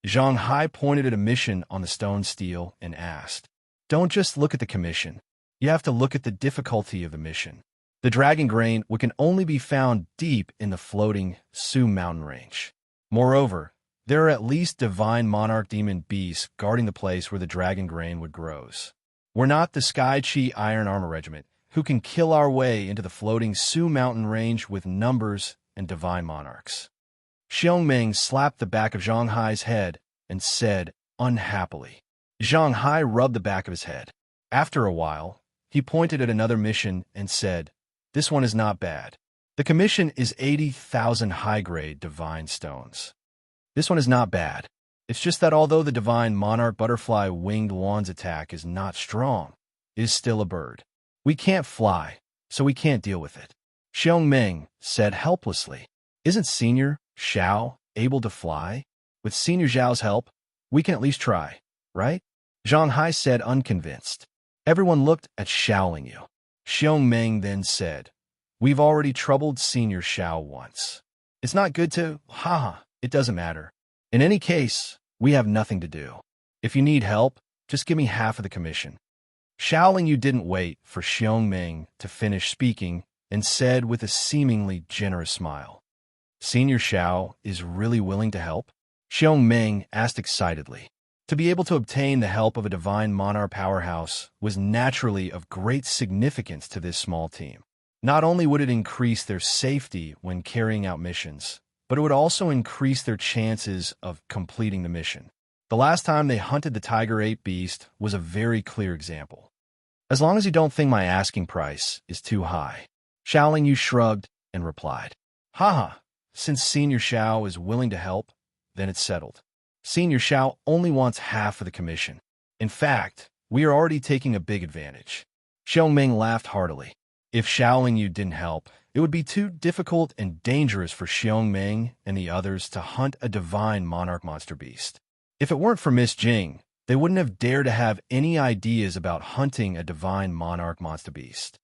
Zhang Hai pointed at a mission on the stone steel and asked, Don't just look at the commission. You have to look at the difficulty of the mission. The dragon grain can only be found deep in the floating Su mountain range. Moreover, there are at least divine monarch demon beasts guarding the place where the dragon grain grows. We're not the Sky Chi Iron Armor Regiment, who can kill our way into the floating Su mountain range with numbers and divine monarchs. Xiongmeng slapped the back of Zhang Hai's head and said unhappily. Zhang Hai rubbed the back of his head. After a while, he pointed at another mission and said, This one is not bad. The commission is 80,000 high-grade divine stones. This one is not bad. It's just that although the divine monarch butterfly winged wan's attack is not strong, it is still a bird. We can't fly, so we can't deal with it. Xiongmeng said helplessly. Isn't Senior Xiao able to fly? With Senior Xiao's help, we can at least try, right? Zhang Hai said unconvinced. Everyone looked at Xiaoling Yu. Xiongmeng then said, We've already troubled Senior Xiao once. It's not good to, it doesn't matter. In any case, we have nothing to do. If you need help, just give me half of the commission. Xiaoling Yu didn't wait for Xiongmeng to finish speaking and said with a seemingly generous smile, Senior Xiao is really willing to help? Xiongmeng asked excitedly. To be able to obtain the help of a divine monarch powerhouse was naturally of great significance to this small team. Not only would it increase their safety when carrying out missions, but it would also increase their chances of completing the mission. The last time they hunted the Tiger Ape Beast was a very clear example. As long as you don't think my asking price is too high. Xiaoling Yu shrugged and replied, Since Senior Xiao is willing to help, then it's settled. Senior Xiao only wants half of the commission. In fact, we are already taking a big advantage. Xiongmeng laughed heartily. If Xiaoling Yu didn't help, it would be too difficult and dangerous for Xiongmeng and the others to hunt a divine monarch monster beast. If it weren't for Miss Jing, they wouldn't have dared to have any ideas about hunting a divine monarch monster beast.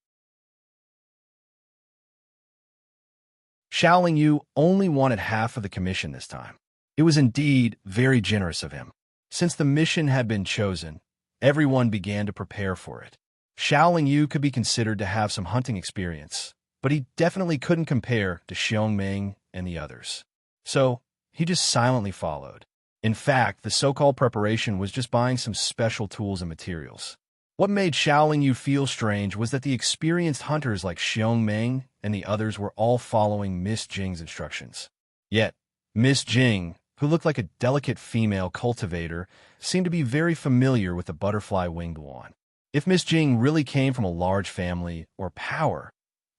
Xiaoling Yu only wanted half of the commission this time. It was indeed very generous of him. Since the mission had been chosen, everyone began to prepare for it. Xiaoling Yu could be considered to have some hunting experience, but he definitely couldn't compare to Xiongmeng and the others. So, he just silently followed. In fact, the so-called preparation was just buying some special tools and materials. What made Xiaoling Yu feel strange was that the experienced hunters like Xiongmeng and the others were all following Miss Jing's instructions. Yet, Miss Jing, who looked like a delicate female cultivator, seemed to be very familiar with the butterfly-winged wan. If Miss Jing really came from a large family or power,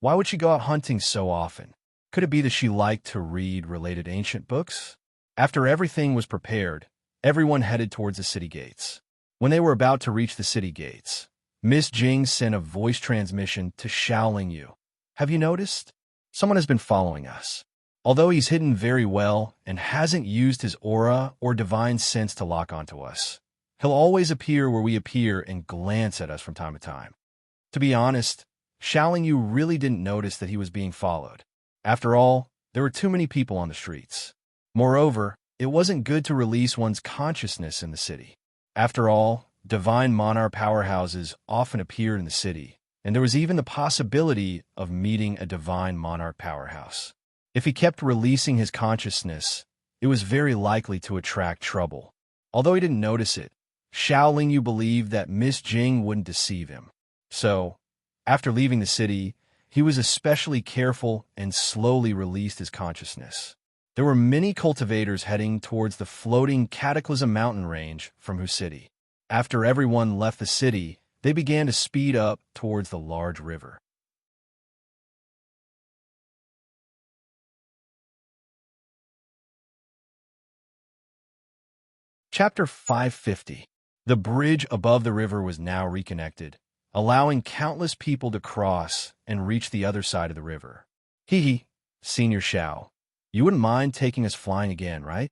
why would she go out hunting so often? Could it be that she liked to read related ancient books? After everything was prepared, everyone headed towards the city gates. When they were about to reach the city gates, Miss Jing sent a voice transmission to Xiaoling Yu. Have you noticed? Someone has been following us. Although he's hidden very well and hasn't used his aura or divine sense to lock onto us, he'll always appear where we appear and glance at us from time to time. To be honest, Xiaoling Yu really didn't notice that he was being followed. After all, there were too many people on the streets. Moreover, it wasn't good to release one's consciousness in the city. After all, divine monarch powerhouses often appeared in the city, and there was even the possibility of meeting a divine monarch powerhouse. If he kept releasing his consciousness, it was very likely to attract trouble. Although he didn't notice it, Xiaoling Yu believed that Miss Jing wouldn't deceive him. So, after leaving the city, he was especially careful and slowly released his consciousness. There were many cultivators heading towards the floating Cataclysm mountain range from Hu City. After everyone left the city, they began to speed up towards the large river. Chapter 550. The bridge above the river was now reconnected, allowing countless people to cross and reach the other side of the river. Hee, Senior Xiao. You wouldn't mind taking us flying again, right?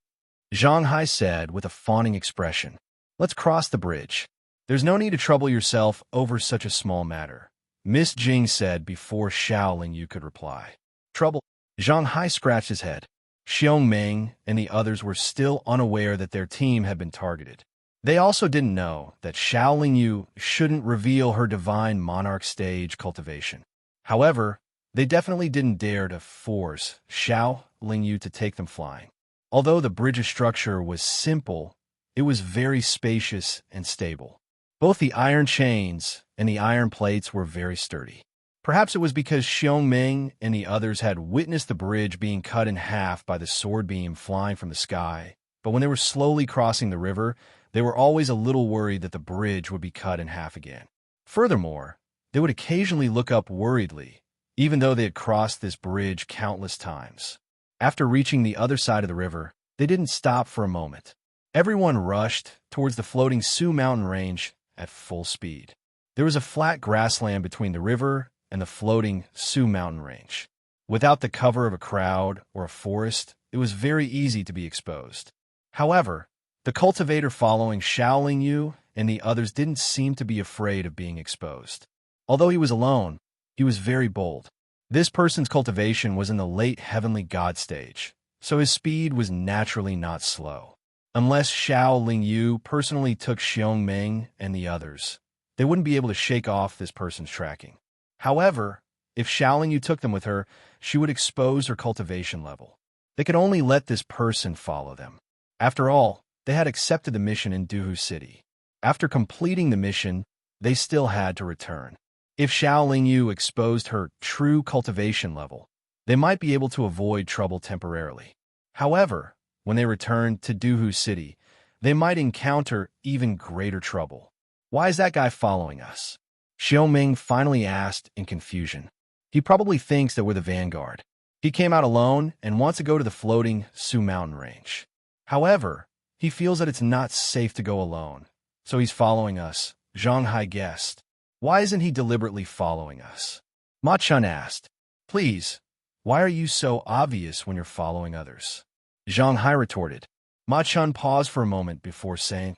Zhang Hai said with a fawning expression. Let's cross the bridge. There's no need to trouble yourself over such a small matter, Miss Jing said before Xiaoling Yu could reply. Trouble? Zhang Hai scratched his head. Xiong Meng and the others were still unaware that their team had been targeted. They also didn't know that Xiaoling Yu shouldn't reveal her divine monarch stage cultivation. However, they definitely didn't dare to force Xiaoling Yu to take them flying. Although the bridge's structure was simple, it was very spacious and stable. Both the iron chains and the iron plates were very sturdy. Perhaps it was because Xiong Meng and the others had witnessed the bridge being cut in half by the sword beam flying from the sky, but when they were slowly crossing the river, they were always a little worried that the bridge would be cut in half again. Furthermore, they would occasionally look up worriedly, even though they had crossed this bridge countless times. After reaching the other side of the river, they didn't stop for a moment. Everyone rushed towards the floating Su mountain range at full speed. There was a flat grassland between the river and the floating Su mountain range. Without the cover of a crowd or a forest, it was very easy to be exposed. However, the cultivator following Xiaoling Yu and the others didn't seem to be afraid of being exposed. Although he was alone, he was very bold. This person's cultivation was in the late heavenly god stage, so his speed was naturally not slow. Unless Xiaoling Yu personally took Xiong Meng and the others, they wouldn't be able to shake off this person's tracking. However, if Xiaoling Yu took them with her, she would expose her cultivation level. They could only let this person follow them. After all, they had accepted the mission in Duhu City. After completing the mission, they still had to return. If Xiaoling Yu exposed her true cultivation level, they might be able to avoid trouble temporarily. However, when they returned to Duhu City, they might encounter even greater trouble. Why is that guy following us? Xiao Ming finally asked in confusion. He probably thinks that we're the vanguard. He came out alone and wants to go to the floating Su mountain range. However, he feels that it's not safe to go alone, so he's following us, Zhang Hai guessed. Why isn't he deliberately following us? Ma Chun asked. Please, why are you so obvious when you're following others? Zhang Hai retorted. Ma Chun paused for a moment before saying,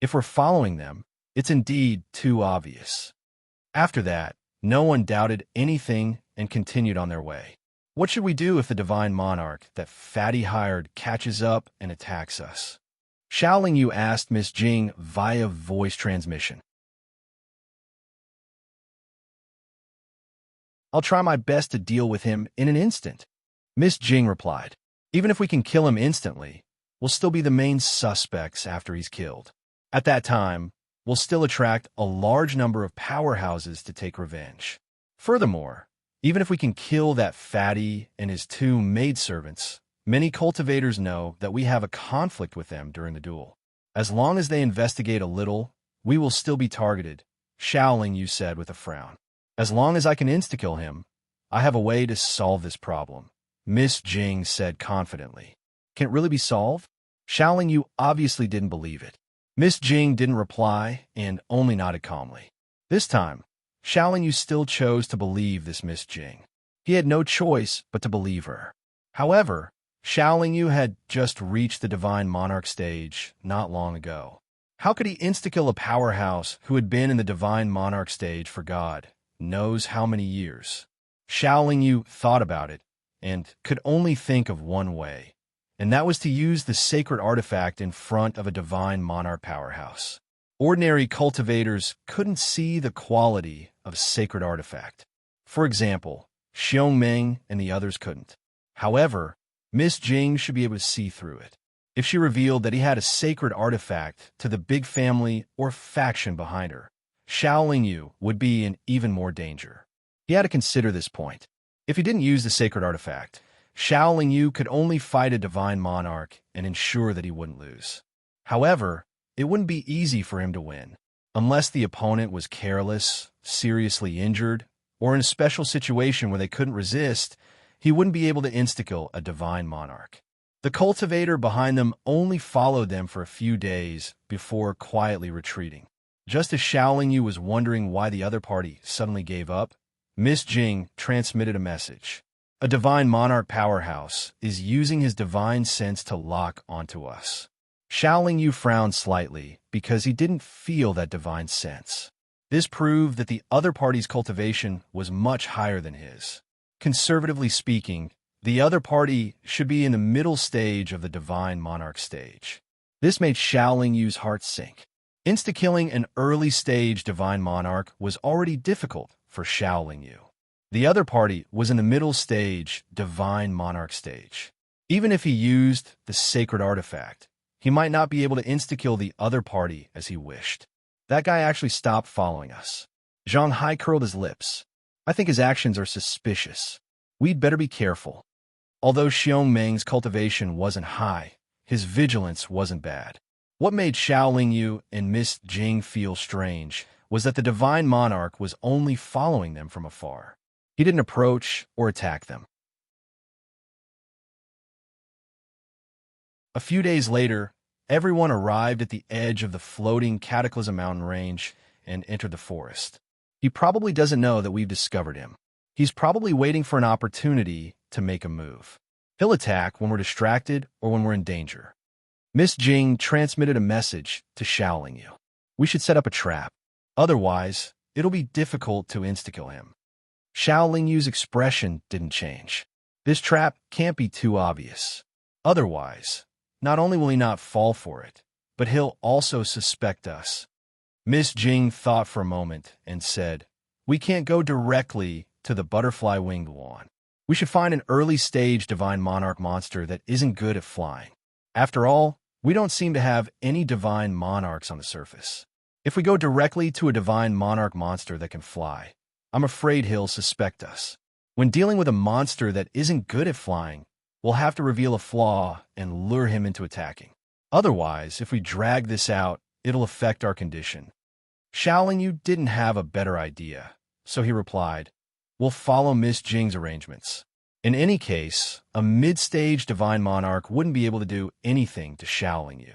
if we're following them, it's indeed too obvious. After that, no one doubted anything and continued on their way. What should we do if the divine monarch that Fatty hired catches up and attacks us? Xiaoling Yu asked Miss Jing via voice transmission. I'll try my best to deal with him in an instant, Miss Jing replied. Even if we can kill him instantly, we'll still be the main suspects after he's killed. At that time, we'll still attract a large number of powerhouses to take revenge. Furthermore, even if we can kill that fatty and his two maidservants, many cultivators know that we have a conflict with them during the duel. As long as they investigate a little, we will still be targeted, Xiaoling Yu said with a frown. As long as I can insta-kill him, I have a way to solve this problem, Miss Jing said confidently. Can it really be solved? Xiaoling Yu obviously didn't believe it. Miss Jing didn't reply and only nodded calmly. This time, Xiaoling Yu still chose to believe this Miss Jing. He had no choice but to believe her. However, Xiaoling Yu had just reached the Divine Monarch stage not long ago. How could he insta-kill a powerhouse who had been in the Divine Monarch stage for God knows how many years? Xiaoling Yu thought about it and could only think of one way, and that was to use the sacred artifact in front of a Divine Monarch powerhouse. Ordinary cultivators couldn't see the quality of a sacred artifact. For example, Xiongmeng and the others couldn't. However, Miss Jing should be able to see through it. If she revealed that he had a sacred artifact to the big family or faction behind her, Xiaoling Yu would be in even more danger. He had to consider this point. If he didn't use the sacred artifact, Xiaoling Yu could only fight a divine monarch and ensure that he wouldn't lose. However, it wouldn't be easy for him to win, unless the opponent was careless, seriously injured, or in a special situation where they couldn't resist. He wouldn't be able to insta-kill a divine monarch. The cultivator behind them only followed them for a few days before quietly retreating. Just as Xiaoling Yu was wondering why the other party suddenly gave up, Miss Jing transmitted a message. A divine monarch powerhouse is using his divine sense to lock onto us. Xiaoling Yu frowned slightly because he didn't feel that divine sense. This proved that the other party's cultivation was much higher than his. Conservatively speaking, the other party should be in the middle stage of the Divine Monarch stage. This made Xiaoling Yu's heart sink. Insta-killing an early-stage Divine Monarch was already difficult for Xiaoling Yu. The other party was in the middle stage Divine Monarch stage. Even if he used the sacred artifact, he might not be able to insta-kill the other party as he wished. That guy actually stopped following us. Zhang Hai curled his lips. I think his actions are suspicious. We'd better be careful. Although Xiongmeng's cultivation wasn't high, his vigilance wasn't bad. What made Xiaoling Yu and Miss Jing feel strange was that the Divine Monarch was only following them from afar. He didn't approach or attack them. A few days later, everyone arrived at the edge of the floating Cataclysm mountain range and entered the forest. He probably doesn't know that we've discovered him. He's probably waiting for an opportunity to make a move. He'll attack when we're distracted or when we're in danger. Miss Jing transmitted a message to Xiaoling Yu. We should set up a trap. Otherwise, it'll be difficult to insta-kill him. Xiaoling Yu's expression didn't change. This trap can't be too obvious. Otherwise, not only will he not fall for it, but he'll also suspect us. Miss Jing thought for a moment and said, we can't go directly to the butterfly-winged one. We should find an early-stage Divine Monarch monster that isn't good at flying. After all, we don't seem to have any Divine Monarchs on the surface. If we go directly to a Divine Monarch monster that can fly, I'm afraid he'll suspect us. When dealing with a monster that isn't good at flying, we'll have to reveal a flaw and lure him into attacking. Otherwise, if we drag this out, it'll affect our condition. Xiaoling Yu didn't have a better idea, so he replied, we'll follow Miss Jing's arrangements. In any case, a mid-stage Divine Monarch wouldn't be able to do anything to Xiaoling Yu.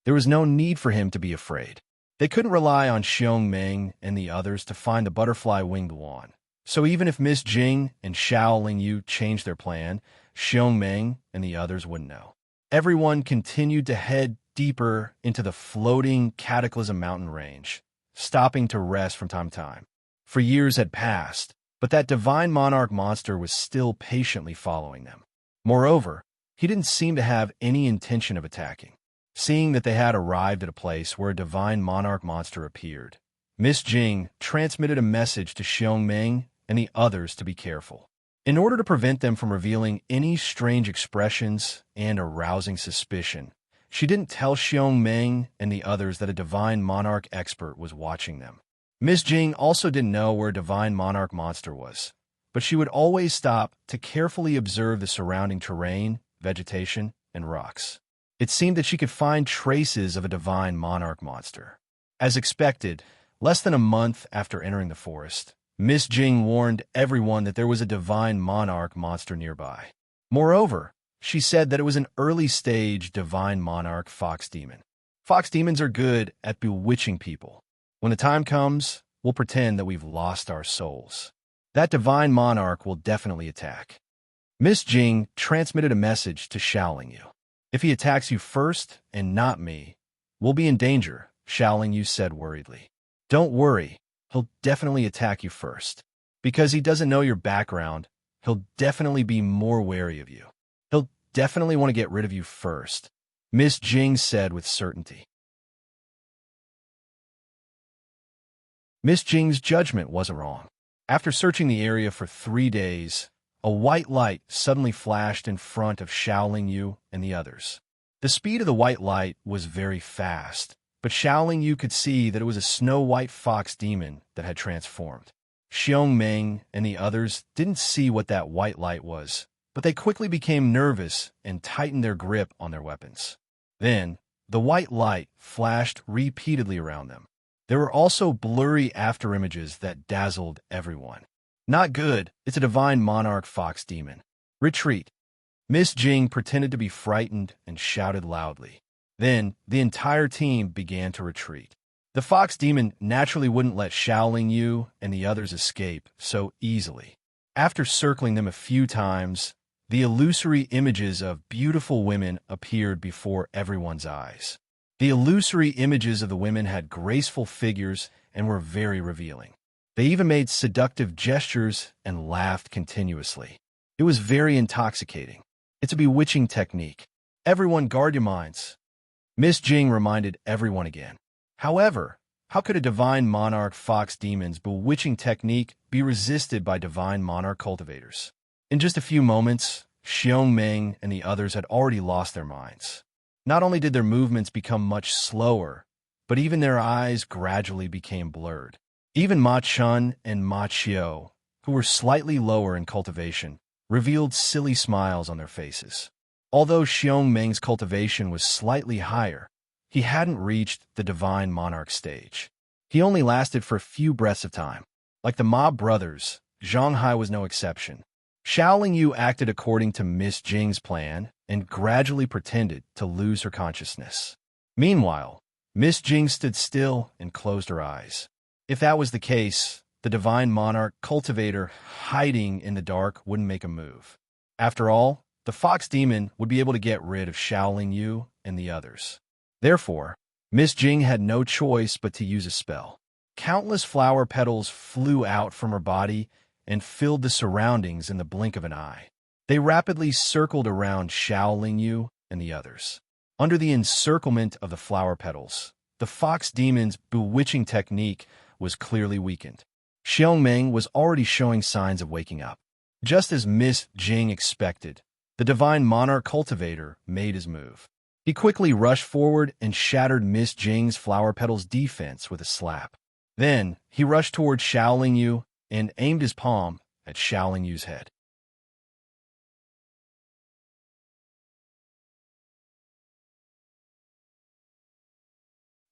There was no need for him to be afraid. They couldn't rely on Xiongmeng and the others to find the butterfly-winged one. So even if Miss Jing and Xiaoling Yu changed their plan, Xiongmeng and the others wouldn't know. Everyone continued to head deeper into the floating Cataclysm mountain range, stopping to rest from time to time. For years had passed, but that Divine Monarch monster was still patiently following them. Moreover, he didn't seem to have any intention of attacking. Seeing that they had arrived at a place where a Divine Monarch monster appeared, Miss Jing transmitted a message to Xiongmeng and the others to be careful. In order to prevent them from revealing any strange expressions and arousing suspicion, she didn't tell Xiongmeng and the others that a Divine Monarch expert was watching them. Miss Jing also didn't know where a Divine Monarch monster was, but she would always stop to carefully observe the surrounding terrain, vegetation, and rocks. It seemed that she could find traces of a Divine Monarch monster. As expected, less than a month after entering the forest, Miss Jing warned everyone that there was a divine monarch monster nearby. Moreover, she said that it was an early-stage divine monarch fox demon. Fox demons are good at bewitching people. When the time comes, we'll pretend that we've lost our souls. That divine monarch will definitely attack. Miss Jing transmitted a message to Xiaoling Yu. If he attacks you first and not me, we'll be in danger, Xiaoling Yu said worriedly. Don't worry, he'll definitely attack you first. Because he doesn't know your background, he'll definitely be more wary of you. He'll definitely want to get rid of you first, Miss Jing said with certainty. Miss Jing's judgment wasn't wrong. After searching the area for 3 days, a white light suddenly flashed in front of Xiaoling Yu and the others. The speed of the white light was very fast, but Xiaoling Yu could see that it was a snow-white fox demon that had transformed. Xiong Meng and the others didn't see what that white light was, but they quickly became nervous and tightened their grip on their weapons. Then, the white light flashed repeatedly around them. There were also blurry afterimages that dazzled everyone. Not good, it's a divine monarch fox demon. Retreat. Miss Jing pretended to be frightened and shouted loudly. Then, the entire team began to retreat. The fox demon naturally wouldn't let Xiaoling Yu and the others escape so easily. After circling them a few times, the illusory images of beautiful women appeared before everyone's eyes. The illusory images of the women had graceful figures and were very revealing. They even made seductive gestures and laughed continuously. It was very intoxicating. It's a bewitching technique. Everyone guard your minds. Miss Jing reminded everyone again. However, how could a divine monarch fox demon's bewitching technique be resisted by divine monarch cultivators? In just a few moments, Xiong Meng and the others had already lost their minds. Not only did their movements become much slower, but even their eyes gradually became blurred. Even Ma Chun and Ma Qiu, who were slightly lower in cultivation, revealed silly smiles on their faces. Although Xiong Meng's cultivation was slightly higher, he hadn't reached the divine monarch stage. He only lasted for a few breaths of time. Like the Ma brothers, Zhang Hai was no exception. Xiaoling Yu acted according to Miss Jing's plan and gradually pretended to lose her consciousness. Meanwhile, Miss Jing stood still and closed her eyes. If that was the case, the divine monarch cultivator hiding in the dark wouldn't make a move. After all, the fox demon would be able to get rid of Xiaoling Yu and the others. Therefore, Miss Jing had no choice but to use a spell. Countless flower petals flew out from her body and filled the surroundings in the blink of an eye. They rapidly circled around Xiaoling Yu and the others. Under the encirclement of the flower petals, the fox demon's bewitching technique was clearly weakened. Xiong Meng was already showing signs of waking up. Just as Miss Jing expected, the divine monarch cultivator made his move. He quickly rushed forward and shattered Miss Jing's flower petals' defense with a slap. Then, he rushed toward Xiaoling Yu and aimed his palm at Xiaoling Yu's head.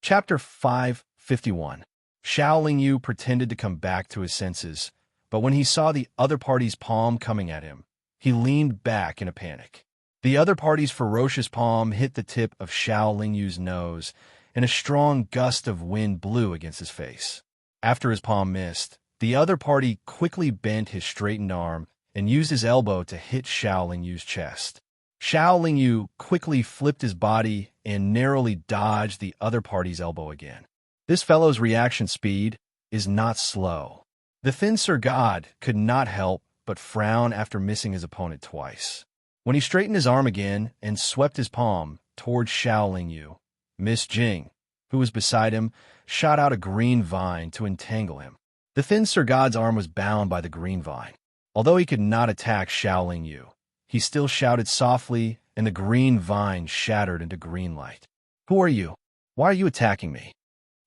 Chapter 551. Xiaoling Yu pretended to come back to his senses, but when he saw the other party's palm coming at him, he leaned back in a panic. The other party's ferocious palm hit the tip of Xiaoling Yu's nose, and a strong gust of wind blew against his face. After his palm missed, the other party quickly bent his straightened arm and used his elbow to hit Xiaoling Yu's chest. Xiaoling Yu quickly flipped his body and narrowly dodged the other party's elbow again. This fellow's reaction speed is not slow. The thin Sir God could not help but frown after missing his opponent twice. When he straightened his arm again and swept his palm towards Xiaoling Yu, Miss Jing, who was beside him, shot out a green vine to entangle him. The thin Sir God's arm was bound by the green vine. Although he could not attack Xiaoling Yu, he still shouted softly, and the green vine shattered into green light. "Who are you? Why are you attacking me?"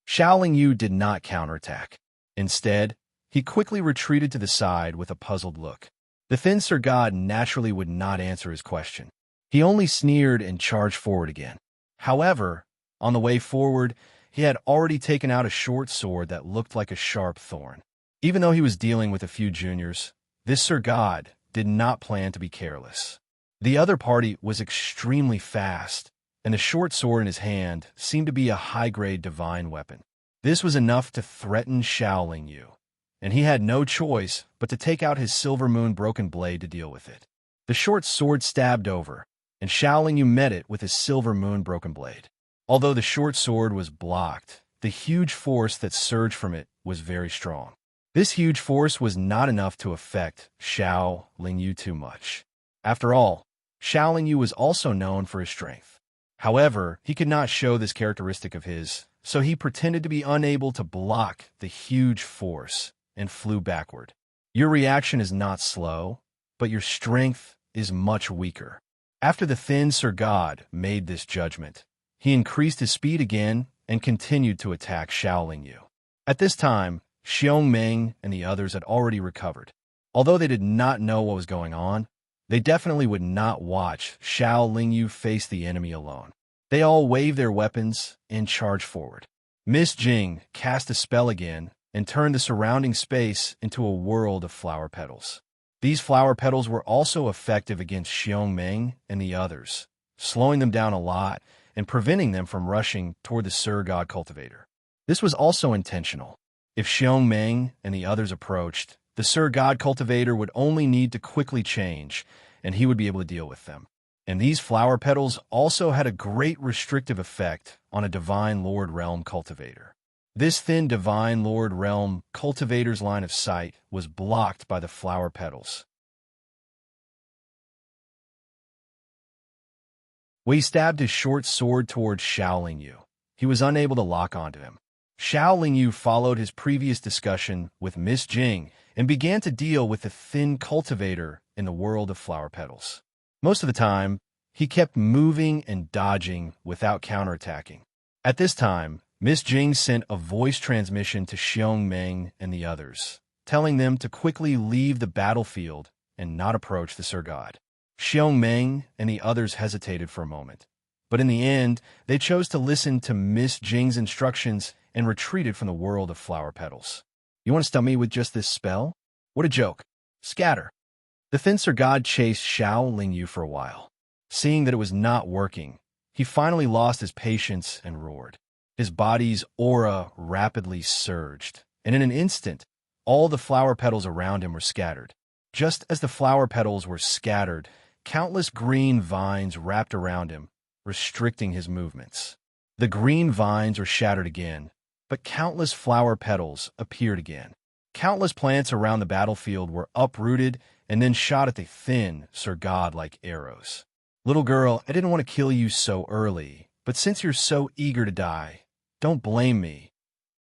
Xiaoling Yu did not counterattack. Instead, he quickly retreated to the side with a puzzled look. The thin Sir God naturally would not answer his question. He only sneered and charged forward again. However, on the way forward, he had already taken out a short sword that looked like a sharp thorn. Even though he was dealing with a few juniors, this Sir God did not plan to be careless. The other party was extremely fast, and the short sword in his hand seemed to be a high-grade divine weapon. This was enough to threaten Xiao Yu, and he had no choice but to take out his silver moon broken blade to deal with it. The short sword stabbed over, and Xiao Yu met it with his silver moon broken blade. Although the short sword was blocked, the huge force that surged from it was very strong. This huge force was not enough to affect Xiao Yu too much. After all, Xiao Yu was also known for his strength. However, he could not show this characteristic of his, so he pretended to be unable to block the huge force and flew backward. Your reaction is not slow, but your strength is much weaker. After the thin Sir God made this judgment, he increased his speed again and continued to attack Xiao Yu. At this time, Xiong Meng and the others had already recovered. Although they did not know what was going on, they definitely would not watch Xiao Yu face the enemy alone. They all waved their weapons and charged forward. Miss Jing cast a spell again and turned the surrounding space into a world of flower petals. These flower petals were also effective against Xiong Meng and the others, slowing them down a lot and preventing them from rushing toward the Sir God Cultivator. This was also intentional. If Xiong Meng and the others approached, the Sir God Cultivator would only need to quickly change, and he would be able to deal with them. And these flower petals also had a great restrictive effect on a Divine Lord Realm Cultivator. This thin Divine Lord Realm Cultivator's line of sight was blocked by the flower petals. Wei stabbed his short sword towards Xiao Yu. He was unable to lock onto him. Xiao Yu followed his previous discussion with Miss Jing and began to deal with the thin cultivator in the world of flower petals. Most of the time, he kept moving and dodging without counterattacking. At this time, Miss Jing sent a voice transmission to Xiong Meng and the others, telling them to quickly leave the battlefield and not approach the Sir God. Xiong Meng and the others hesitated for a moment, but in the end, they chose to listen to Miss Jing's instructions and retreated from the world of flower petals. You want to stun me with just this spell? What a joke. Scatter. The thin Sir God chased Xiao Yu for a while. Seeing that it was not working, he finally lost his patience and roared. His body's aura rapidly surged, and in an instant, all the flower petals around him were scattered. Just as the flower petals were scattered, countless green vines wrapped around him, restricting his movements. The green vines were shattered again, but countless flower petals appeared again. Countless plants around the battlefield were uprooted and then shot at the thin Sir God like arrows. Little girl, I didn't want to kill you so early, but since you're so eager to die, don't blame me.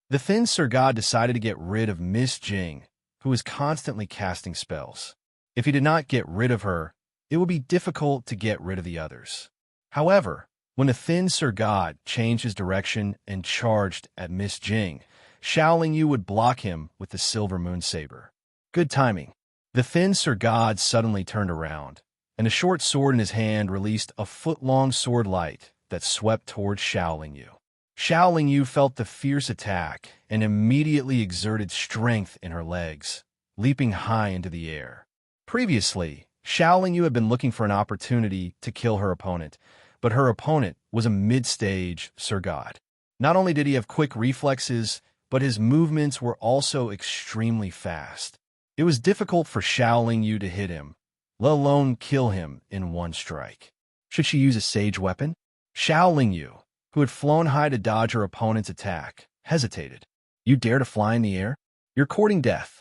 The thin Sir God decided to get rid of Miss Jing, who was constantly casting spells. If he did not get rid of her, it would be difficult to get rid of the others. However, when the thin Sir God changed his direction and charged at Miss Jing, Xiao Yu would block him with the silver moon saber. Good timing. The thin Sir God suddenly turned around, and a short sword in his hand released a foot-long sword light that swept towards Xiao Yu. Xiao Yu felt the fierce attack and immediately exerted strength in her legs, leaping high into the air. Previously, Xiao Yu had been looking for an opportunity to kill her opponent, but her opponent was a mid-stage Sir God. Not only did he have quick reflexes, but his movements were also extremely fast. It was difficult for Xiao Yu to hit him, let alone kill him in one strike. Should she use a sage weapon? Xiao Yu, who had flown high to dodge her opponent's attack, hesitated. You dare to fly in the air? You're courting death.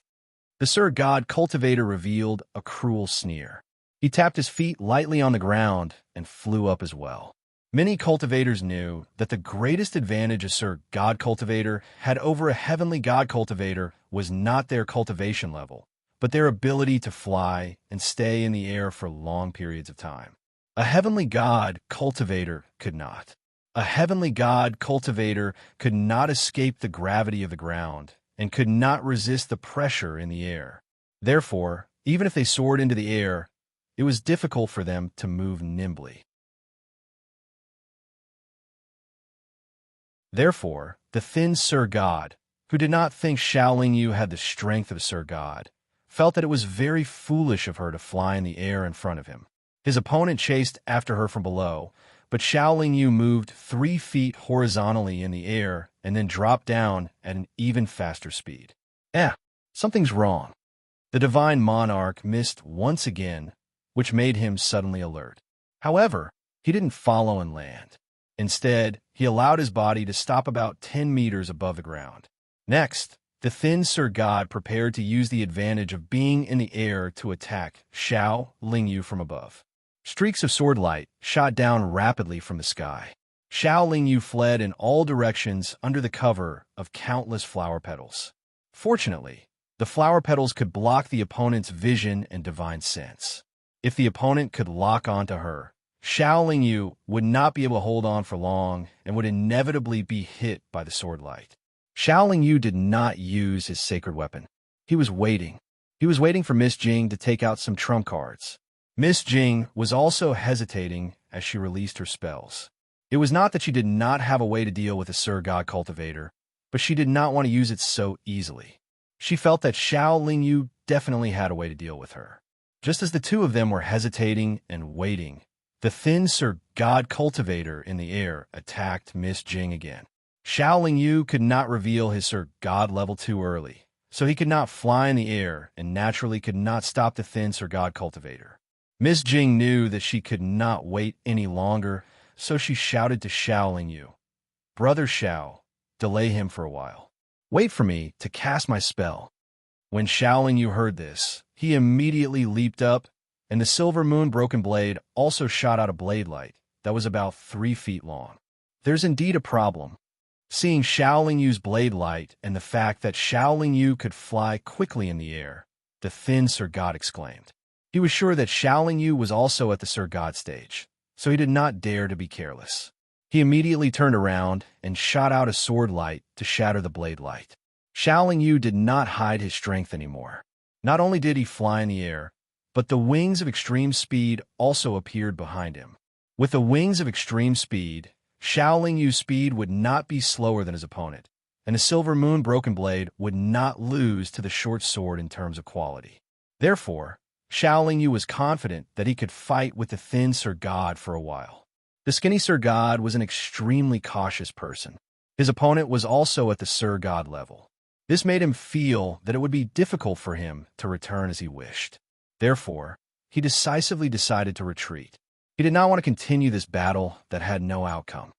The Sir God Cultivator revealed a cruel sneer. He tapped his feet lightly on the ground and flew up as well. Many cultivators knew that the greatest advantage a Sir God Cultivator had over a Heavenly God Cultivator was not their cultivation level, but their ability to fly and stay in the air for long periods of time. A Heavenly God Cultivator could not. A Heavenly God Cultivator could not escape the gravity of the ground and could not resist the pressure in the air. Therefore, even if they soared into the air, it was difficult for them to move nimbly. Therefore, the thin Sir God, who did not think Xiao Yu had the strength of a Sir God, felt that it was very foolish of her to fly in the air in front of him. His opponent chased after her from below, but Xiao Yu moved 3 feet horizontally in the air and then dropped down at an even faster speed. Something's wrong. The divine monarch missed once again, which made him suddenly alert. However, he didn't follow and land. Instead, he allowed his body to stop about 10 meters above the ground. Next, the thin Sir God prepared to use the advantage of being in the air to attack Xiao Yu from above. Streaks of sword light shot down rapidly from the sky. Xiao Yu fled in all directions under the cover of countless flower petals. Fortunately, the flower petals could block the opponent's vision and divine sense. If the opponent could lock onto her, Xiao Yu would not be able to hold on for long and would inevitably be hit by the sword light. Xiao Yu did not use his sacred weapon. He was waiting. He was waiting for Miss Jing to take out some trump cards. Miss Jing was also hesitating as she released her spells. It was not that she did not have a way to deal with the Sir God cultivator, but she did not want to use it so easily. She felt that Xiao Yu definitely had a way to deal with her. Just as the two of them were hesitating and waiting, the thin Sir God cultivator in the air attacked Miss Jing again. Xiao Yu could not reveal his Sir God level too early, so he could not fly in the air and naturally could not stop the thin Sir God cultivator. Miss Jing knew that she could not wait any longer, so she shouted to Xiao Yu, "Brother Xiao, delay him for a while. Wait for me to cast my spell." When Xiao Yu heard this, he immediately leaped up, and the silver moon broken blade also shot out a blade light that was about 3 feet long. There's indeed a problem. Seeing Xiao Yu's blade light and the fact that Xiao Yu could fly quickly in the air, the thin Sir God exclaimed. He was sure that Xiao Yu was also at the Sir God stage, so he did not dare to be careless. He immediately turned around and shot out a sword light to shatter the blade light. Xiao Yu did not hide his strength anymore. Not only did he fly in the air, but the wings of extreme speed also appeared behind him. With the wings of extreme speed, Xiao Yu's speed would not be slower than his opponent, and the silver moon broken blade would not lose to the short sword in terms of quality. Therefore, Xiao Yu was confident that he could fight with the thin Sir God for a while. The skinny Sir God was an extremely cautious person. His opponent was also at the Sir God level. This made him feel that it would be difficult for him to return as he wished. Therefore, he decisively decided to retreat. He did not want to continue this battle that had no outcome.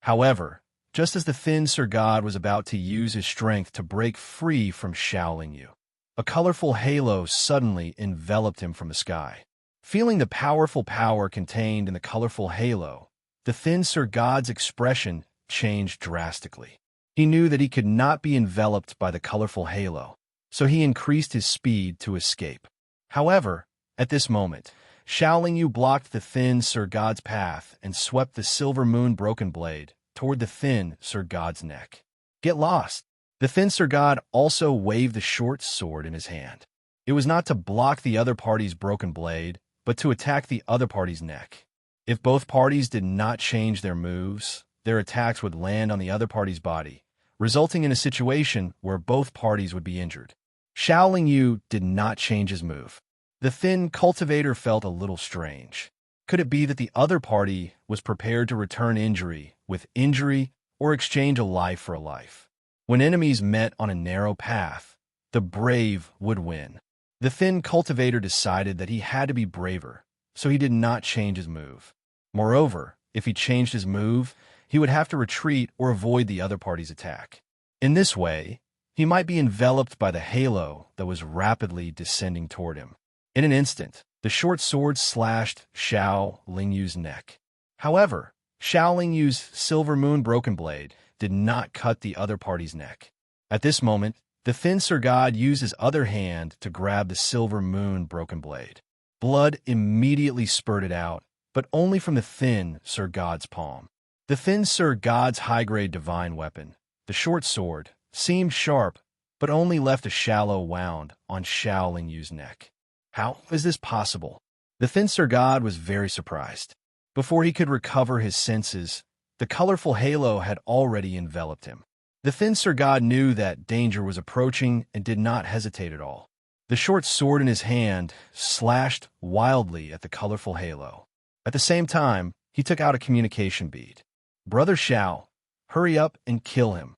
However, just as the thin Sir God was about to use his strength to break free from Xiao Yu, a colorful halo suddenly enveloped him from the sky. Feeling the powerful power contained in the colorful halo, the thin Sir God's expression changed drastically. He knew that he could not be enveloped by the colorful halo, so he increased his speed to escape. However, at this moment, Xiao Yu blocked the thin Sir God's path and swept the silver moon broken blade toward the thin Sir God's neck. Get lost! The thin Sir God also waved the short sword in his hand. It was not to block the other party's broken blade, but to attack the other party's neck. If both parties did not change their moves, their attacks would land on the other party's body, resulting in a situation where both parties would be injured. Xiao Yu did not change his move. The thin cultivator felt a little strange. Could it be that the other party was prepared to return injury with injury or exchange a life for a life? When enemies met on a narrow path, the brave would win. The thin cultivator decided that he had to be braver, so he did not change his move. Moreover, if he changed his move, he would have to retreat or avoid the other party's attack. In this way, he might be enveloped by the halo that was rapidly descending toward him. In an instant, the short sword slashed Xiao Yu's neck. However, Xiao Yu's silver moon broken blade did not cut the other party's neck. At this moment, the thin Sir God used his other hand to grab the silver moon broken blade. Blood immediately spurted out, but only from the thin Sir God's palm. The thin Sir God's high-grade divine weapon, the short sword, seemed sharp, but only left a shallow wound on Xiao Yu's neck. How is this possible? The thin Sir God was very surprised. Before he could recover his senses, The colorful halo had already enveloped him. The thin Sir God knew that danger was approaching and did not hesitate at all. The short sword in his hand slashed wildly at the colorful halo. At the same time, he took out a communication bead. "Brother Xiao, hurry up and kill him."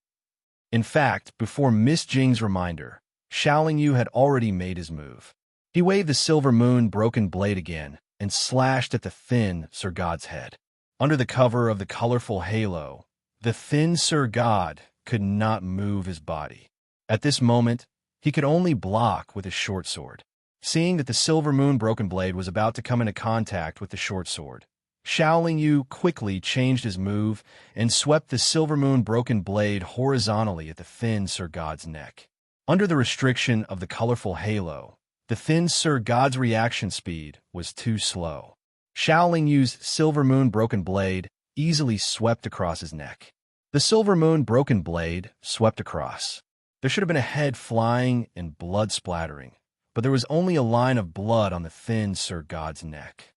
In fact, before Miss Jing's reminder, Xiao Yu had already made his move. He waved the silver moon broken blade again and slashed at the thin Sir God's head. Under the cover of the colorful halo, the thin Sir God could not move his body. At this moment, he could only block with his short sword. Seeing that the silver moon broken blade was about to come into contact with the short sword, Xiao Yu quickly changed his move and swept the silver moon broken blade horizontally at the thin Sir God's neck. Under the restriction of the colorful halo, the thin Sir God's reaction speed was too slow. Xiao Yu's silver moon broken blade easily swept across his neck. The silver moon broken blade swept across. There should have been a head flying and blood splattering, but there was only a line of blood on the thin Sir God's neck.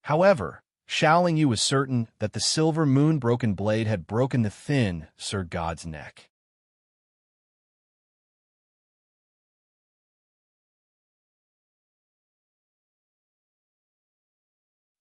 However, Xiao Yu was certain that the silver moon broken blade had broken the thin Sir God's neck.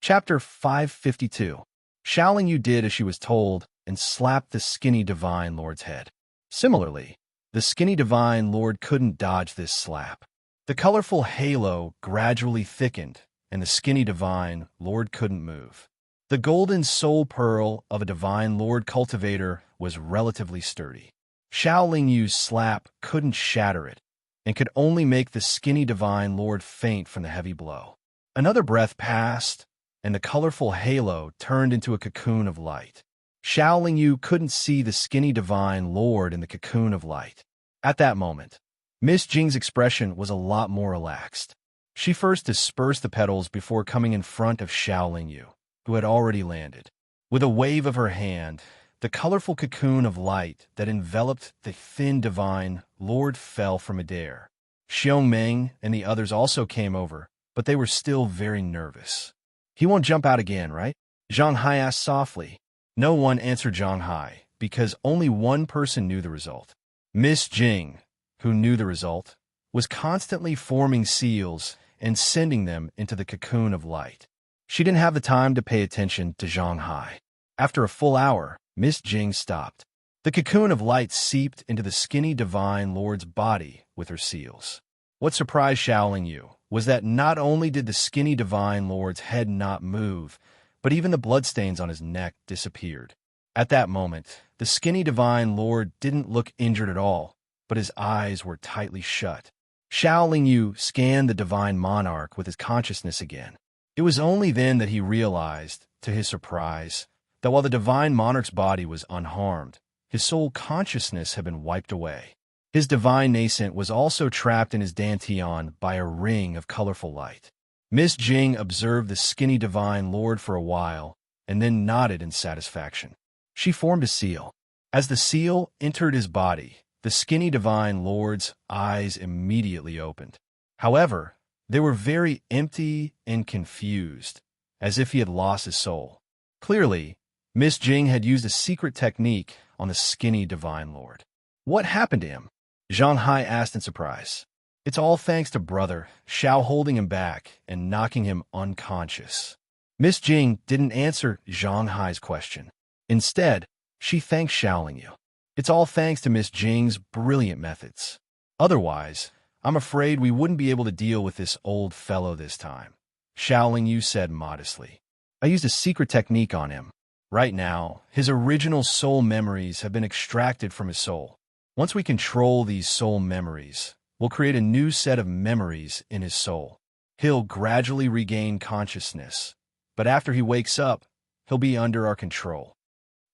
Chapter 552. Xiao Yu did as she was told and slapped the skinny Divine Lord's head. Similarly, the skinny Divine Lord couldn't dodge this slap. The colorful halo gradually thickened, and the skinny Divine Lord couldn't move. The golden soul pearl of a Divine Lord cultivator was relatively sturdy. Xiao Yu's slap couldn't shatter it, and could only make the skinny Divine Lord faint from the heavy blow. Another breath passed, and the colorful halo turned into a cocoon of light. Xiao Yu couldn't see the skinny Divine Lord in the cocoon of light. At that moment, Miss Jing's expression was a lot more relaxed. She first dispersed the petals before coming in front of Xiao Yu, who had already landed. With a wave of her hand, the colorful cocoon of light that enveloped the thin Divine Lord fell from midair. Xiong Meng and the others also came over, but they were still very nervous. "He won't jump out again, right?" Zhang Hai asked softly. No one answered Zhang Hai, because only one person knew the result. Miss Jing, who knew the result, was constantly forming seals and sending them into the cocoon of light. She didn't have the time to pay attention to Zhang Hai. After a full hour, Miss Jing stopped. The cocoon of light seeped into the skinny Divine Lord's body with her seals. What surprised Xiao Yu was that not only did the skinny Divine Lord's head not move, but even the bloodstains on his neck disappeared. At that moment, the skinny Divine Lord didn't look injured at all, but his eyes were tightly shut. Xiao Yu scanned the Divine Monarch with his consciousness again. It was only then that he realized, to his surprise, that while the Divine Monarch's body was unharmed, his soul consciousness had been wiped away. His divine nascent was also trapped in his dantian by a ring of colorful light. Miss Jing observed the skinny Divine Lord for a while, and then nodded in satisfaction. She formed a seal. As the seal entered his body, the skinny Divine Lord's eyes immediately opened. However, they were very empty and confused, as if he had lost his soul. Clearly, Miss Jing had used a secret technique on the skinny Divine Lord. What happened to him? Zhang Hai asked in surprise. It's all thanks to Brother Xiao holding him back and knocking him unconscious. Miss Jing didn't answer Zhang Hai's question. Instead, she thanked Xiao Yu. It's all thanks to Miss Jing's brilliant methods. Otherwise, I'm afraid we wouldn't be able to deal with this old fellow this time, Xiao Yu said modestly. I used a secret technique on him. Right now, his original soul memories have been extracted from his soul. Once we control these soul memories, we'll create a new set of memories in his soul. He'll gradually regain consciousness, but after he wakes up, he'll be under our control.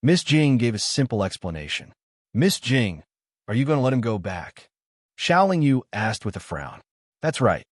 Miss Jing gave a simple explanation. Miss Jing, are you going to let him go back? Xiao Yu asked with a frown. That's right.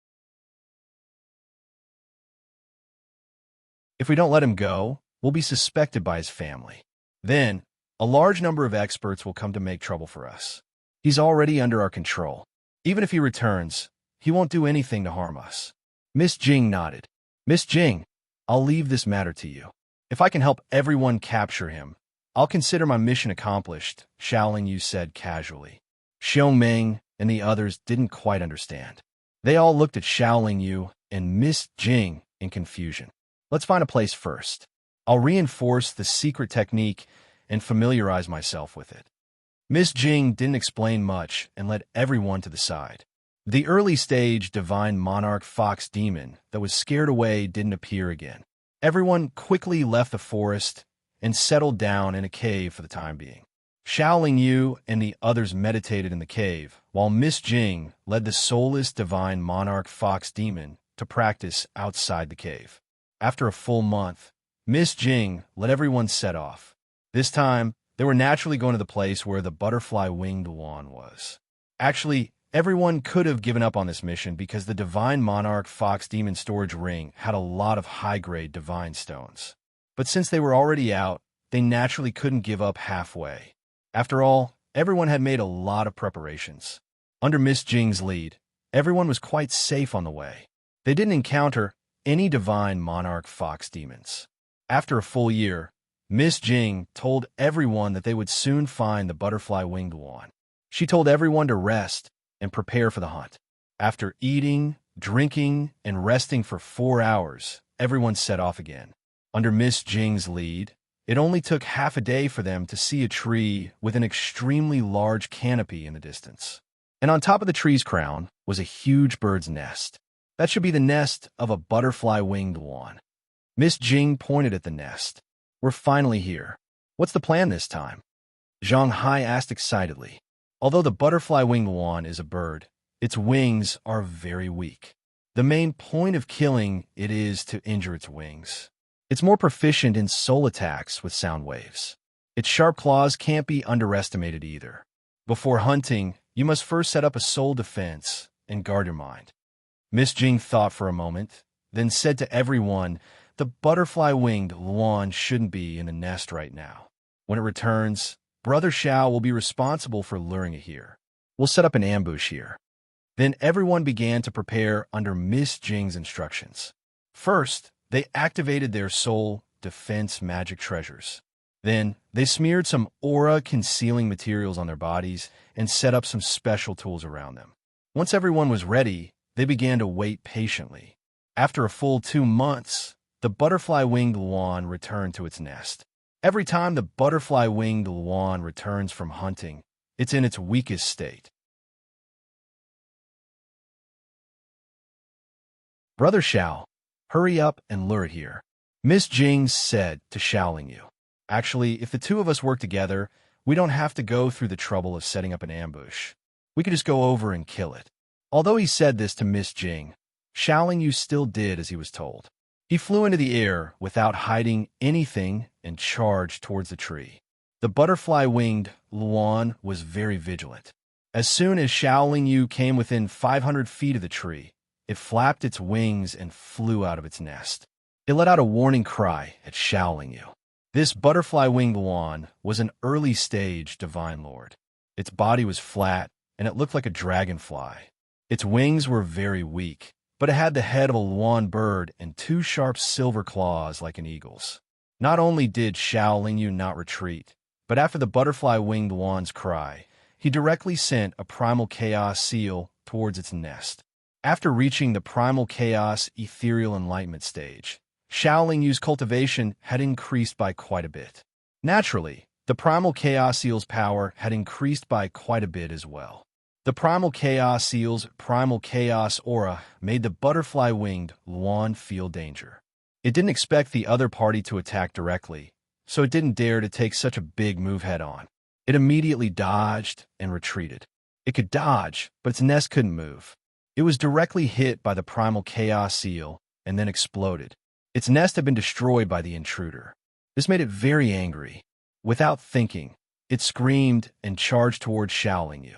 If we don't let him go, we'll be suspected by his family. Then, a large number of experts will come to make trouble for us. He's already under our control. Even if he returns, he won't do anything to harm us. Miss Jing nodded. Miss Jing, I'll leave this matter to you. If I can help everyone capture him, I'll consider my mission accomplished, Xiaoling Yu said casually. Xiong Ming and the others didn't quite understand. They all looked at Xiaoling Yu and Miss Jing in confusion. Let's find a place first. I'll reinforce the secret technique and familiarize myself with it. Miss Jing didn't explain much and led everyone to the side. The early-stage divine monarch fox demon that was scared away didn't appear again. Everyone quickly left the forest and settled down in a cave for the time being. Xiaoling Yu and the others meditated in the cave, while Miss Jing led the soulless divine monarch fox demon to practice outside the cave. After a full month, Miss Jing let everyone set off. This time, they were naturally going to the place where the butterfly-winged Luan was. Actually, everyone could have given up on this mission because the divine monarch fox demon storage ring had a lot of high-grade divine stones. But since they were already out, they naturally couldn't give up halfway. After all, everyone had made a lot of preparations. Under Miss Jing's lead, everyone was quite safe on the way. They didn't encounter any divine monarch fox demons. After a full year, Miss Jing told everyone that they would soon find the butterfly-winged Luan. She told everyone to rest and prepare for the hunt. After eating, drinking, and resting for 4 hours, everyone set off again. Under Miss Jing's lead, it only took half a day for them to see a tree with an extremely large canopy in the distance. And on top of the tree's crown was a huge bird's nest. That should be the nest of a butterfly-winged Luan. Miss Jing pointed at the nest. We're finally here. What's the plan this time? Zhang Hai asked excitedly. Although the butterfly-winged Luan is a bird, its wings are very weak. The main point of killing it is to injure its wings. It's more proficient in soul attacks with sound waves. Its sharp claws can't be underestimated either. Before hunting, you must first set up a soul defense and guard your mind. Miss Jing thought for a moment, then said to everyone, the butterfly-winged Luan shouldn't be in the nest right now. When it returns, Brother Xiao will be responsible for luring it here. We'll set up an ambush here. Then everyone began to prepare under Miss Jing's instructions. First, they activated their soul defense magic treasures. Then, they smeared some aura-concealing materials on their bodies and set up some special tools around them. Once everyone was ready, they began to wait patiently. After a full 2 months, the butterfly-winged Luan returned to its nest. Every time the butterfly-winged Luan returns from hunting, it's in its weakest state. Brother Xiao, hurry up and lure it here, Miss Jing said to Xiaoling Yu. Actually, if the two of us work together, we don't have to go through the trouble of setting up an ambush. We could just go over and kill it. Although he said this to Miss Jing, Xiaoling Yu still did as he was told. He flew into the air without hiding anything and charged towards the tree. The butterfly-winged Luan was very vigilant. As soon as Xiaoling Yu came within 500 feet of the tree, it flapped its wings and flew out of its nest. It let out a warning cry at Xiaoling Yu. This butterfly-winged Luan was an early-stage divine lord. Its body was flat, and it looked like a dragonfly. Its wings were very weak, but it had the head of a Luan bird and 2 sharp silver claws like an eagle's. Not only did Xiaoling Yu not retreat, but after the butterfly-winged Luan's cry, he directly sent a primal chaos seal towards its nest. After reaching the primal chaos ethereal enlightenment stage, Xiaoling Yu's cultivation had increased by quite a bit. Naturally, the primal chaos seal's power had increased by quite a bit as well. The primal chaos seal's primal chaos aura made the butterfly-winged Luan feel danger. It didn't expect the other party to attack directly, so it didn't dare to take such a big move head-on. It immediately dodged and retreated. It could dodge, but its nest couldn't move. It was directly hit by the primal chaos seal and then exploded. Its nest had been destroyed by the intruder. This made it very angry. Without thinking, it screamed and charged towards Xiaoling Yu.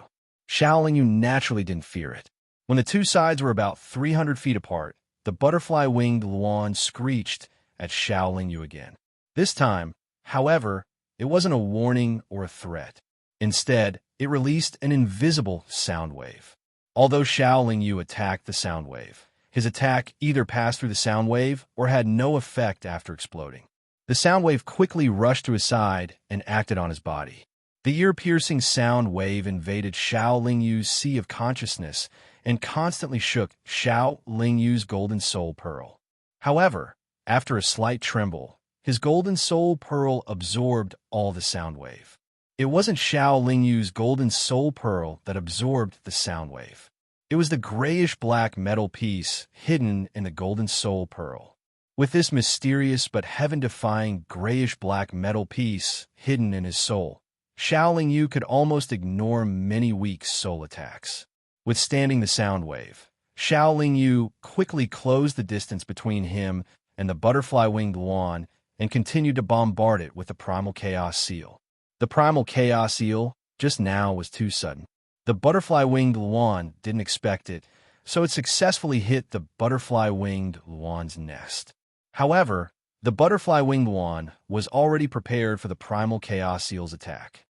Xiaoling Yu naturally didn't fear it. When the two sides were about 300 feet apart, the butterfly-winged Luan screeched at Xiaoling Yu again. This time, however, it wasn't a warning or a threat. Instead, it released an invisible sound wave. Although Xiaoling Yu attacked the sound wave, His attack either passed through the sound wave or had no effect after exploding. The sound wave quickly rushed to his side and acted on his body. The ear-piercing sound wave invaded Xiao Lingyu's sea of consciousness and constantly shook Xiao Lingyu's golden soul pearl. However, after a slight tremble, his golden soul pearl absorbed all the sound wave. It wasn't Xiao Lingyu's golden soul pearl that absorbed the sound wave. It was the grayish-black metal piece hidden in the golden soul pearl. With this mysterious but heaven-defying grayish-black metal piece hidden in his soul, Xiao Lingyu could almost ignore many weak soul attacks. Withstanding the sound wave, Xiao Lingyu quickly closed the distance between him and the butterfly-winged Luan and continued to bombard it with the primal chaos seal. The primal chaos eel just now was too sudden. The butterfly-winged Luan didn't expect it, so it successfully hit the butterfly-winged Luan's nest. However, the butterfly-winged Luan was already prepared for the primal chaos eel's attack.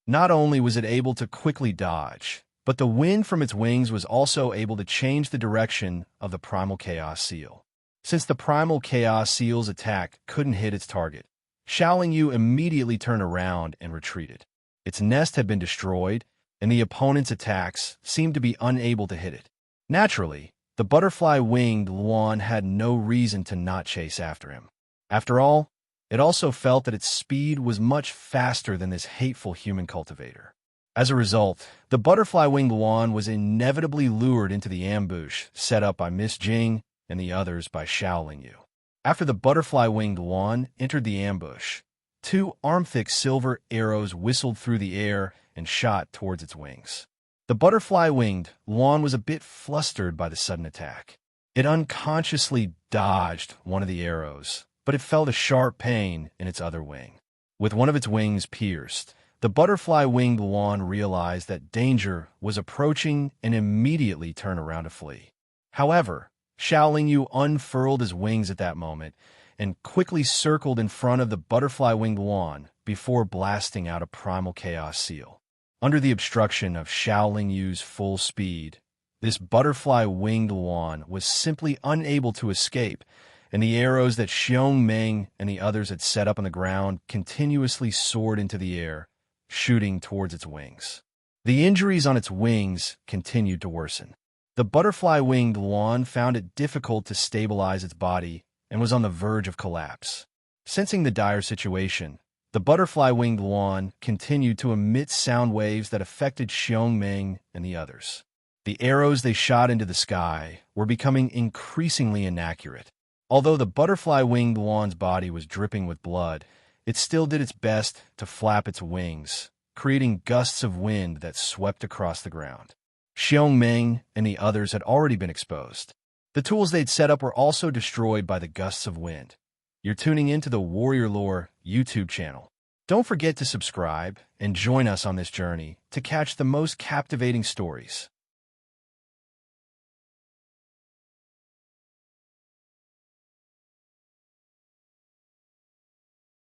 Not only was it able to quickly dodge, but the wind from its wings was also able to change the direction of the primal chaos seal. Since the primal chaos seal's attack couldn't hit its target, Xiao Lingyu immediately turned around and retreated. Its nest had been destroyed, and the opponent's attacks seemed to be unable to hit it. Naturally, the butterfly-winged Luan had no reason to not chase after him. After all, it also felt that its speed was much faster than this hateful human cultivator. As a result, the butterfly-winged Luan was inevitably lured into the ambush set up by Miss Jing and the others by Xiao Lingyu. After the butterfly-winged Luan entered the ambush, 2 arm-thick silver arrows whistled through the air and shot towards its wings. The butterfly-winged Luan was a bit flustered by the sudden attack. It unconsciously dodged one of the arrows, but it felt a sharp pain in its other wing. With one of its wings pierced, the butterfly-winged Luan realized that danger was approaching and immediately turned around to flee. However, Xiao Lingyu unfurled his wings at that moment and quickly circled in front of the butterfly-winged Luan before blasting out a primal chaos seal. Under the obstruction of Xiao Lingyu's full speed, this butterfly-winged Luan was simply unable to escape, and the arrows that Xiong Meng and the others had set up on the ground continuously soared into the air, shooting towards its wings. The injuries on its wings continued to worsen. The butterfly-winged Luan found it difficult to stabilize its body and was on the verge of collapse. Sensing the dire situation, the butterfly-winged Luan continued to emit sound waves that affected Xiong Meng and the others. The arrows they shot into the sky were becoming increasingly inaccurate. Although the butterfly-winged Luan's body was dripping with blood, it still did its best to flap its wings, creating gusts of wind that swept across the ground. Xiong Meng and the others had already been exposed. The tools they'd set up were also destroyed by the gusts of wind. You're tuning into the Warrior Lore YouTube channel. Don't forget to subscribe and join us on this journey to catch the most captivating stories.